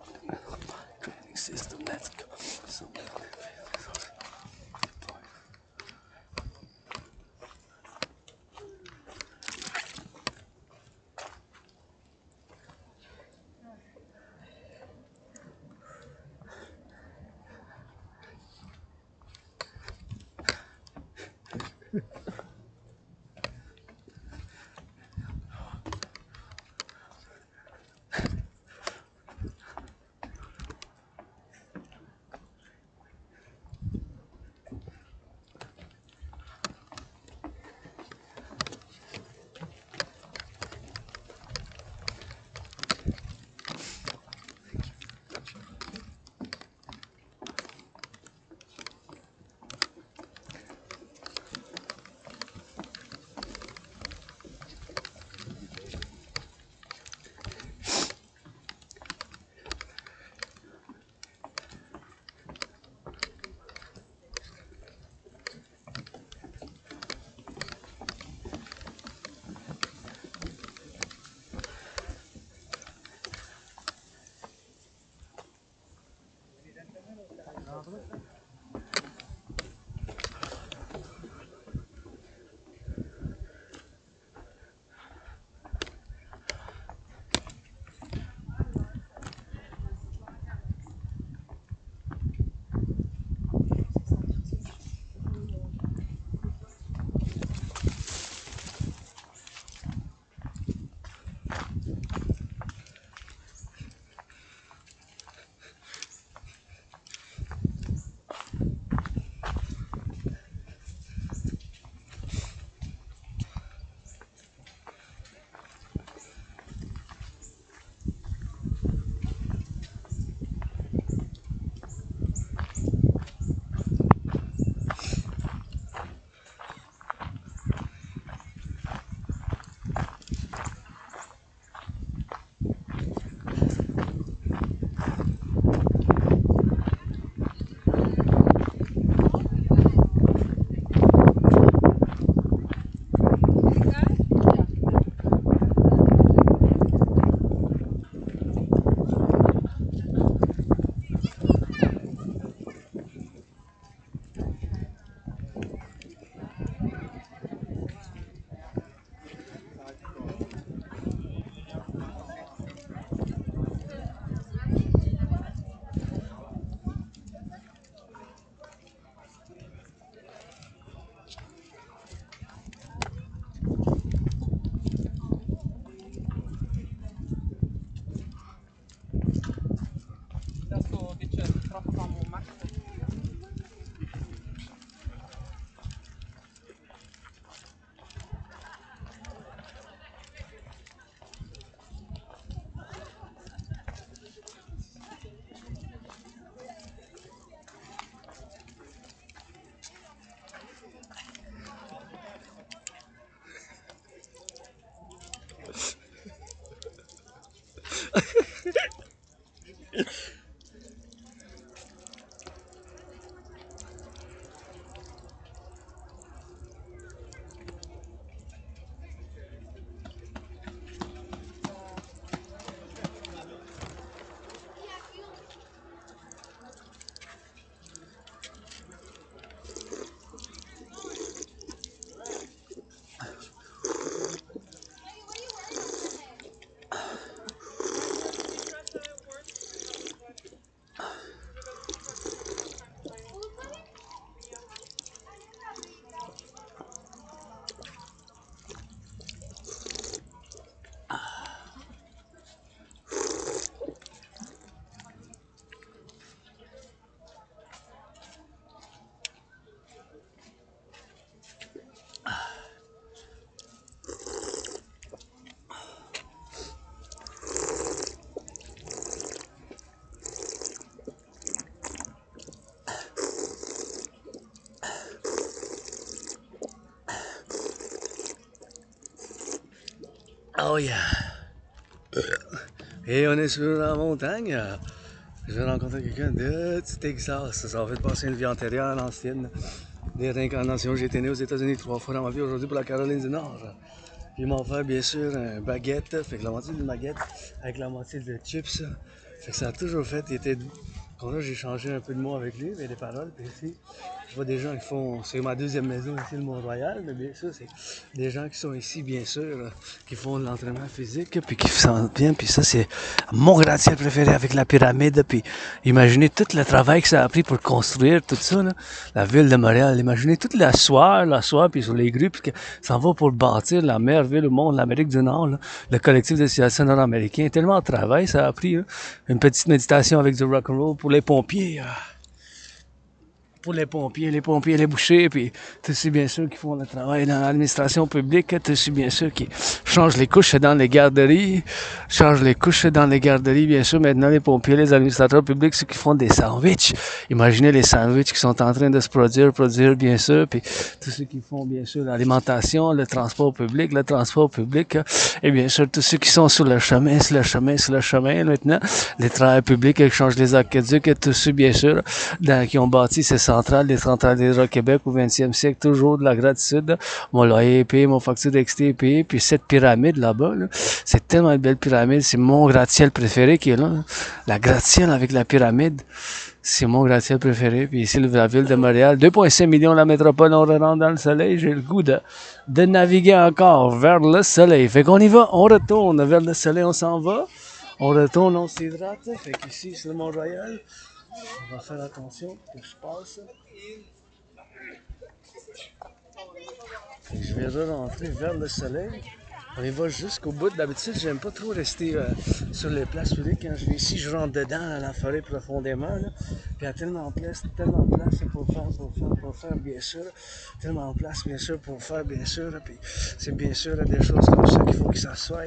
Oh yeah. Et on est sur la montagne. Je vais rencontrer quelqu'un de Texas. Ça va fait passer une vie antérieure, l'ancienne. Des réincarnations. J'ai été né aux États-Unis 3 fois dans ma vie, aujourd'hui pour la Caroline du Nord. Ils m'ont offert bien sûr une baguette, fait que la moitié d'une baguette avec la moitié de chips. Fait que ça a toujours fait. Il était content, j'ai changé un peu de mots avec lui, mais des paroles. Puis ici, je vois des gens qui font. C'est ma deuxième maison ici, le Mont-Royal, mais bien sûr, c'est des gens qui sont ici, bien sûr, qui font de l'entraînement physique, puis qui se sentent bien. Puis ça, c'est mon gratte-ciel préféré avec la pyramide. Puis imaginez tout le travail que ça a pris pour construire tout ça, là. La ville de Montréal. Imaginez toute la soie, puis sur les grues, puis que ça en va pour bâtir la meilleure ville au monde, l'Amérique du Nord, là. Le collectif de Civilisation nord-américain. Tellement de travail, ça a pris, là. Une petite méditation avec du rock'n'roll pour les pompiers. Pour les pompiers, les bouchers, puis tous ceux bien sûr qui font le travail dans l'administration publique, tous ceux bien sûr qui changent les couches dans les garderies, bien sûr. Maintenant, les pompiers, les administrateurs publics, ceux qui font des sandwichs. Imaginez les sandwichs qui sont en train de se produire bien sûr, puis tous ceux qui font bien sûr l'alimentation, le transport public, et bien sûr tous ceux qui sont sur le chemin, maintenant, les travailleurs publics qui changent les aqueducs, et tous ceux bien sûr qui ont bâti ces les centrales d'Hydro-Québec au 20e siècle, toujours de la gratitude. Mon loyer est payé, mon facture d'exté est payée, puis cette pyramide là-bas, là, c'est tellement une belle pyramide, c'est mon gratte-ciel préféré qui est là. La gratte-ciel avec la pyramide, c'est mon gratte-ciel préféré. Puis ici, la ville de Montréal, 2,5 millions la métropole, on rentre dans le soleil, j'ai le goût de naviguer encore vers le soleil. Fait qu'on y va, on retourne vers le soleil, on s'en va, on retourne, on s'hydrate. Fait qu'ici, c'est le Mont-Royal. On va faire attention que je passe. Et je vais re-rentrer vers le soleil. On y va jusqu'au bout. D'habitude, j'aime pas trop rester sur les places publiques. Quand je vais ici, je rentre dedans à la forêt profondément. Là. Puis il y a tellement de place pour faire, bien sûr. Tellement de place, bien sûr, pour faire, bien sûr. Puis c'est bien sûr des choses comme ça qu'il faut qu'ils s'assoient.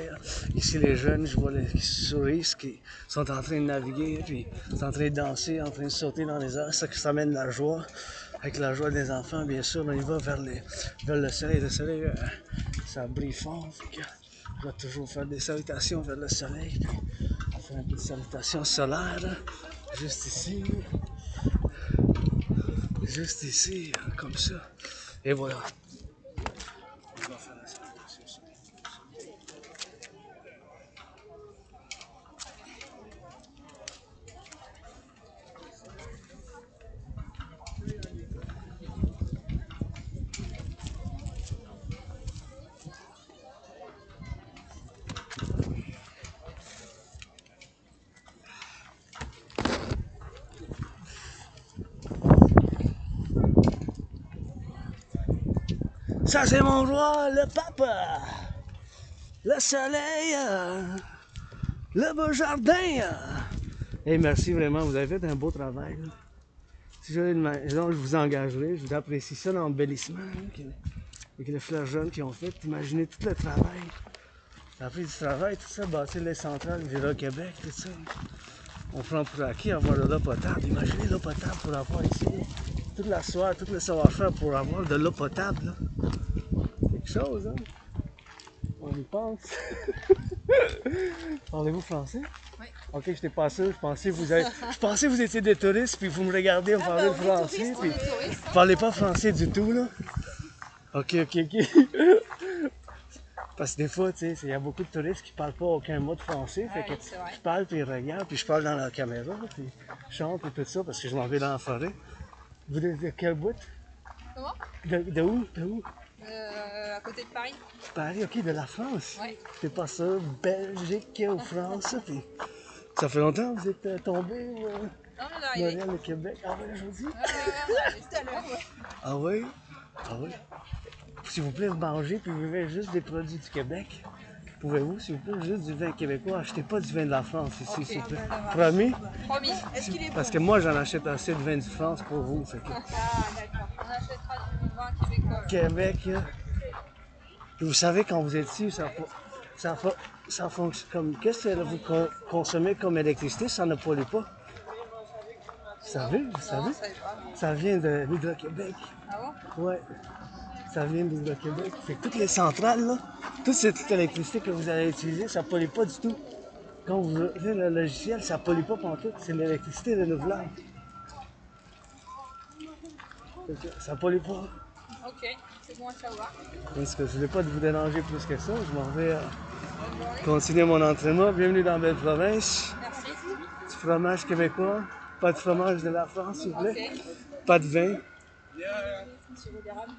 Ici, les jeunes, je vois qui sourient, qui sont en train de naviguer, puis sont en train de danser, en train de sauter dans les airs. Ça amène la joie. Avec la joie des enfants, bien sûr, on y va vers le soleil. Le soleil, ça brille fort. Je vais toujours faire des salutations vers le soleil. Puis on va faire une petite salutation solaire, juste ici, comme ça. Et voilà. On va faire la salutation solaire. Ça, c'est mon roi, le papa, le soleil, le beau jardin. Et merci vraiment, vous avez fait un beau travail. Là. Si j'avais une maison, je vous engagerai, je vous apprécie ça, l'embellissement avec les fleurs jaunes qu'ils ont fait. Imaginez tout le travail. Ça a pris du travail, tout ça, bâtir les centrales, Hydro-Québec, tout ça. On prend pour acquis avoir de l'eau potable. Imaginez l'eau potable pour avoir ici. Toute la soirée, tout le savoir-faire pour avoir de l'eau potable. Là. Quelque chose, hein? On y pense. Parlez-vous français? Oui. Ok, je n'étais pas sûr. Je pensais que vous étiez des touristes, puis vous me regardez, vous parlez le français. On Puis... est touristes. Vous Hein? parlez pas français du tout, là? Ok. Parce que des fois, tu sais, il y a beaucoup de touristes qui parlent pas aucun mot de français. Fait que Oui, c'est vrai. je parle, puis ils regardent, puis je parle dans la caméra, puis je chante et tout ça, parce que je m'en vais dans la forêt. Vous êtes de quel bout? Comment? De où? De où? À côté de Paris. Paris, ok, de la France. Ouais. C'est pas ça, Belgique ou France, puis... Ça fait longtemps que vous êtes tombé ou... Non, on est arrivé. Montréal, le Québec. Ah ouais, aujourd'hui? On est arrivé tout à l'heure. Ouais. Ah oui? Ah oui? S'il vous plaît, mangez puis buvez juste des produits du Québec. Pouvez-vous, s'il vous plaît, juste du vin québécois? Achetez pas du vin de la France ici, s'il vous plaît. Promis? Promis. Est-ce qu'il est bon? Parce que moi, j'en achète assez de vin de France pour vous. Fait que... Ah, d'accord. On achètera du vin québécois. Québec, là. Puis vous savez, quand vous êtes ici, ça fonctionne comme... Qu'est-ce que vous consommez comme électricité? Ça ne pollue pas. Vous savez? Non, je savais pas. Ça vient de l'Hydro-Québec. Ah bon? Ouais. Ça vient de l'Hydro-Québec. Fait que toutes les centrales, là, toute cette électricité que vous allez utiliser, ça ne pollue pas du tout. Quand vous ouvrez le logiciel, ça ne pollue pas pantoute. C'est de l'électricité renouvelable. Fait que ça ne pollue pas. Ok, c'est bon à savoir. Parce que je ne voulais pas vous déranger plus que ça. Je m'en vais Bonne journée. continuer mon entraînement. Bienvenue dans Belle Province. Merci. Du fromage québécois. Pas de fromage de la France, s'il vous plaît. Ok. Pas de vin. Sirop d'érable.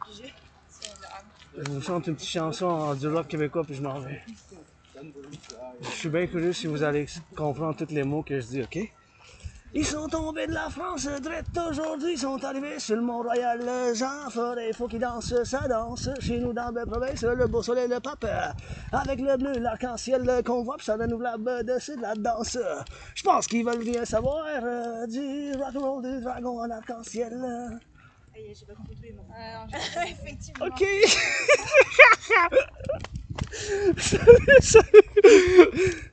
Obligé. Sirop d'érable. Je vous chante une petite chanson en du rock québécois puis je m'en vais. Je suis bien curieux si vous allez comprendre tous les mots que je dis, ok? Ils sont tombés de la France, direct aujourd'hui, ils sont arrivés sur le Mont-Royal, Jean Forêt, faut qu'ils dansent, ça danse, chez nous dans la province, le beau soleil, le pape, avec le bleu, l'arc-en-ciel qu'on voit, pis ça renouvelable dessus de la danse. Je pense qu'ils veulent bien savoir du rock'n'roll, du dragon en arc-en-ciel. Aïe, j'ai pas compris tous les mots. Effectivement. Ok!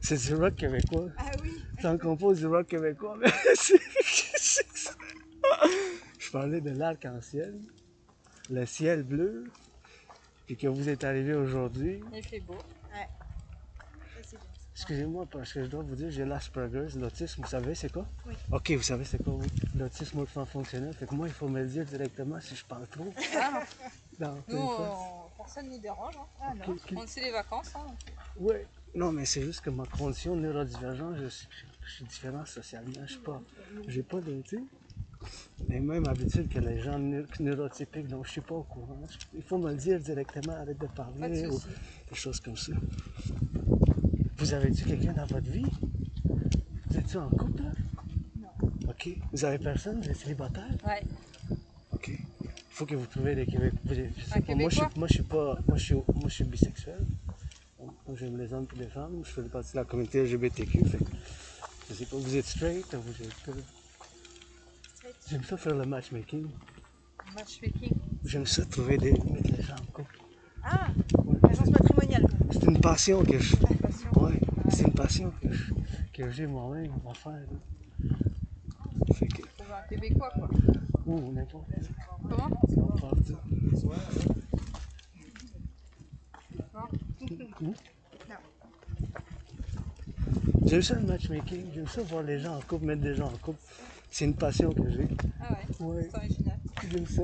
C'est du rock québécois. Ah oui. Ça en compose du rock québécois, mais je parlais de l'arc-en-ciel, le ciel bleu, puis que vous êtes arrivé aujourd'hui. Il fait beau. Ouais. Ça, c'est bien. Excusez-moi, parce que je dois vous dire, j'ai l'Asperger, l'autisme, vous savez c'est quoi? Oui. Ok, vous savez c'est quoi, oui. L'autisme multifonctionnel, fait que moi, il faut me le dire directement si je parle trop. Ah, Dans nous, personne ne nous dérange. Hein. Ah non. C'est les vacances. Hein. Oui, non, mais c'est juste que ma condition neurodivergente, je suis différent socialement. J'ai pas de, tu sais, les mêmes habitudes que les gens neurotypiques, donc je suis pas au courant. Il faut me le dire directement, arrête de parler Pas de ou souci. des choses comme ça. Vous avez-tu quelqu'un dans votre vie? Vous êtes-tu en couple? Non. Ok. Vous avez personne? Vous êtes célibataire? Ouais. Ok. Il faut que vous trouviez des Québécois. Un Québécois? Moi, je suis bisexuel. Moi, j'aime les hommes et les femmes. Je fais partie de la communauté LGBTQ. Fait que, je sais pas, vous êtes straight ou vous êtes... Straight. J'aime ça faire le matchmaking. Matchmaking. J'aime ça trouver mettre les gens en couple. Ah, l'agence matrimoniale. C'est une passion que je... Une passion. Ouais, c'est une passion que j'ai moi-même à faire. Là. Fait que... Trouver un Québécois, quoi. Ou n'importe. Comment? N'importe. Non. J'aime ça le matchmaking, j'aime ça voir les gens en couple, mettre des gens en couple. C'est une passion que j'ai. Ah ouais, Ouais. c'est original. J'aime ça.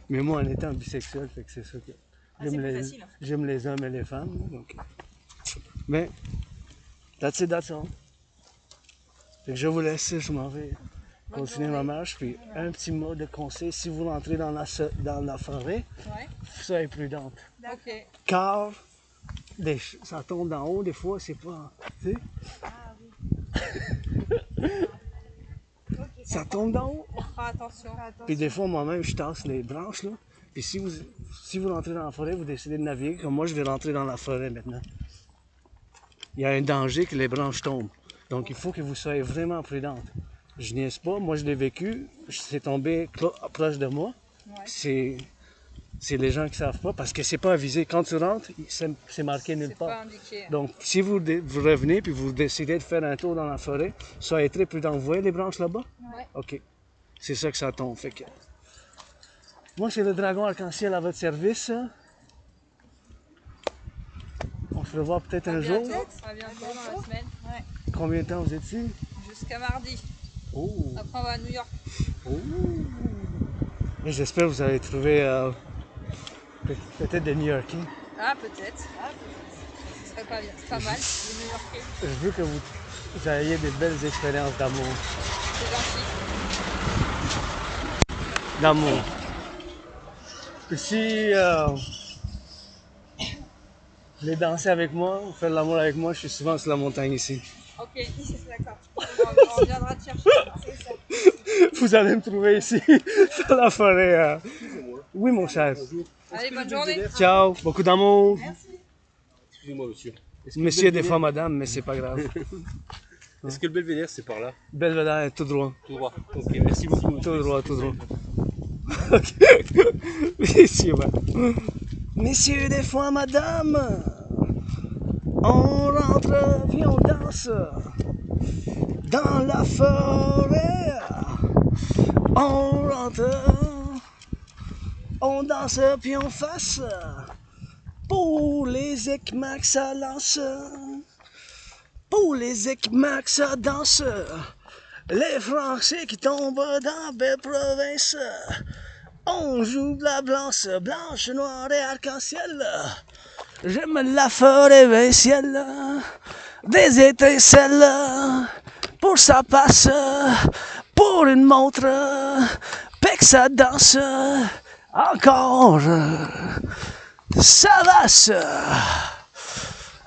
Mais moi, en étant bisexuel, fait que c'est ça que c'est plus facile, en fait. j'aime les hommes et les femmes. Donc... Mais, that's it, that's all. Fait que je vous laisse, je m'en vais continuer ma marche. Puis un petit mot de conseil, si vous rentrez dans la forêt, Ouais. soyez prudente. Ok. Car ça tombe d'en haut, des fois, c'est pas... Tu sais? Ah oui. Ça tombe d'en haut. On fera attention. Puis des fois, moi-même, je tasse les branches, là. Puis si vous rentrez dans la forêt, vous décidez de naviguer, comme moi, je vais rentrer dans la forêt maintenant. Il y a un danger que les branches tombent. Donc, il faut que vous soyez vraiment prudente. Je niaise pas, moi, je l'ai vécu. C'est tombé proche de moi. Ouais. C'est les gens qui savent pas, parce que c'est pas avisé. Quand tu rentres, c'est marqué nulle C'est pas part. indiqué. Donc, si vous revenez puis vous décidez de faire un tour dans la forêt, soyez très prudent. Vous voyez les branches là-bas? Ouais. OK. C'est ça que ça tombe. Fait que... Moi, c'est le dragon arc-en-ciel à votre service. On fait se revoir peut-être un jour. À bientôt dans la semaine. Ouais. Combien de temps vous êtes ici? Jusqu'à mardi. Oh. Après on va à New York. Oh. Et j'espère que vous avez trouvé peut-être des New-Yorkais. Ah peut-être. Ce serait pas bien. C'est pas mal, les New-Yorkais. Je veux que vous ayez des belles expériences d'amour. C'est gentil. D'amour. Et si vous voulez danser avec moi, ou faire l'amour avec moi, je suis souvent sur la montagne ici. Ok, d'accord. On viendra te chercher. C'est ça. Vous allez me trouver ici, dans la forêt. Oui, mon cher. Allez, bonne journée. Ciao, beaucoup d'amour. Merci. Excusez-moi, monsieur. Monsieur, des fois, madame, mais c'est pas grave. Est-ce que le belvédère, c'est par là? Belvedere, tout droit. Tout droit. Ok, merci beaucoup. Tout droit, tout droit. Ok. Messieurs, messieurs, des fois, madame, on rentre puis on danse dans la forêt. On rentre, on danse puis on fasse pour les équipements que ça lance. Pour les équipements que ça danse. Les Français qui tombent dans belle province. On joue de la blanche, blanche, noire et arc-en-ciel. J'aime la forêt et ciel, des étincelles. Pour ça passe, pour une montre, puis que ça danse. Encore, ça va ça.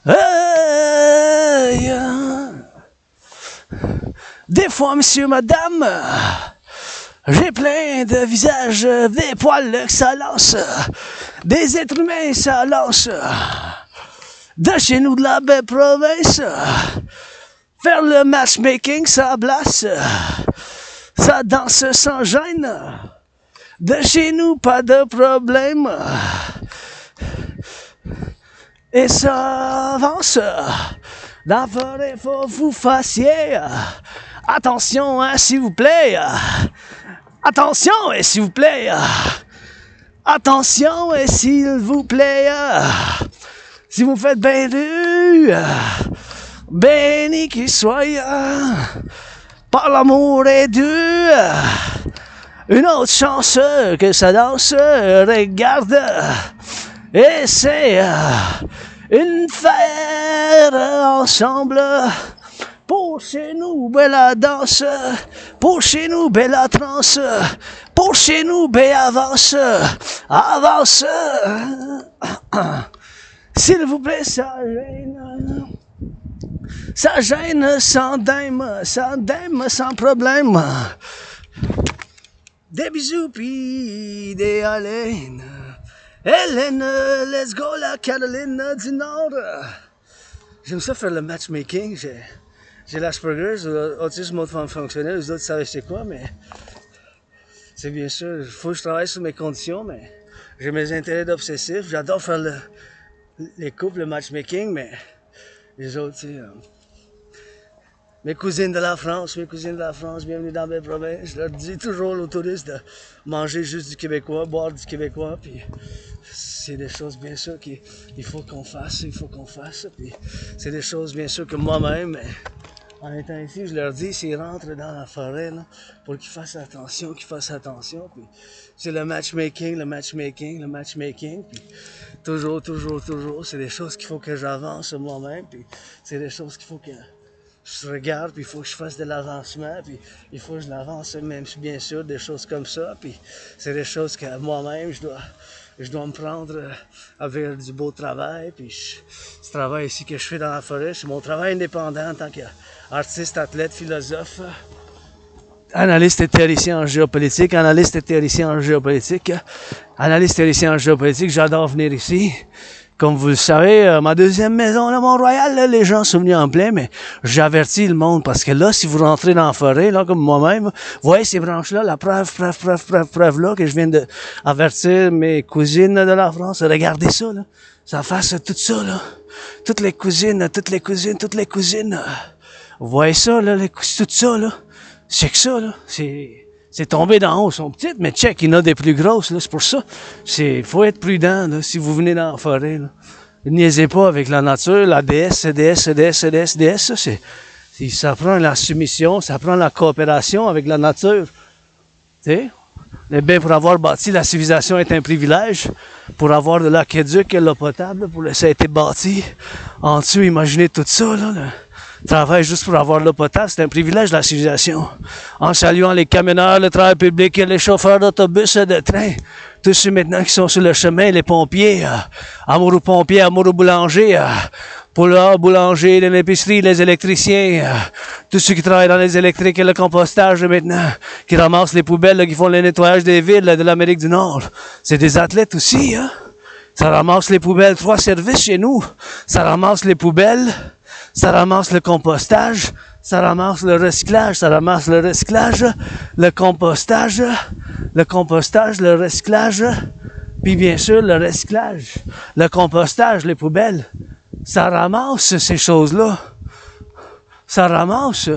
Hey. Des fois, monsieur, madame, j'ai plein de visages, des poils que ça lance, des êtres humains ça lance, de chez nous de la belle province, faire le matchmaking ça blasse, ça danse sans gêne, de chez nous pas de problème, et ça avance, dans la forêt faut vous fassiez. Attention, hein, s'il vous plaît. Attention, s'il vous plaît. Attention, s'il vous plaît. Si vous faites bien du, béni qu'il soit. Par l'amour et Dieu. Une autre chance que ça danse. Regarde. Et c'est une fête ensemble. Pour chez nous, belle danse. Pour chez nous, belle transe. Pour chez nous, belle avance. Avance. S'il vous plaît, ça gêne. Ça gêne sans dème. Sans problème. Des bisous pis des haleines. Hélène, let's go la Caroline du Nord. J'aime ça faire le matchmaking. J'ai l'Asperger's, autisme mode fonctionnel, les autres savent c'est quoi, mais c'est bien sûr, il faut que je travaille sur mes conditions, mais j'ai mes intérêts d'obsessif, j'adore faire les couples, le matchmaking, mais les autres, tu sais, mes cousines de la France, bienvenue dans mes provinces, je leur dis toujours aux touristes de manger juste du québécois, boire du québécois, puis c'est des choses bien sûr qu'il faut qu'on fasse, puis c'est des choses bien sûr que moi-même, en étant ici, je leur dis, s'ils rentrent dans la forêt, là, pour qu'ils fassent attention, puis c'est le matchmaking, puis toujours, c'est des choses qu'il faut que j'avance moi-même, puis c'est des choses qu'il faut que je regarde, puis il faut que je fasse de l'avancement, puis il faut que je l'avance, même bien sûr, des choses comme ça, puis c'est des choses que moi-même, je dois me prendre avec du beau travail, puis ce travail ici que je fais dans la forêt, c'est mon travail indépendant en tant qu'artiste, athlète, philosophe, analyste et théoricien en géopolitique, j'adore venir ici. Comme vous le savez, ma deuxième maison, là, Mont-Royal, là, les gens sont venus en plein, mais j'avertis le monde, parce que là, si vous rentrez dans la forêt, là, comme moi-même, vous voyez ces branches-là, la preuve, là, que je viens de avertir mes cousines de la France, regardez ça, là, ça fasse tout ça, là, toutes les cousines, vous voyez ça, là, tout ça, là, c'est que ça, là, c'est tombé d'en haut, sont petites, mais check, il y en a des plus grosses, là, c'est pour ça. Faut être prudent, là, si vous venez dans la forêt, là. Niaisez pas avec la nature, la déesse, déesse, ça prend la soumission, ça prend la coopération avec la nature. Tu sais? Mais bien, pour avoir bâti la civilisation est un privilège. Pour avoir de l'aqueduc et l'eau potable, ça a été bâti en dessous. Imaginez tout ça, là. Le travail juste pour avoir l'eau potable, c'est un privilège, la civilisation. En saluant les camionneurs, le travail public, les chauffeurs d'autobus, de train, tous ceux maintenant qui sont sur le chemin, les pompiers, amoureux pompiers, amoureux boulangers, boulanger, l'épicerie, les électriciens, tous ceux qui travaillent dans les électriques et le compostage maintenant, qui ramassent les poubelles, là, qui font le nettoyage des villes là, de l'Amérique du Nord. C'est des athlètes aussi, hein. Ça ramasse les poubelles, 3 services chez nous. Ça ramasse les poubelles, ça ramasse le compostage, ça ramasse le recyclage, le compostage, le recyclage, puis bien sûr le recyclage, le compostage, les poubelles. Ça ramasse ces choses-là. Ça ramasse.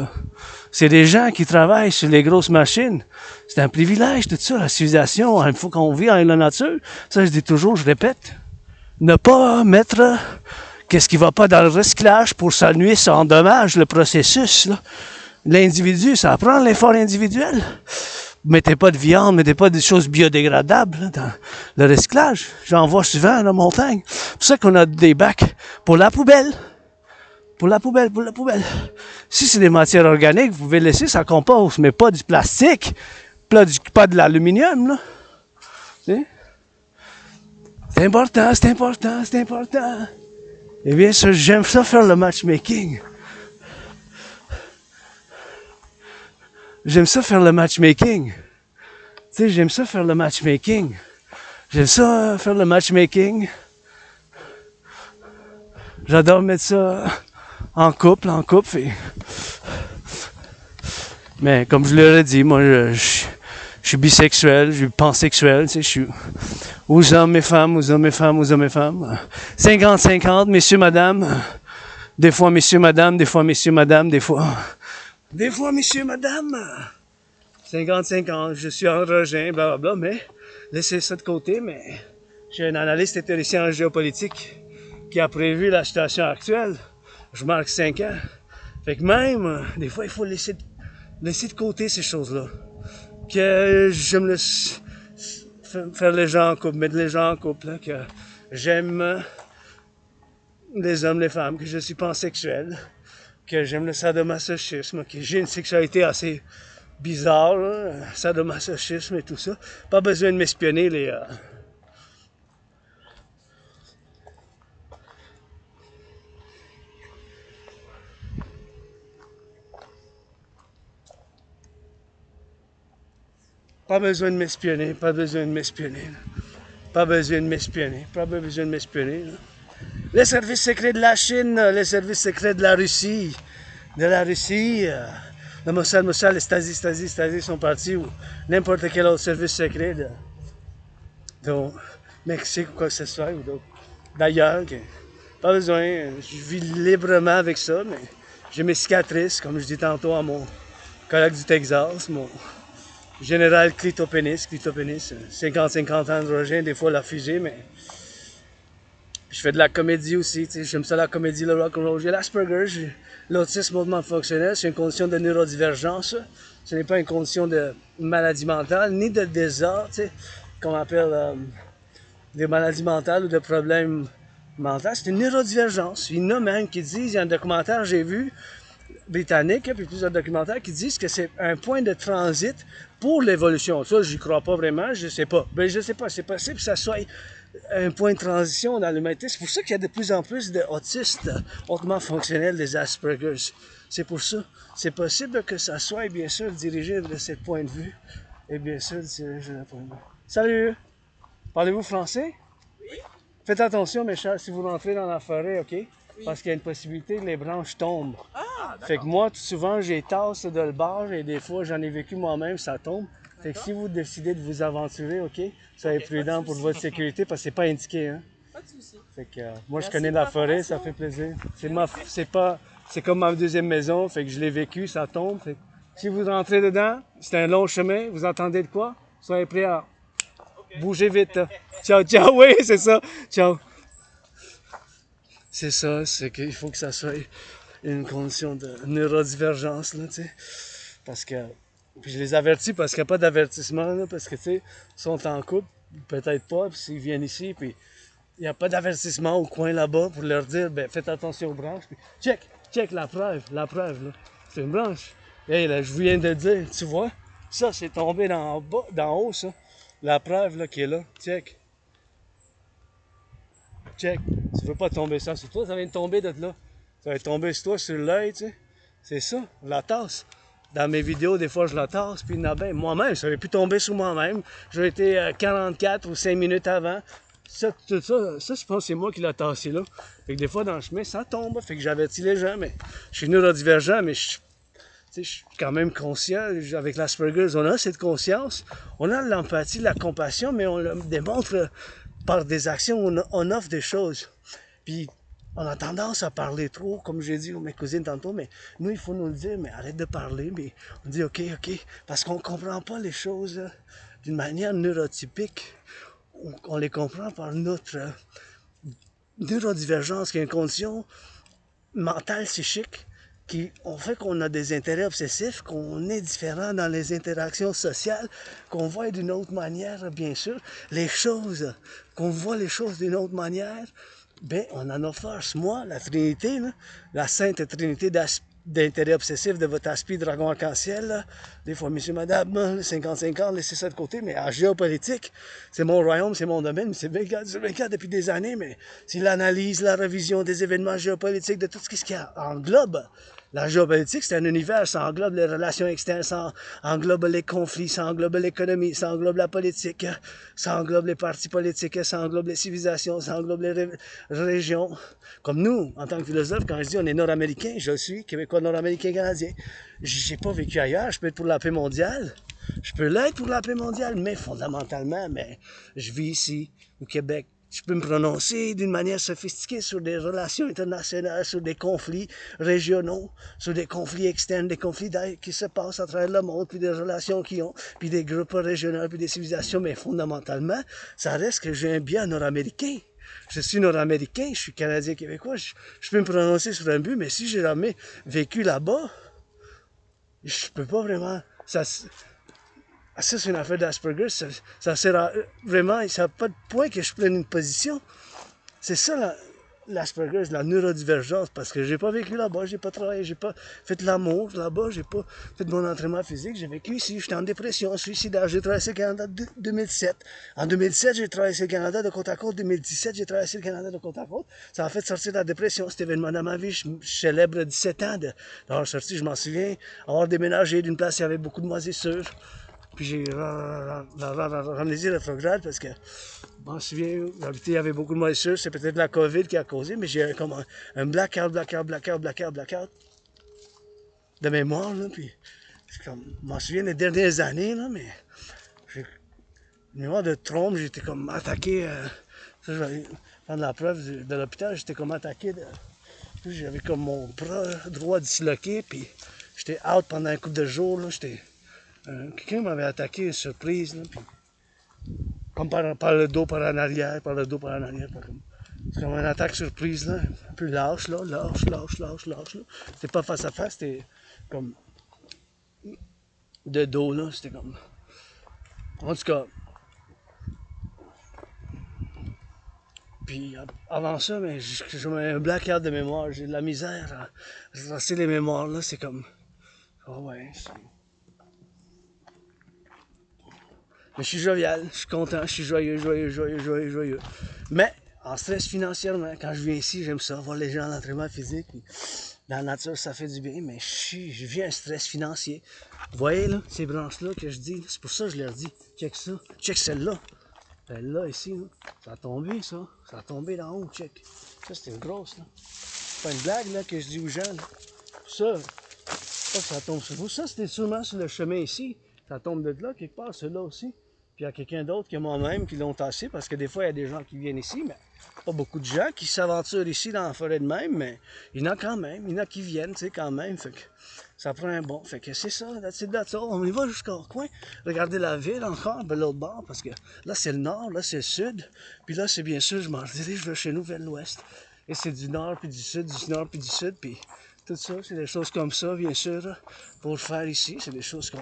C'est des gens qui travaillent sur les grosses machines. C'est un privilège, tout ça, la civilisation. Il faut qu'on vive avec la nature. Ça, je dis toujours, je répète. Ne pas mettre qu'est-ce qui va pas dans le recyclage pour ça nuit, ça endommage le processus. L'individu, ça prend l'effort individuel. Mettez pas de viande, mettez pas de choses biodégradables là, dans le recyclage. J'en vois souvent à la montagne. C'est pour ça qu'on a des bacs pour la poubelle. Pour la poubelle. Si c'est des matières organiques, vous pouvez laisser, ça compose, mais pas du plastique, pas de l'aluminium. Là. C'est important. Eh bien, j'aime ça faire le matchmaking. J'aime ça faire le matchmaking. J'adore mettre ça en couple. Mais comme je l'aurais dit, moi, je suis bisexuel, je suis pansexuel, tu sais, je suis aux hommes et femmes. 50-50, messieurs, madame. Des fois, messieurs, madame. Des fois, messieurs, madame. 50-50, je suis androgyne, blablabla, mais laissez ça de côté, mais j'ai un analyste et théoricien en géopolitique qui a prévu la situation actuelle. Je marque 5 ans. Fait que même, des fois, il faut laisser de côté ces choses-là. Que j'aime faire les gens en couple, mettre les gens en couple, là, que j'aime les hommes, les femmes, que je suis pansexuel, que j'aime le sadomasochisme, que j'ai une sexualité assez bizarre, là, sadomasochisme et tout ça. Pas besoin de m'espionner, les... Pas besoin de m'espionner. Les services secrets de la Chine, les services secrets de la Russie, le Mossad, les Stasi sont partis, ou n'importe quel autre service secret de Mexique ou quoi que ce soit, ou d'ailleurs. Pas besoin, je vis librement avec ça, mais j'ai mes cicatrices, comme je dis tantôt à mon collègue du Texas, mon général clitopénis, 50-50 androgyne, des fois la fusée, mais je fais de la comédie aussi, tu sais, j'aime ça la comédie, le rock'n'roll. J'ai l'Asperger, j'ai l'autisme hautement fonctionnel, c'est une condition de neurodivergence, ce n'est pas une condition de maladie mentale, ni de désordre, tu sais, qu'on appelle des maladies mentales ou de problèmes mentaux, c'est une neurodivergence. Il y en a même qui disent, il y a un documentaire j'ai vu, britannique, puis plusieurs documentaires qui disent que c'est un point de transit pour l'évolution. Ça, j'y crois pas vraiment, je sais pas. Ben, je sais pas, c'est possible que ça soit un point de transition dans l'humanité. C'est pour ça qu'il y a de plus en plus d'autistes hautement fonctionnels, des Aspergers. C'est pour ça. C'est possible que ça soit, bien sûr, dirigé de ce point de vue. Et bien sûr, dirigé de ce point de vue. Salut! Parlez-vous français? Oui. Faites attention, mes chers, si vous rentrez dans la forêt, OK? Oui. Parce qu'il y a une possibilité que les branches tombent. Ah, fait que moi, souvent, j'ai tasse de le bord et des fois, j'en ai vécu moi-même, ça tombe. Fait que si vous décidez de vous aventurer, OK? Soyez prudent pour votre sécurité parce que c'est pas indiqué, hein? Pas de souci. Fait que moi, je connais la forêt, ça fait plaisir. C'est comme ma deuxième maison, fait que je l'ai vécu, ça tombe. Fait que si vous rentrez dedans, c'est un long chemin, vous entendez de quoi? Soyez prêts à bouger vite. Ciao, ciao, oui, c'est ça. Ciao. c'est ça, c'est qu'il faut que ça soit une condition de neurodivergence, là, tu sais. Parce que, puis je les avertis parce qu'il n'y a pas d'avertissement, là, parce que, tu sais, ils sont en couple, peut-être pas, puis s'ils viennent ici, puis il n'y a pas d'avertissement au coin là-bas pour leur dire, ben, faites attention aux branches, puis check la preuve, là, c'est une branche. Hey, là, je viens de dire, tu vois, ça, c'est tombé d'en bas, d'en haut, ça. La preuve, là, qui est là, check. Tu veux pas tomber ça sur toi, ça vient de tomber de là. Ça va tomber sur toi, sur l'œil, tu sais. C'est ça, je la tasse. Dans mes vidéos, des fois, je la tasse, puis moi-même, ça aurait pu tomber sur moi-même. J'aurais été 44 ou 5 minutes avant. Ça, je pense que c'est moi qui l'ai tassé là. Fait que des fois, dans le chemin, ça tombe. Fait que j'avertis les gens, mais je suis neurodivergent, mais je suis quand même conscient. Avec l'Asperger's, on a cette conscience. On a l'empathie, la compassion, mais on le démontre par des actions. On offre des choses. Puis, on a tendance à parler trop, comme j'ai dit à mes cousines tantôt, mais nous, il faut nous le dire, mais arrête de parler. Mais on dit OK, parce qu'on ne comprend pas les choses d'une manière neurotypique. On les comprend par notre neurodivergence, qui est une condition mentale, psychique, qui fait qu'on a des intérêts obsessifs, qu'on est différent dans les interactions sociales, qu'on voit d'une autre manière, bien sûr, les choses, qu'on voit les choses d'une autre manière. Ben, on en a force. Moi, la Trinité, là, la Sainte Trinité d'intérêt obsessif de votre esprit dragon arc-en-ciel, là, des fois, monsieur, madame, 50-50, laissez ça de côté, mais en géopolitique, c'est mon royaume, c'est mon domaine, c'est 24 depuis des années, mais c'est l'analyse, la révision des événements géopolitiques, de tout ce qui englobe. La géopolitique, c'est un univers, ça englobe les relations externes, ça englobe les conflits, ça englobe l'économie, ça englobe la politique, ça englobe les partis politiques, ça englobe les civilisations, ça englobe les régions. Comme nous, en tant que philosophe, quand je dis on est nord-américain, je suis québécois, nord-américain, canadien. J'ai pas vécu ailleurs, je peux être pour la paix mondiale. Je peux l'être pour la paix mondiale, mais fondamentalement, mais je vis ici, au Québec. Je peux me prononcer d'une manière sophistiquée sur des relations internationales, sur des conflits régionaux, sur des conflits externes, des conflits qui se passent à travers le monde, puis des relations qui ont, puis des groupes régionaux, puis des civilisations. Mais fondamentalement, ça reste que j'ai un bien nord-américain. Je suis nord-américain, je suis canadien-québécois, je peux me prononcer sur un but, mais si j'ai jamais vécu là-bas, je peux pas vraiment... Ça, c'est une affaire d'Asperger, ça sert vraiment, ça n'a pas de point que je prenne une position. C'est ça l'Asperger, la neurodivergence, parce que j'ai pas vécu là-bas, j'ai pas travaillé, j'ai pas fait l'amour là-bas, j'ai pas fait mon entraînement physique, j'ai vécu ici, j'étais en dépression, suicidaire, j'ai traversé le Canada en 2007. En 2007, j'ai traversé le Canada de côte à côte, 2017, j'ai traversé le Canada de côte à côte. Ça a fait sortir de la dépression, cet événement dans ma vie, je célèbre 17 ans d'avoir sorti, je m'en souviens, avoir déménagé d'une place où il y avait beaucoup de moisissures. Puis j'ai ramené rétrograde parce que je m'en souviens, il y avait beaucoup de moisissure, c'est peut-être la COVID qui a causé, mais j'ai comme un blackout de mémoire, là, puis je m'en souviens des dernières années, là, mais j'ai une mémoire de trompe, j'étais comme attaqué, ça je vais prendre la preuve de l'hôpital, j'étais comme attaqué, j'avais comme mon bras droit disloqué, puis j'étais out pendant un couple de jours, là, quelqu'un m'avait attaqué, une surprise, là, puis comme par le dos, par en arrière, c'est comme une attaque surprise, là, un peu lâche, là. C'était pas face à face, c'était comme de dos, là, c'était comme... En tout cas, puis avant ça, mais j'ai un blackout de mémoire, j'ai de la misère à retracer les mémoires, là, c'est comme... Oh ouais, mais je suis jovial, je suis content, je suis joyeux. Mais en stress financièrement, quand je viens ici, j'aime ça, voir les gens à l'entraînement physique. Puis, dans la nature, ça fait du bien, mais je vis un stress financier. Vous voyez, là, ces branches-là que je dis, c'est pour ça que je leur dis, check ça, check celle-là. Celle-là, ici, là, ça a tombé, ça. Ça a tombé d'en haut, check. Ça, c'était une grosse, là. C'est pas une blague, là, que je dis aux gens, là. Ça tombe sur vous. Ça, c'était sûrement sur le chemin ici. Ça tombe de là, quelque part, celui-là aussi. Puis il y a quelqu'un d'autre que moi-même qui l'ont tassé, parce que des fois, il y a des gens qui viennent ici, mais pas beaucoup de gens qui s'aventurent ici dans la forêt de même, mais il y en a quand même, il y en a qui viennent, tu sais, quand même. Fait que ça prend un bon. Fait que c'est ça, that's all. On y va jusqu'au coin, regarder la ville encore, de l'autre bord, parce que là, c'est le nord, là, c'est le sud, puis là, c'est bien sûr, je m'en dirige vers chez nous, vers l'ouest. Et c'est du nord puis du sud, du nord puis du sud, puis tout ça, c'est des choses comme ça, bien sûr, pour faire ici. C'est des choses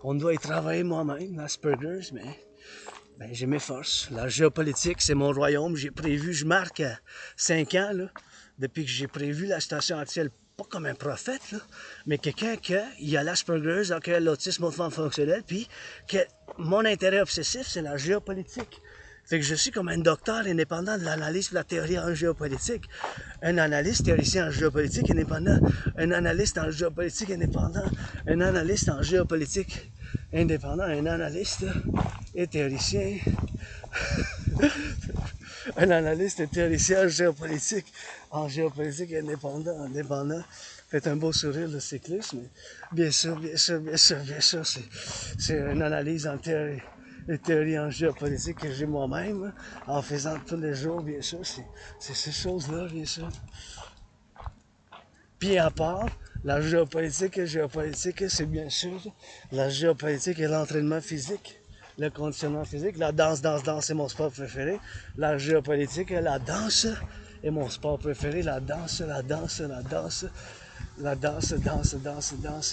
qu'on doit y travailler moi-même, l'Asperger's, mais ben, j'ai mes forces. La géopolitique, c'est mon royaume. J'ai prévu, je marque 5 ans, là, depuis que j'ai prévu la station actuelle, pas comme un prophète, là, mais quelqu'un qui a l'Asperger's, qui a l'autisme fonctionnel, puis que mon intérêt obsessif, c'est la géopolitique. Fait que je suis comme un docteur indépendant de l'analyse de la théorie en géopolitique. Un analyste théoricien en géopolitique indépendant. Un analyste en géopolitique indépendant. Un analyste en géopolitique indépendant. Un analyste et théoricien. Un analyste et théoricien en géopolitique indépendant. Faites un beau sourire, le cyclisme. Bien sûr, c'est une analyse en théorie. Les théories en géopolitique que j'ai moi-même, en faisant tous les jours, bien sûr, c'est ces choses-là, bien sûr. Puis à part, la géopolitique, c'est bien sûr la géopolitique et l'entraînement physique, le conditionnement physique. La danse est mon sport préféré. La géopolitique, la danse est mon sport préféré. La danse est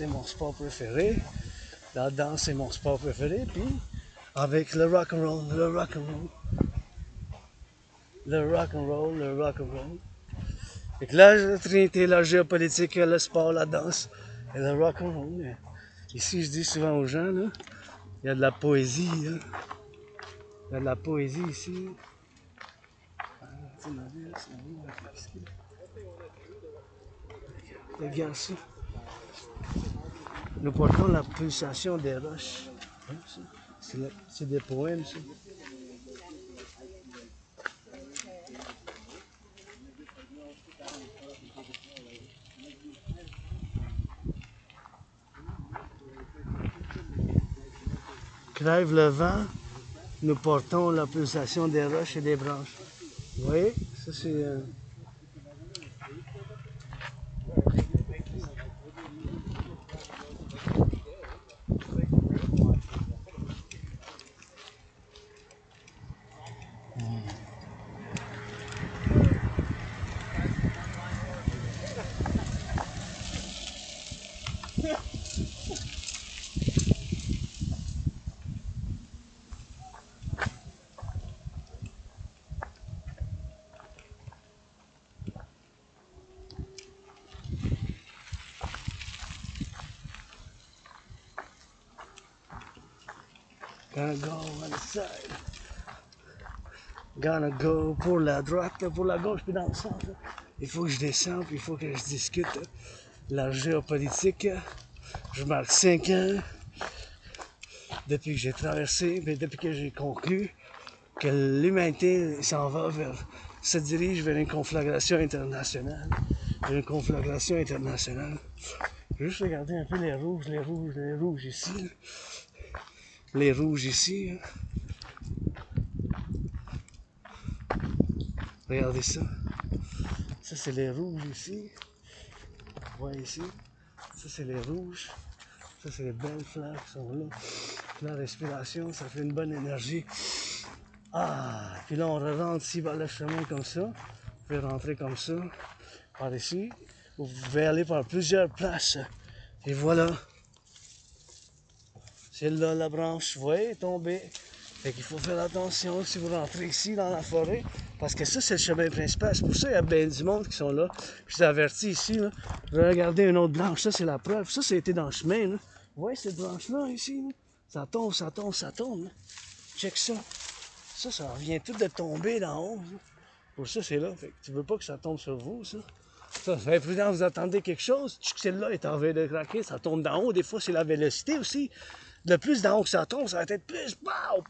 mon sport préféré. La danse est mon sport préféré, puis avec le rock'n'roll. Fait que la trinité, la géopolitique, le sport, la danse et le rock'n'roll. Ici, je dis souvent aux gens, là, il y a de la poésie, là. Il y a de la poésie ici. Regarde ça. Nous portons la pulsation des roches. C'est des poèmes, ça. Crève le vent, nous portons la pulsation des roches et des branches. Vous voyez? Ça, c'est... Gonna go on the side. Gonna go pour la droite, pour la gauche, puis dans le centre. Il faut que je descende, puis il faut que je discute la géopolitique. Je marque 5 ans depuis que j'ai traversé, mais depuis que j'ai conclu que l'humanité s'en va se dirige vers une conflagration internationale. Une conflagration internationale. Juste regarder un peu les rouges ici. Là. Les rouges ici. Hein. Regardez ça. Ça, c'est les rouges ici. Vous voyez ici. Ça, c'est les rouges. Ça, c'est les belles fleurs qui sont là. La respiration, ça fait une bonne énergie. Ah! Puis là, on rentre ici par le chemin comme ça. Vous pouvez rentrer comme ça. Par ici. Vous pouvez aller par plusieurs places. Et voilà. C'est là la branche, vous voyez, tombée. Fait qu'il faut faire attention si vous rentrez ici dans la forêt, parce que ça, c'est le chemin principal. C'est pour ça qu'il y a bien du monde qui sont là. Je vous avertis ici, là. Regardez une autre branche, ça, c'est la preuve. Ça, été dans le chemin, là. Vous voyez cette branche-là, ici, là? Ça tombe, là. Check ça. Ça vient tout de tomber d'en haut, là. Pour ça, c'est là. Fait que tu veux pas que ça tombe sur vous, ça. Ça fait prudent, vous attendez quelque chose, celle-là est en train de craquer, ça tombe d'en haut. Des fois, c'est la vélocité aussi. Le plus d'en haut que ça tombe, ça va être plus. Pow!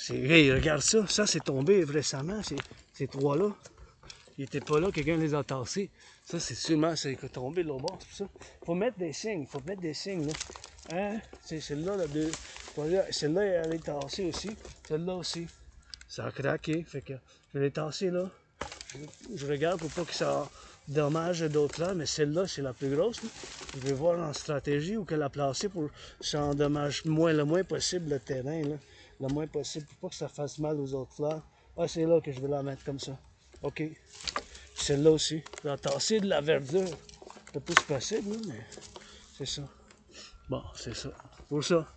Hey, regarde ça. Ça, c'est tombé récemment, ces trois-là. Ils n'étaient pas là, quelqu'un les a tassés. Ça, c'est sûrement, c'est tombé de l'autre bord, c'est ça. Faut mettre des signes, là. Hein? C'est celle-là, la deux. Celle-là, elle est tassée aussi. Celle-là aussi. Ça a craqué, fait que je l'ai tassée là. Je regarde pour pas que ça dommage d'autres là, mais celle-là, c'est la plus grosse. Là. Je vais voir en stratégie où qu'elle a placé pour que ça endommage le moins possible le terrain. Là. Le moins possible pour pas que ça fasse mal aux autres fleurs. Ah, c'est là que je vais la mettre comme ça. OK. Celle-là aussi. Je vais tasser de la verdure. Ça peut se passer, là, mais c'est ça. Bon, c'est ça. Pour ça.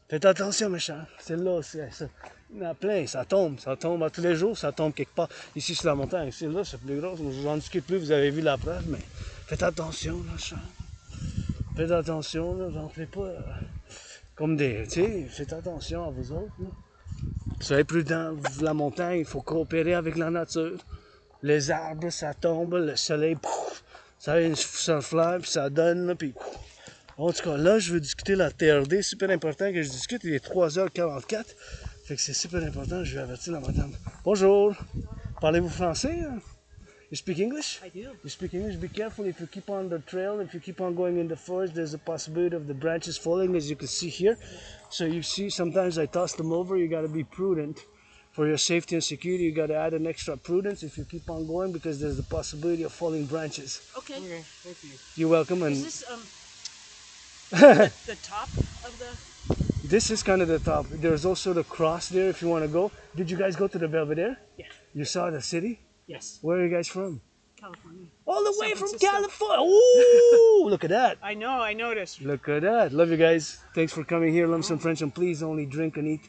Faites attention, méchant. Celle-là aussi, ça. Il y en a plein, ça tombe à tous les jours, ça tombe quelque part. Ici sur la montagne, celle-là, c'est plus gros. Je vous en discute plus, vous avez vu la preuve, mais faites attention, méchant. Faites attention, là, rentrez pas comme des. Tu sais, faites attention à vous autres. Là. Soyez prudents, la montagne, il faut coopérer avec la nature. Les arbres, ça tombe, le soleil, pouf, ça s'enflamme, puis ça donne, là, puis. En tout cas, là, je veux discuter la TRD. Super important que je discute. Il est 3h44. Fait que c'est super important. Je vais avertir la madame. Bonjour. Parlez-vous français? You speak English? I do. You speak English? Be careful if you keep on the trail. If you keep on going in the forest, there's a possibility of the branches falling, as you can see here. So you see, sometimes I toss them over. You got to be prudent. For your safety and security, you got to add an extra prudence if you keep on going because there's the possibility of falling branches. Okay. Okay, thank you. You're welcome. And Is this the top of the? this is kind of the top. There's also the cross there if you want to go. Did you guys go to the Belvedere? Yeah. You saw the city? Yes. Where are you guys from? California. All the San way from Francisco. California. Ooh, look at that. I know. I noticed. Look at that. Love you guys. Thanks for coming here. Lumps and French, and please only drink and eat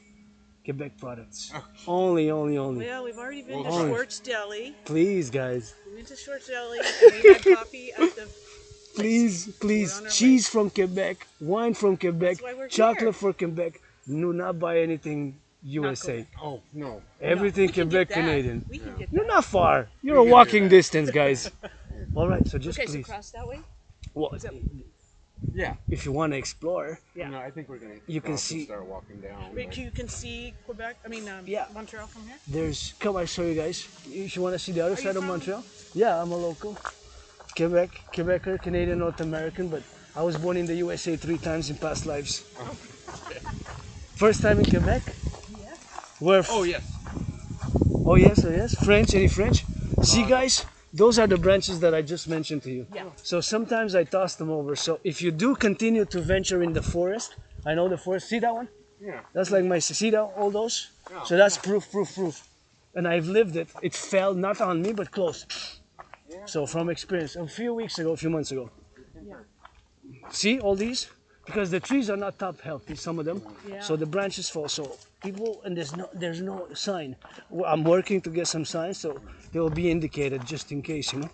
Quebec products. Only. Well, we've already been to Oh. Schwartz Deli. Please, guys. We went to Schwartz Deli and we had coffee at the. Please, We're on our cheese from Quebec, wine from Quebec, That's why we're chocolate here. for Quebec. Do not buy anything USA. Oh, no. Everything We can Quebec get that. Canadian. We can get You're that. not far. You're a walking distance, guys. All right, so just Okay, so please. cross that way. Well, Yeah. if you want to explore, Yeah. No, I think we're going to You can see- start walking down. Wait, you can see Quebec. I mean, Yeah. Montreal from here. there's. Come, I show you guys. If you want to see the other Are you side of from- Montreal. Yeah, I'm a local. Quebecer, Canadian, North American, but I was born in the USA 3 times in past lives. First time in Quebec. Where? Oh, yes. Oh yes. French, any French? See guys, those are the branches that I just mentioned to you. Yeah. So sometimes I toss them over. So if you do continue to venture in the forest, I know the forest, see that one? Yeah. That's like my, see that, all those? Yeah. So that's proof. And I've lived it. It fell not on me, but close. So from experience, a few months ago. Yeah. See all these? Because the trees are not top healthy, some of them. Yeah. So the branches fall. So people, and there's no sign. Well, I'm working to get some signs, so they will be indicated just in case, you know.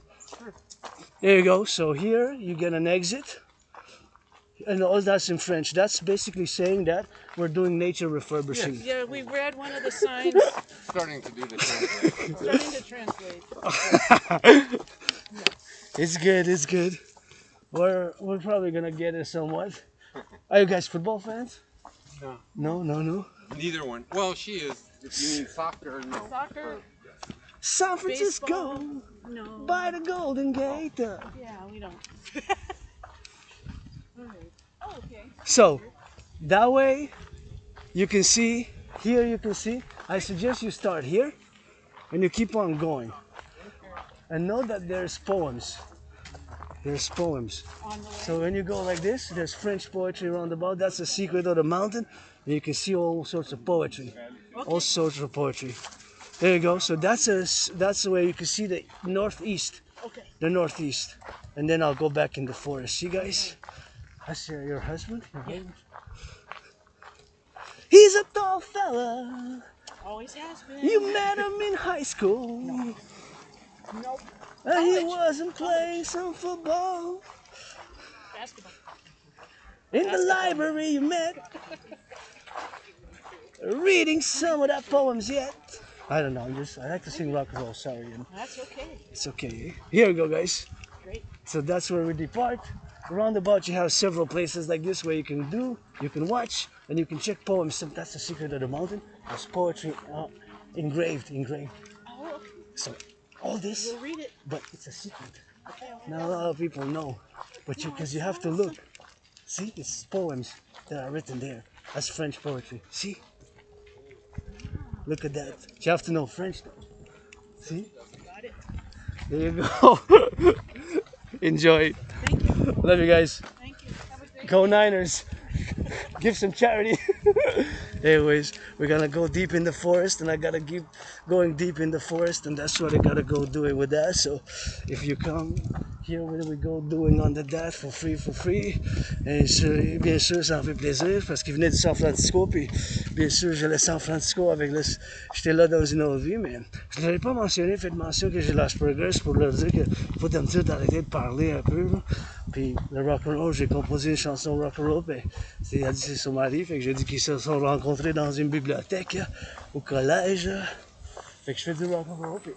There you go. So here you get an exit. And all that's in French. That's basically saying that we're doing nature refurbishing. Yeah, we read one of the signs. Starting to do the translation. Starting to translate. It's good. We're probably gonna get it somewhat. Are you guys football fans? No. No. Neither one. Well, she is. If you mean soccer, no. Soccer. San Francisco Baseball. No. by the Golden Gate. Yeah, we don't. Oh, okay. So that way you can see, here you can see, I suggest you start here and you keep on going. And know that there's poems. There's poems. On the way. So when you go like this, there's French poetry around about. That's the secret of the mountain. And you can see all sorts of poetry. All sorts of poetry. There you go. So that's the way you can see the northeast. Okay. The northeast. And then I'll go back in the forest. See guys? That's your husband? Your husband? He's a tall fella. Always has been. You met him in high school. Nope. And he College. wasn't playing some football. Basketball. In the library you met. Reading some of that poems yet. I don't know, I like to sing rock and roll, sorry. That's okay. It's okay. Here we go guys. Great. So that's where we depart. Roundabout you have several places like this where you can watch, and you can check poems. So that's the secret of the mountain. There's poetry engraved. Oh, okay. So all this, We'll read it. but it's a secret. Okay. Not a lot of people know, but because you have to look. See, it's poems that are written there. That's French poetry. See? Look at that. You have to know French though. See? Got it. There you go. Enjoy. Thank you. Love you guys. Thank you. Have a great Go Niners. Give some charity. Anyways, we're gonna go deep in the forest, and I gotta keep going deep in the forest, and that's what I gotta go doing with that. So, if you come here, what we go doing on the that for free, et bien sûr, ça en fait plaisir parce qu'il venait de San Francisco, puis bien sûr, j'allais à San Francisco avec le, j'étais là dans une autre vie, mais je ne l'avais pas mentionné, faites mention que j'ai l'Asperger's pour leur dire que faut d'arrêter de parler un peu, là. Puis le rock'n'roll, j'ai composé une chanson rock'n'roll, puis il a dit c'est son mari, fait que j'ai dit qu'ils se sont rencontrés dans une bibliothèque, au collège, fait que je fais du rock'n'roll, puis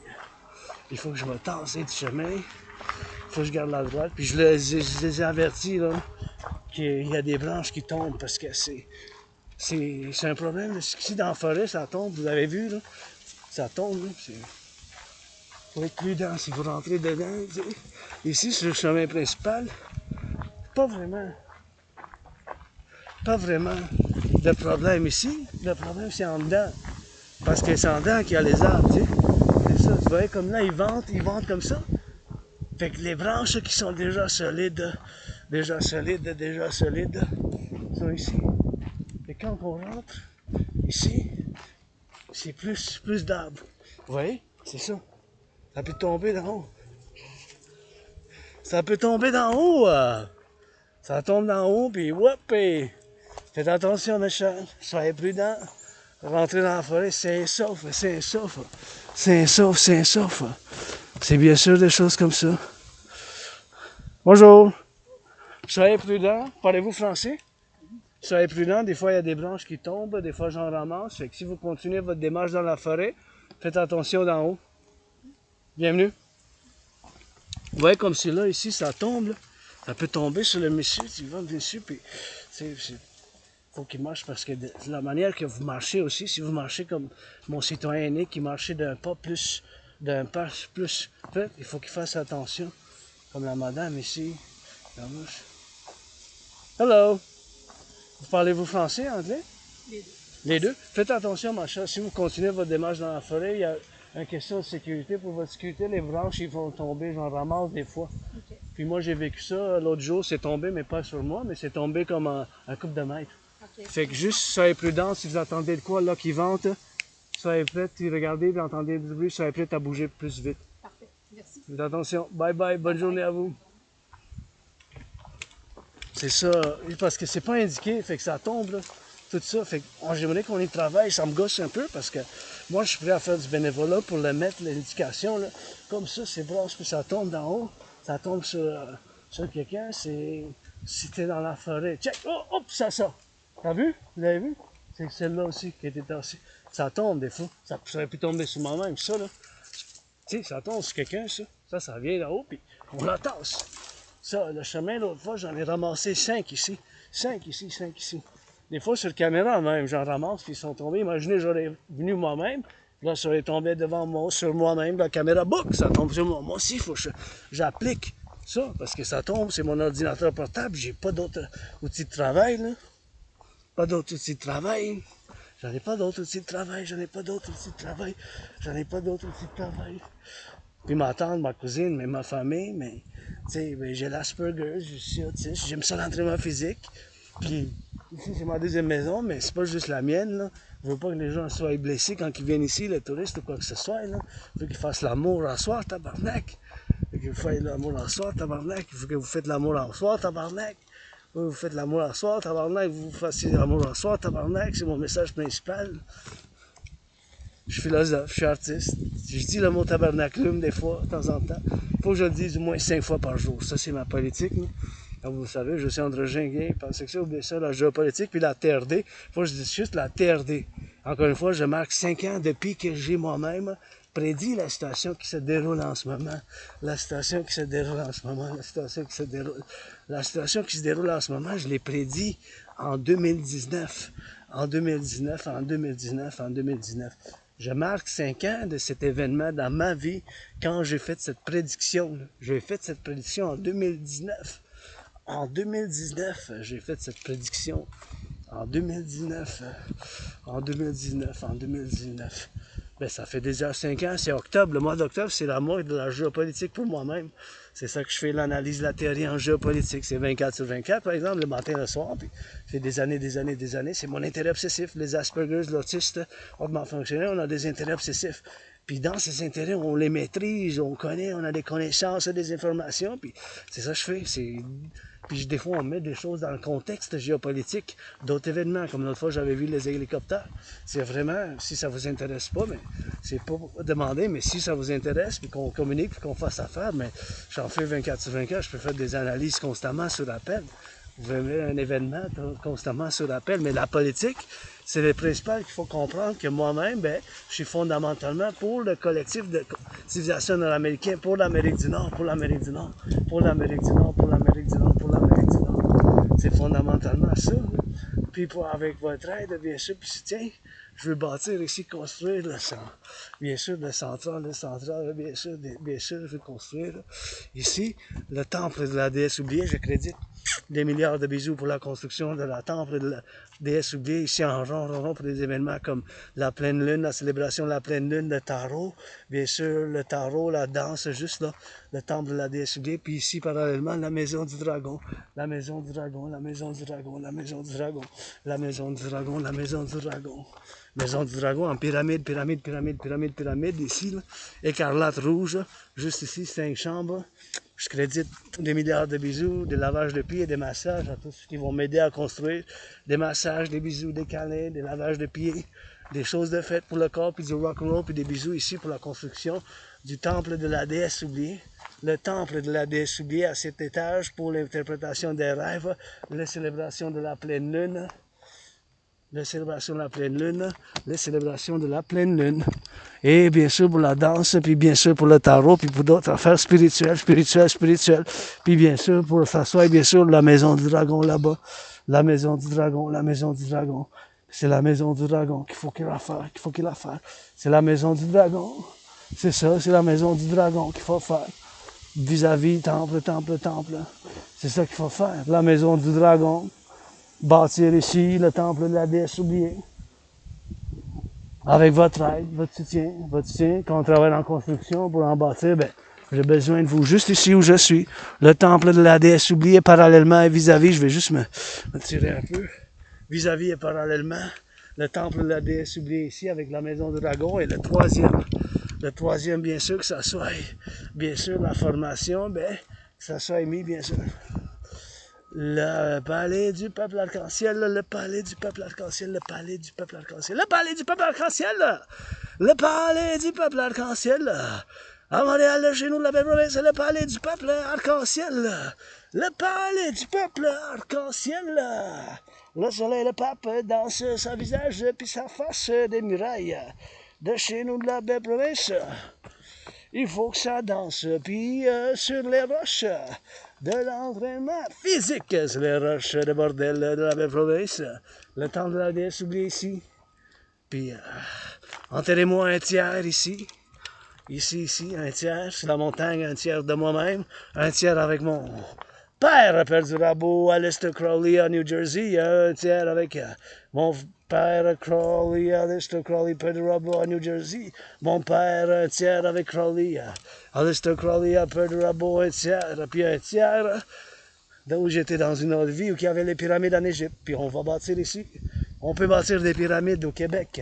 il faut que je me tasse du chemin, il faut que je garde la droite, puis je les ai avertis là, qu'il y a des branches qui tombent parce que c'est un problème. Ici dans la forêt, ça tombe, vous avez vu là, ça tombe, il faut être prudent si vous rentrez dedans. T'sais. Ici sur le chemin principal, pas vraiment de problème ici. Le problème c'est en dedans. Parce que c'est en dedans qu'il y a les arbres, tu sais. C'est ça, tu vois, comme là, ils ventent comme ça. Fait que les branches qui sont déjà solides, sont ici. Et quand on rentre, ici, c'est plus d'arbres. Vous voyez? C'est ça. Ça peut tomber d'en haut. Ça peut tomber d'en haut. Ça tombe d'en haut, puis whoop, et faites attention, mes chers. Soyez prudents. Rentrer dans la forêt, c'est sauf. C'est bien sûr des choses comme ça. Bonjour. Soyez prudents. Parlez-vous français? Soyez prudents. Des fois, il y a des branches qui tombent. Des fois, j'en ramasse. Fait que si vous continuez votre démarche dans la forêt, faites attention d'en haut. Bienvenue. Vous voyez comme c'est là, ici, ça tombe. Là. Ça peut tomber sur le monsieur. Tu vas dessus, puis faut qu'il marche parce que de la manière que vous marchez aussi, si vous marchez comme mon citoyen aîné qui marchait d'un pas plus fait, il faut qu'il fasse attention. Comme la madame ici. La mouche. Hello! Vous parlez-vous français, anglais? Les deux. Les deux? Faites attention, ma chère. Si vous continuez votre démarche dans la forêt, il y a une question de sécurité. Pour votre sécurité, les branches, ils vont tomber. J'en ramasse des fois. Okay. Puis moi, j'ai vécu ça. L'autre jour, c'est tombé, mais pas sur moi, mais c'est tombé comme un couple de mètres. Okay. Fait que juste, soyez prudents. Si vous attendez de quoi, là, qui vente, soyez prêts, regardez, puis entendez du bruit, soyez prêts à bouger plus vite. Parfait. Merci. Faites attention. Bye bye. Bonne journée à vous. C'est ça, parce que c'est pas indiqué, fait que ça tombe, là, tout ça. Fait que j'aimerais qu'on y travaille, ça me gosse un peu, parce que moi, je suis prêt à faire du bénévolat pour le mettre, l'indication, là. Comme ça, c'est branche, puis ça tombe d'en haut, ça tombe sur quelqu'un, si t'es dans la forêt. Check! Oh, hop, ça sort! T'as vu? Vous avez vu? C'est celle-là aussi qui était tassée. Ça tombe des fois. Ça aurait pu tomber sur moi-même, ça, là. Tu sais, ça tombe sur quelqu'un, ça. Ça vient là-haut, puis on la tasse. Ça, le chemin, l'autre fois, j'en ai ramassé 5 ici. 5 ici. Des fois, sur caméra même, j'en ramasse, puis ils sont tombés. Imaginez, j'aurais venu moi-même, là, ça aurait tombé devant moi, sur moi-même, la caméra, bouc, ça tombe sur moi. Moi aussi, il faut que j'applique ça, parce que ça tombe, c'est mon ordinateur portable, j'ai pas d'autres outils de travail, là. Pas d'autres outils de travail. J'en ai pas d'autres outils de travail. Puis ma tante, ma cousine, mais ma famille, mais tu sais, j'ai l'Asperger, je suis autiste, j'aime ça l'entraînement physique. Puis ici, c'est ma deuxième maison, mais c'est pas juste la mienne, là. Je veux pas que les gens soient blessés quand ils viennent ici, les touristes ou quoi que ce soit, là. Je veux qu'ils fassent l'amour en soir, tabarnak. Je veux que vous fassiez l'amour en soir, tabarnak. Je veux que vous faites l'amour en soir, tabarnak. Vous faites l'amour en soir, tabarnak. Vous fassiez l'amour en soir, tabarnak. C'est mon message principal. Je suis philosophe, je suis artiste. Je dis le mot tabernaclum des fois, de temps en temps. Il faut que je le dise au moins 5 fois par jour. Ça, c'est ma politique. Là. Comme vous le savez, je suis androgyne, gay, pansexuel, oubliez ça, la géopolitique, puis la TRD. Il faut que je dise juste la TRD. Encore une fois, je marque 5 ans depuis que j'ai moi-même prédit la situation qui se déroule en ce moment. La situation qui se déroule en ce moment. Je l'ai prédit en 2019. En 2019. Je marque 5 ans de cet événement dans ma vie quand j'ai fait cette prédiction. J'ai fait cette prédiction en 2019. En 2019, j'ai fait cette prédiction. En 2019. Ben, ça fait déjà 5 ans, c'est octobre. Le mois d'octobre, c'est la mois de la géopolitique pour moi-même. C'est ça que je fais l'analyse de la théorie en géopolitique. C'est 24 sur 24, par exemple, le matin et le soir. Puis, c'est des années. C'est mon intérêt obsessif. Les Asperger, l'autisme, hautement fonctionnel, on a des intérêts obsessifs. Puis dans ces intérêts, on les maîtrise, on connaît, on a des connaissances, des informations. Puis c'est ça que je fais. Puis des fois, on met des choses dans le contexte géopolitique d'autres événements. Comme l'autre fois, j'avais vu les hélicoptères. C'est vraiment, si ça vous intéresse pas, mais c'est pas demandé, mais si ça vous intéresse, puis qu'on communique, puis qu'on fasse affaire, mais j'en fais 24 sur 24, je peux faire des analyses constamment sur appel. Vous verrez un événement constamment sur appel, mais la politique, c'est le principal qu'il faut comprendre que moi-même, ben, je suis fondamentalement pour le collectif de civilisation nord-américain, pour l'Amérique du Nord, pour l'Amérique du Nord, pour l'Amérique du Nord, pour l'Amérique du Nord, pour l'Amérique du Nord. C'est fondamentalement ça. Puis avec votre aide, bien sûr, puis soutien, je veux bâtir ici, construire le centre. Bien sûr, le central, bien sûr, je veux construire ici le temple de la déesse oubliée. Je crédite des milliards de bisous pour la construction de la temple de la déesse oubliée ici en rond pour des événements comme la pleine lune, la célébration de la pleine lune, le tarot, bien sûr, le tarot, la danse, juste là, le temple de la déesse oubliée, puis ici, parallèlement, la maison du dragon, la maison du dragon, la maison du dragon, la maison du dragon, la maison du dragon, la maison du dragon. Maison du dragon en pyramide, ici, là, écarlate rouge, juste ici, 5 chambres. Je crédite des milliards de bisous, des lavages de pieds et des massages à tous ceux qui vont m'aider à construire. Des massages, des bisous, des câlins, des lavages de pieds, des choses de fête pour le corps, puis du rock'n'roll, puis des bisous ici pour la construction du temple de la déesse oubliée. Le temple de la déesse oubliée à 7 étages pour l'interprétation des rêves, la célébration de la pleine lune. Les célébrations de la pleine lune, les célébrations de la pleine lune. Et bien sûr pour la danse, puis bien sûr pour le tarot, puis pour d'autres affaires spirituelles. Puis bien sûr pour s'asseoir, bien sûr la maison du dragon là-bas. La maison du dragon. C'est la maison du dragon qu'il faut qu'il a faire. C'est la maison du dragon. C'est ça, c'est la maison du dragon qu'il faut faire. Vis-à-vis, temple. C'est ça qu'il faut faire. La maison du dragon. Bâtir ici le temple de la déesse oubliée. Avec votre aide, votre soutien, quand on travaille en construction pour en bâtir, ben, j'ai besoin de vous juste ici où je suis. Le temple de la déesse oubliée parallèlement et vis-à-vis, je vais juste me tirer un peu. Vis-à-vis et parallèlement, le temple de la déesse oubliée ici avec la maison du dragon et le troisième bien sûr que ça soit, bien sûr la formation, ben, que ça soit mis bien sûr. Le palais du peuple arc-en-ciel, le palais du peuple arc-en-ciel, le palais du peuple arc-en-ciel, le palais du peuple arc-en-ciel, le palais du peuple arc-en-ciel. À Montréal, chez nous, la belle province, le palais du peuple arc-en-ciel, le palais du peuple arc-en-ciel. Le soleil, le pape, danse son visage puis sa face des murailles. De chez nous, de la belle province, il faut que ça danse, puis sur les roches. De l'entraînement physique sur les roches de bordel de la belle province. Le temps de la déesse oubliée ici. Puis, enterrez-moi un tiers ici. Ici, un tiers sur la montagne, un tiers de moi-même, un tiers avec mon père, appel du rabot à l'Est Crowley, à New Jersey, un tiers avec mon père Crowley, à l'Est Crowley, Père du rabot à New Jersey, mon père, un tiers avec Crowley, à l'Est Crowley, à Père du rabot, un tiers, puis un tiers, là où j'étais dans une autre vie, où il y avait les pyramides en Égypte, puis on va bâtir ici. On peut bâtir des pyramides au Québec.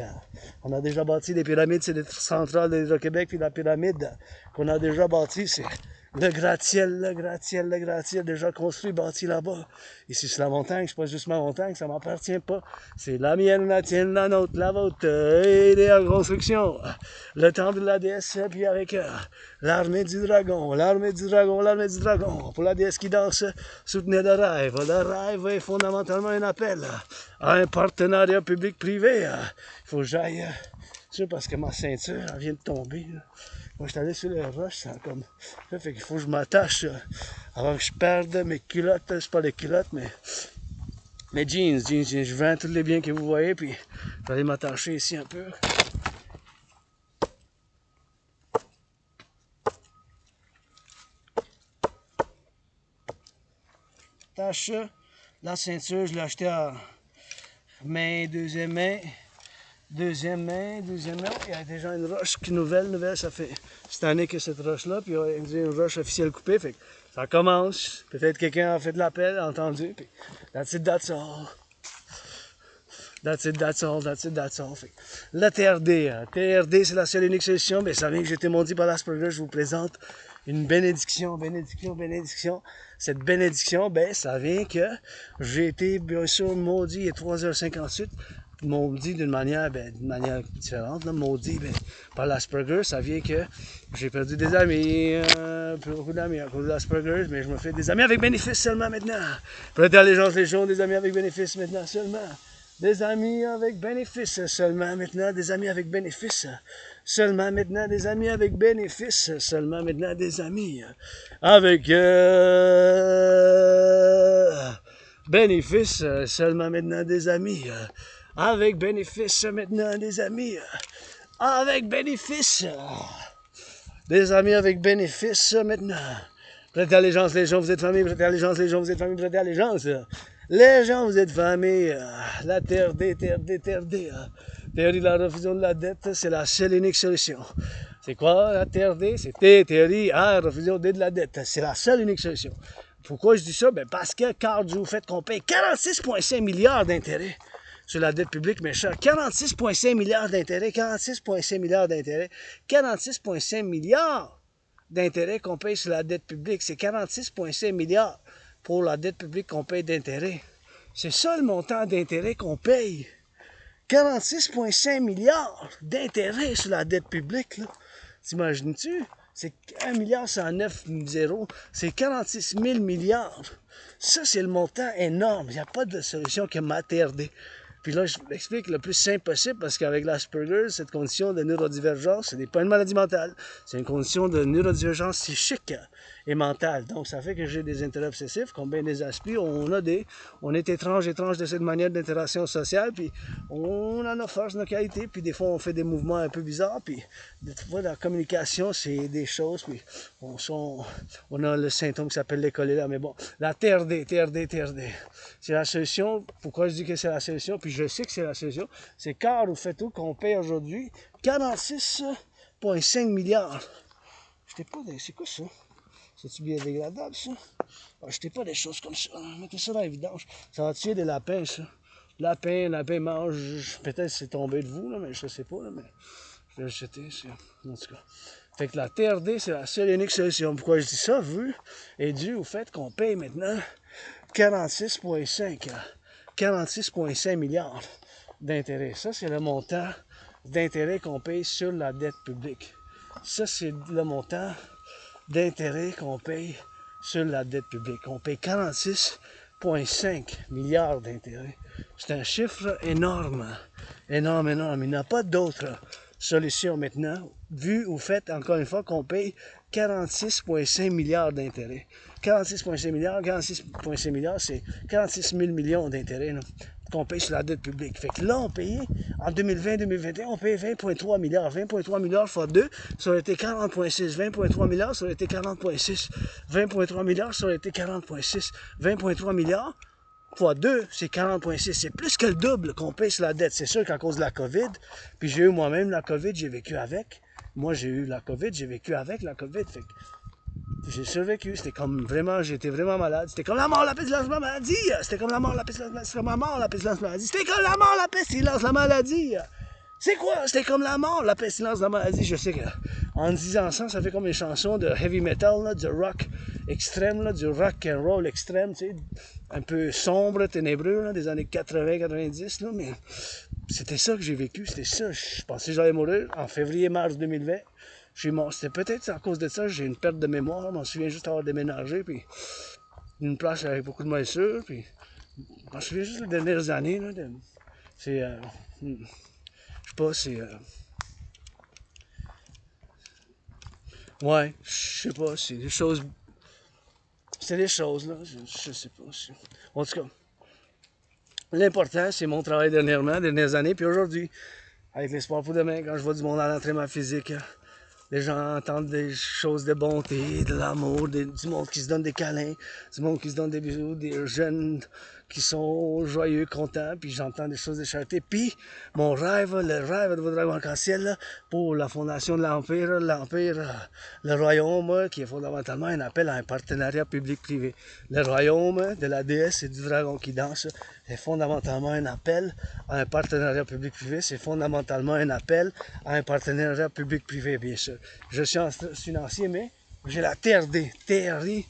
On a déjà bâti des pyramides, c'est les centrales de Québec, puis la pyramide qu'on a déjà bâtie, c'est le gratte-ciel, déjà construit, bâti là-bas. Ici, c'est la montagne, c'est pas juste ma montagne, ça m'appartient pas. C'est la mienne, la tienne, la nôtre, la vôtre, et en construction. Le temple de la déesse, puis avec l'armée du dragon. Pour la déesse qui danse, soutenez le rêve. Le rêve est fondamentalement un appel à un partenariat public-privé. Il faut que j'aille, parce que ma ceinture, elle vient de tomber. Là. Moi, je suis allé sur les roches, ça comme ça fait qu'il faut que je m'attache avant que je perde mes culottes. C'est pas les culottes, mais mes jeans. Je vends tous les biens que vous voyez, puis je vais aller m'attacher ici un peu. Attache la ceinture, je l'ai acheté à main, deuxième main. Deuxième main, il y a déjà une roche nouvelle, ça fait cette année que cette roche-là, puis il y a une roche officielle coupée, fait que ça commence. Peut-être quelqu'un a fait de l'appel, a entendu, puis that's it, that's all. That's it, that's all. Fait que la TRD, TRD, c'est la seule et unique solution, mais ça vient que j'ai été maudit par l'Asperger, je vous présente une bénédiction. Cette bénédiction, ben, ça vient que j'ai été, bien sûr, maudit, il est 3h58, maudit d'une manière différente, là, maudit par l'Asperger, ça vient que j'ai perdu des amis, beaucoup d'amis à cause de l'Asperger, mais je me fais des amis avec bénéfice seulement maintenant. Prêtez allégeance les gens, des amis avec bénéfice maintenant seulement. Des amis avec bénéfice seulement maintenant, des amis avec bénéfice seulement maintenant, des amis avec bénéfice seulement maintenant, des amis avec bénéfice seulement maintenant, des amis avec bénéfice maintenant, des amis avec bénéfice, des amis avec bénéfice maintenant. Prêtez allégeance les gens, vous êtes famille, prêtez allégeance les gens, vous êtes famille, prêtez allégeance. Les gens, vous êtes famille, la TRD. Théorie de la refusion de la dette, c'est la seule et unique solution. C'est quoi la TRD? C'est théorie à refusion de la dette. C'est la seule et unique solution. Pourquoi je dis ça? Ben parce que quand du fait qu'on paye 46,5 milliards d'intérêts sur la dette publique, mes chers, 46,5 milliards d'intérêts, 46,5 milliards d'intérêts, 46,5 milliards d'intérêts qu'on paye sur la dette publique, c'est 46,5 milliards pour la dette publique qu'on paye d'intérêt. C'est ça le montant d'intérêt qu'on paye. 46,5 milliards d'intérêt sur la dette publique. T'imagines-tu? C'est 1 milliard 109 0. C'est 46 000 milliards. Ça, c'est le montant énorme. Il n'y a pas de solution que m'attarder. Puis là, je l'explique le plus simple possible parce qu'avec l'Asperger, cette condition de neurodivergence, ce n'est pas une maladie mentale. C'est une condition de neurodivergence psychique et mentale. Donc, ça fait que j'ai des intérêts obsessifs, comme bien des aspects. On est étrange de cette manière d'interaction sociale, puis on a nos forces, nos qualités, puis des fois, on fait des mouvements un peu bizarres, puis des fois, la communication, c'est des choses, puis on a le symptôme qui s'appelle les choléra. Mais bon, la TRD. C'est la solution. Pourquoi je dis que c'est la solution? Puis je sais que c'est la solution. C'est car au fait tout qu'on paye aujourd'hui 46,5 milliards. C'est quoi ça? C'est-tu bien dégradable, ça? Achetez pas des choses comme ça. Mettez ça dans l'évidence. Ça va tuer des lapins, ça. Lapin mange. Peut-être c'est tombé de vous, là, mais je sais pas, là, mais je vais le jeter, en tout cas. Fait que la TRD, c'est la seule et unique solution. Pourquoi je dis ça, vu est dû au fait qu'on paye maintenant 46,5 milliards d'intérêts. Ça, c'est le montant d'intérêt qu'on paye sur la dette publique. Ça, c'est le montant d'intérêt qu'on paye sur la dette publique. On paye 46,5 milliards d'intérêts. C'est un chiffre énorme. Énorme. Il n'y a pas d'autre solution maintenant, vu au fait, encore une fois, qu'on paye 46,5 milliards d'intérêts. 46,5 milliards, c'est 46 000 millions d'intérêts qu'on paye sur la dette publique. Fait que là, on payait, en 2020-2021, on payait 20,3 milliards. 20,3 milliards fois 2, ça aurait été 40,6. 20,3 milliards, ça aurait été 40,6. 20,3 milliards, ça aurait été 40,6. 20,3 milliards fois 2, c'est 40,6. C'est plus que le double qu'on paye sur la dette. C'est sûr qu'à cause de la COVID, puis j'ai eu moi-même la COVID, j'ai vécu avec. Moi, j'ai eu la COVID, j'ai vécu avec la COVID. Fait que j'ai survécu, c'était comme vraiment, j'étais vraiment malade. C'était comme la mort, la pestilence, la maladie. C'était comme la mort, la pestilence, la maladie. C'était comme la mort, la pestilence, la maladie. C'est quoi? C'était comme la mort, la pestilence, la maladie. Je sais que en disant ça, ça fait comme une chanson de heavy metal, là, du rock extrême, là, du rock and roll extrême, tu sais, un peu sombre, ténébreux, là, des années 80-90, là, mais c'était ça que j'ai vécu, c'était ça. Je pensais que j'allais mourir en février-mars 2020. Je suis mort. C'était peut-être à cause de ça, j'ai une perte de mémoire. Je m'en souviens juste avoir déménagé, puis une place avec beaucoup de moisissure, puis je m'en souviens juste les dernières années. Là, c'est, je sais pas, ouais, je sais pas, c'est des choses. C'est des choses, là, je sais pas. En tout cas, l'important, c'est mon travail dernières années, puis aujourd'hui, avec l'espoir pour demain, quand je vois du monde à l'entraînement physique, Les gens entendent des choses de bonté, de l'amour, du monde qui se donne des câlins, du monde qui se donne des bisous, des jeunes qui sont joyeux, contents, puis j'entends des choses de charité. Puis mon rêve, le rêve de votre dragon arc-en-ciel là, pour la fondation de l'Empire, le royaume, qui est fondamentalement un appel à un partenariat public-privé. Le royaume de la déesse et du dragon qui danse, c'est fondamentalement un appel à un partenariat public-privé, c'est fondamentalement un appel à un partenariat public-privé, bien sûr. Je suis financier, mais j'ai la TRD, TRI,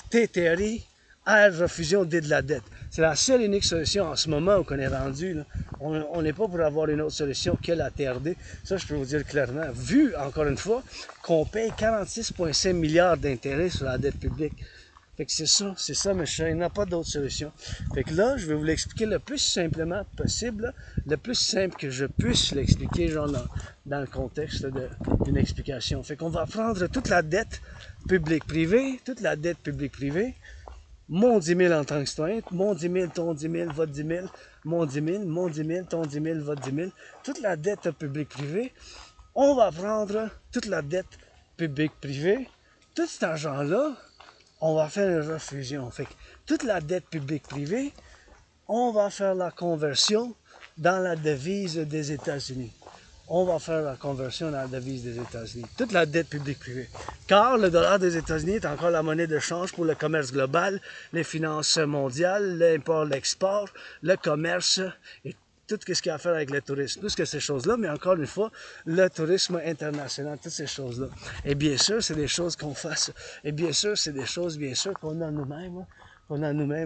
TRI, R, refusion D de la dette. C'est la seule et unique solution en ce moment où on est rendu. Là. On n'est pas pour avoir une autre solution que la TRD. Ça, je peux vous dire clairement. Vu, encore une fois, qu'on paye 46,5 milliards d'intérêts sur la dette publique. Fait que c'est ça, mes chers, il n'y a pas d'autre solution. Fait que là, je vais vous l'expliquer le plus simplement possible, le plus simple que je puisse l'expliquer, genre dans le contexte d'une explication. Fait qu'on va prendre toute la dette publique-privée, toute la dette publique-privée, mon 10 000 en tant que citoyen, mon 10 000, ton 10 000, votre 10 000, mon 10 000, mon 10 000, ton 10 000, votre 10 000, toute la dette publique-privée, on va prendre toute la dette publique-privée, tout cet argent-là, on va faire une refusion. Fait que toute la dette publique-privée, on va faire la conversion dans la devise des États-Unis. On va faire la conversion dans la devise des États-Unis. Toute la dette publique-privée. Car le dollar des États-Unis est encore la monnaie de change pour le commerce global, les finances mondiales, l'import, l'export, le commerce et tout ce qui a à faire avec le tourisme, tout ce que ces choses-là, mais encore une fois, le tourisme international, toutes ces choses-là. Et bien sûr, c'est des choses qu'on fasse. Et bien sûr, c'est des choses, bien sûr, qu'on a nous-mêmes,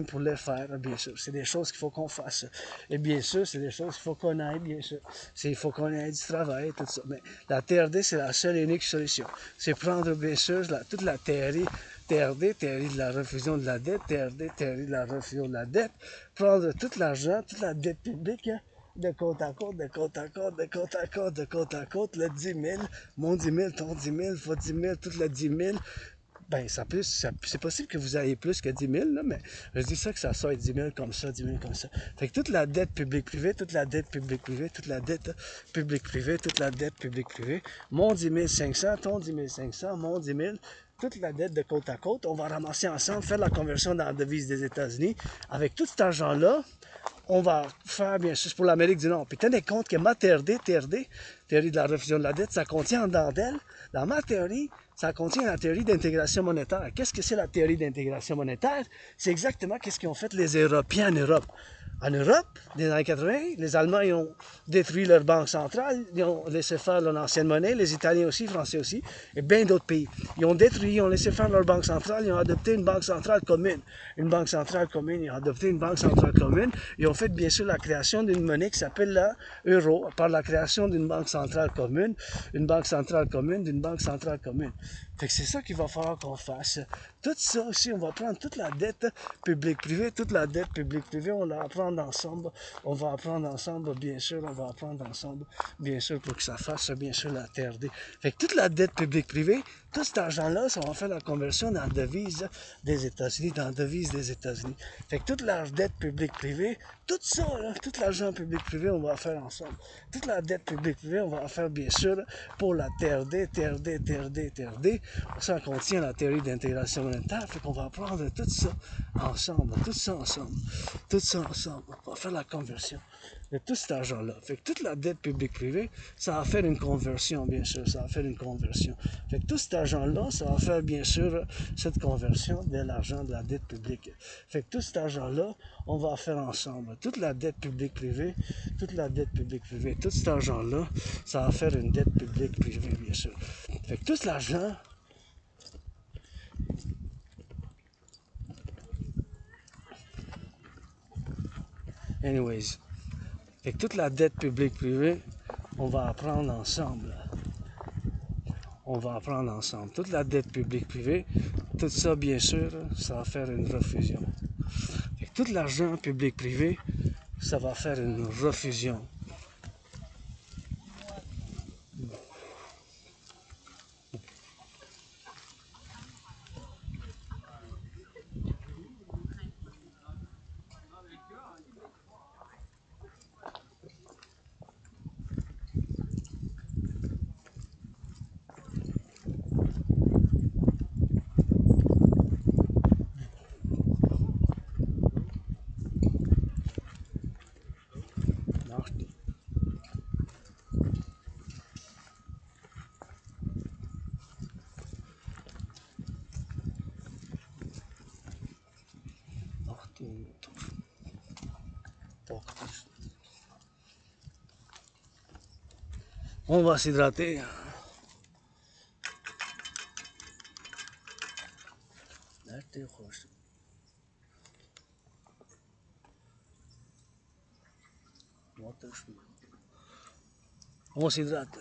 pour les faire, bien sûr. C'est des choses qu'il faut qu'on fasse. Et bien sûr, c'est des choses qu'il faut qu'on aille, bien sûr. Il faut qu'on aille du travail, tout ça. Mais la TRD, c'est la seule et unique solution. C'est prendre, bien sûr, toute la TRD, théorie de la refusion de la dette, TRD, théorie de la refusion de la dette, prendre tout l'argent, toute la dette publique, de côte à côte, de côte à côte, de côte à côte, de côte à côte, le 10 000, mon 10 000, ton 10 000, votre 10 000, tout le 10 000. Ben, c'est possible que vous ayez plus que 10 000, là, mais je dis ça que ça soit 10 000 comme ça, 10 000 comme ça. Fait que toute la dette publique-privée, toute la dette publique-privée, toute la dette publique-privée, toute la dette publique-privée, mon 10 500, ton 10 500, mon 10 000, toute la dette de côte à côte, on va ramasser ensemble, faire la conversion dans la devise des États-Unis. Avec tout cet argent-là, on va faire, bien sûr, pour l'Amérique du Nord. Puis tenez compte que ma TRD, théorie de la refusion de la dette, ça contient en dentelle, dans ma théorie, ça contient la théorie d'intégration monétaire. Qu'est-ce que c'est la théorie d'intégration monétaire? C'est exactement ce qu'ont fait les Européens en Europe. En Europe, dans les années 80, les Allemands ils ont détruit leur banque centrale, ils ont laissé faire leur ancienne monnaie, les Italiens aussi, les Français aussi, et bien d'autres pays. Ils ont détruit, ils ont laissé faire leur banque centrale, ils ont adopté une banque centrale commune. Une banque centrale commune, ils ont adopté une banque centrale commune. Ils ont fait bien sûr la création d'une monnaie qui s'appelle l'euro, par la création d'une banque centrale commune, une banque centrale commune, d'une banque centrale commune. Fait que c'est ça qu'il va falloir qu'on fasse. Tout ça aussi, on va prendre toute la dette publique-privée, toute la dette publique-privée, on va apprendre ensemble. On va apprendre ensemble, bien sûr, on va apprendre ensemble, bien sûr, pour que ça fasse, bien sûr, la TRD. Fait que toute la dette publique-privée, tout cet argent-là, ça va faire la conversion dans la devise des États-Unis, dans la devise des États-Unis. Fait que toute la dette publique-privée, tout ça, là, tout l'argent public-privé, on va faire ensemble. Toute la dette publique-privée, on va faire, bien sûr, pour la TRD, TRD, TRD, TRD. Ça contient la théorie d'intégration monétaire, fait qu'on va prendre tout ça ensemble, tout ça ensemble, tout ça ensemble. On va faire la conversion de tout cet argent-là. Fait que toute la dette publique-privée, ça va faire une conversion, bien sûr, ça va faire une conversion. Fait que tout cet argent-là, ça va faire, bien sûr, cette conversion de l'argent de la dette publique. Fait que tout cet argent-là, on va faire ensemble. Toute la dette publique-privée, toute la dette publique-privée, tout cet argent-là, ça va faire une dette publique-privée, bien sûr. Fait que tout l'argent, anyways, fait que toute la dette publique-privée, on va apprendre ensemble. On va apprendre ensemble. Toute la dette publique-privée, tout ça, bien sûr, ça va faire une refusion. Fait que tout l'argent public-privé, ça va faire une refusion. On va s'hydrater. On s'hydrate.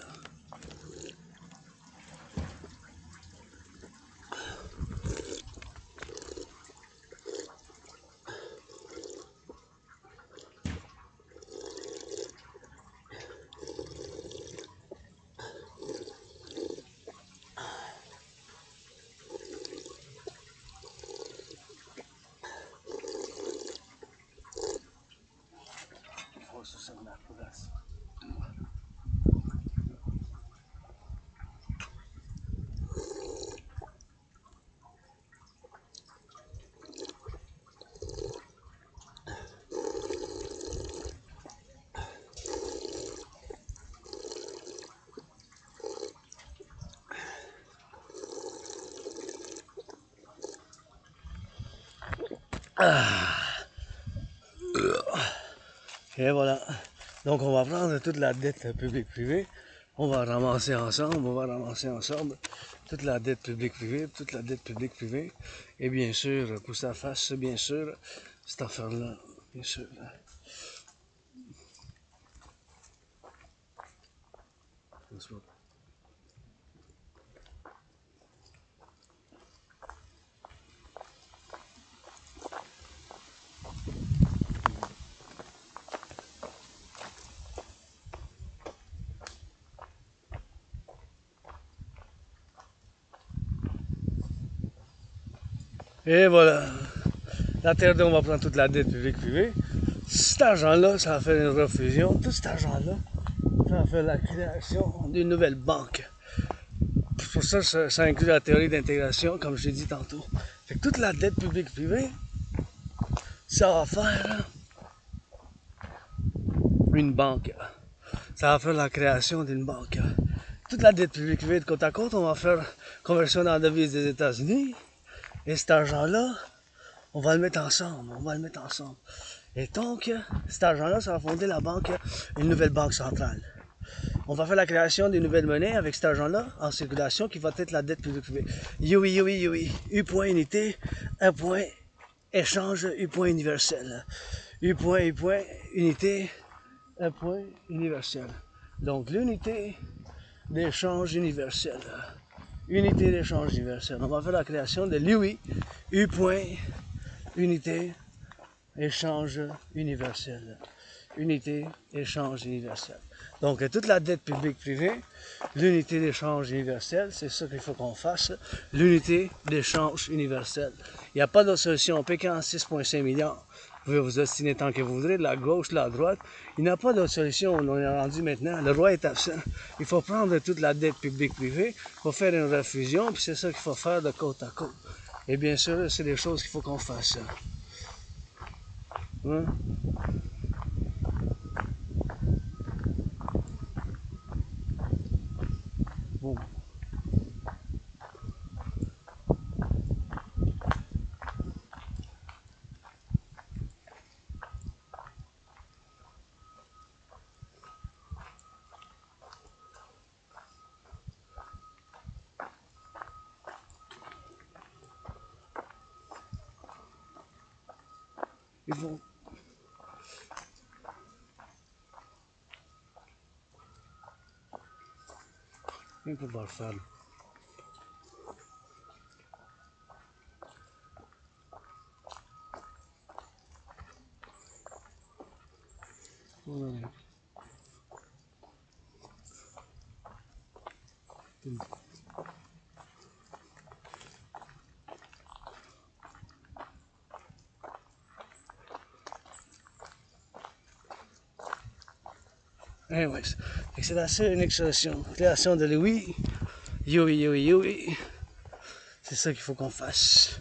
Et voilà. Donc on va prendre toute la dette publique-privée. On va ramasser ensemble toute la dette publique-privée, toute la dette publique-privée. Et bien sûr, pour ça fasse, bien sûr, cette affaire-là, bien sûr. Et voilà. La terre on va prendre toute la dette publique-privée. Cet argent-là, ça va faire une refusion. Tout cet argent-là, ça va faire la création d'une nouvelle banque. Pour ça, ça inclut la théorie d'intégration, comme j'ai dit tantôt. Fait que toute la dette publique-privée, ça va faire une banque. Ça va faire la création d'une banque. Toute la dette publique-privée de côte à côte, on va faire conversion dans la devise des États-Unis. Et cet argent-là, on va le mettre ensemble. Et donc, cet argent-là, ça va fonder la banque, une nouvelle banque centrale. On va faire la création d'une nouvelle monnaie avec cet argent-là en circulation qui va être la dette publique-privée. UI. U point unité, un point échange, U point universel. U point unité, un point universel. Donc l'unité d'échange universel. Unité d'échange universel. On va faire la création de l'UI, U point unité échange universel. Unité échange universel. Donc toute la dette publique-privée, l'unité d'échange universel, c'est ça qu'il faut qu'on fasse. L'unité d'échange universel. Il n'y a pas d'autre solution. On paie 46,5 milliards. Vous pouvez vous ostiner tant que vous voudrez, de la gauche, de la droite. Il n'y a pas d'autre solution. On est rendu maintenant. Le roi est absent. Il faut prendre toute la dette publique-privée. Il faut faire une refusion. Puis c'est ça qu'il faut faire de côte à côte. Et bien sûr, c'est des choses qu'il faut qu'on fasse. Hein? Bon. Ils vont. On peut pas le faire. Voilà. Anyways, c'est la seule unique solution. Création de Louis. C'est ça qu'il faut qu'on fasse.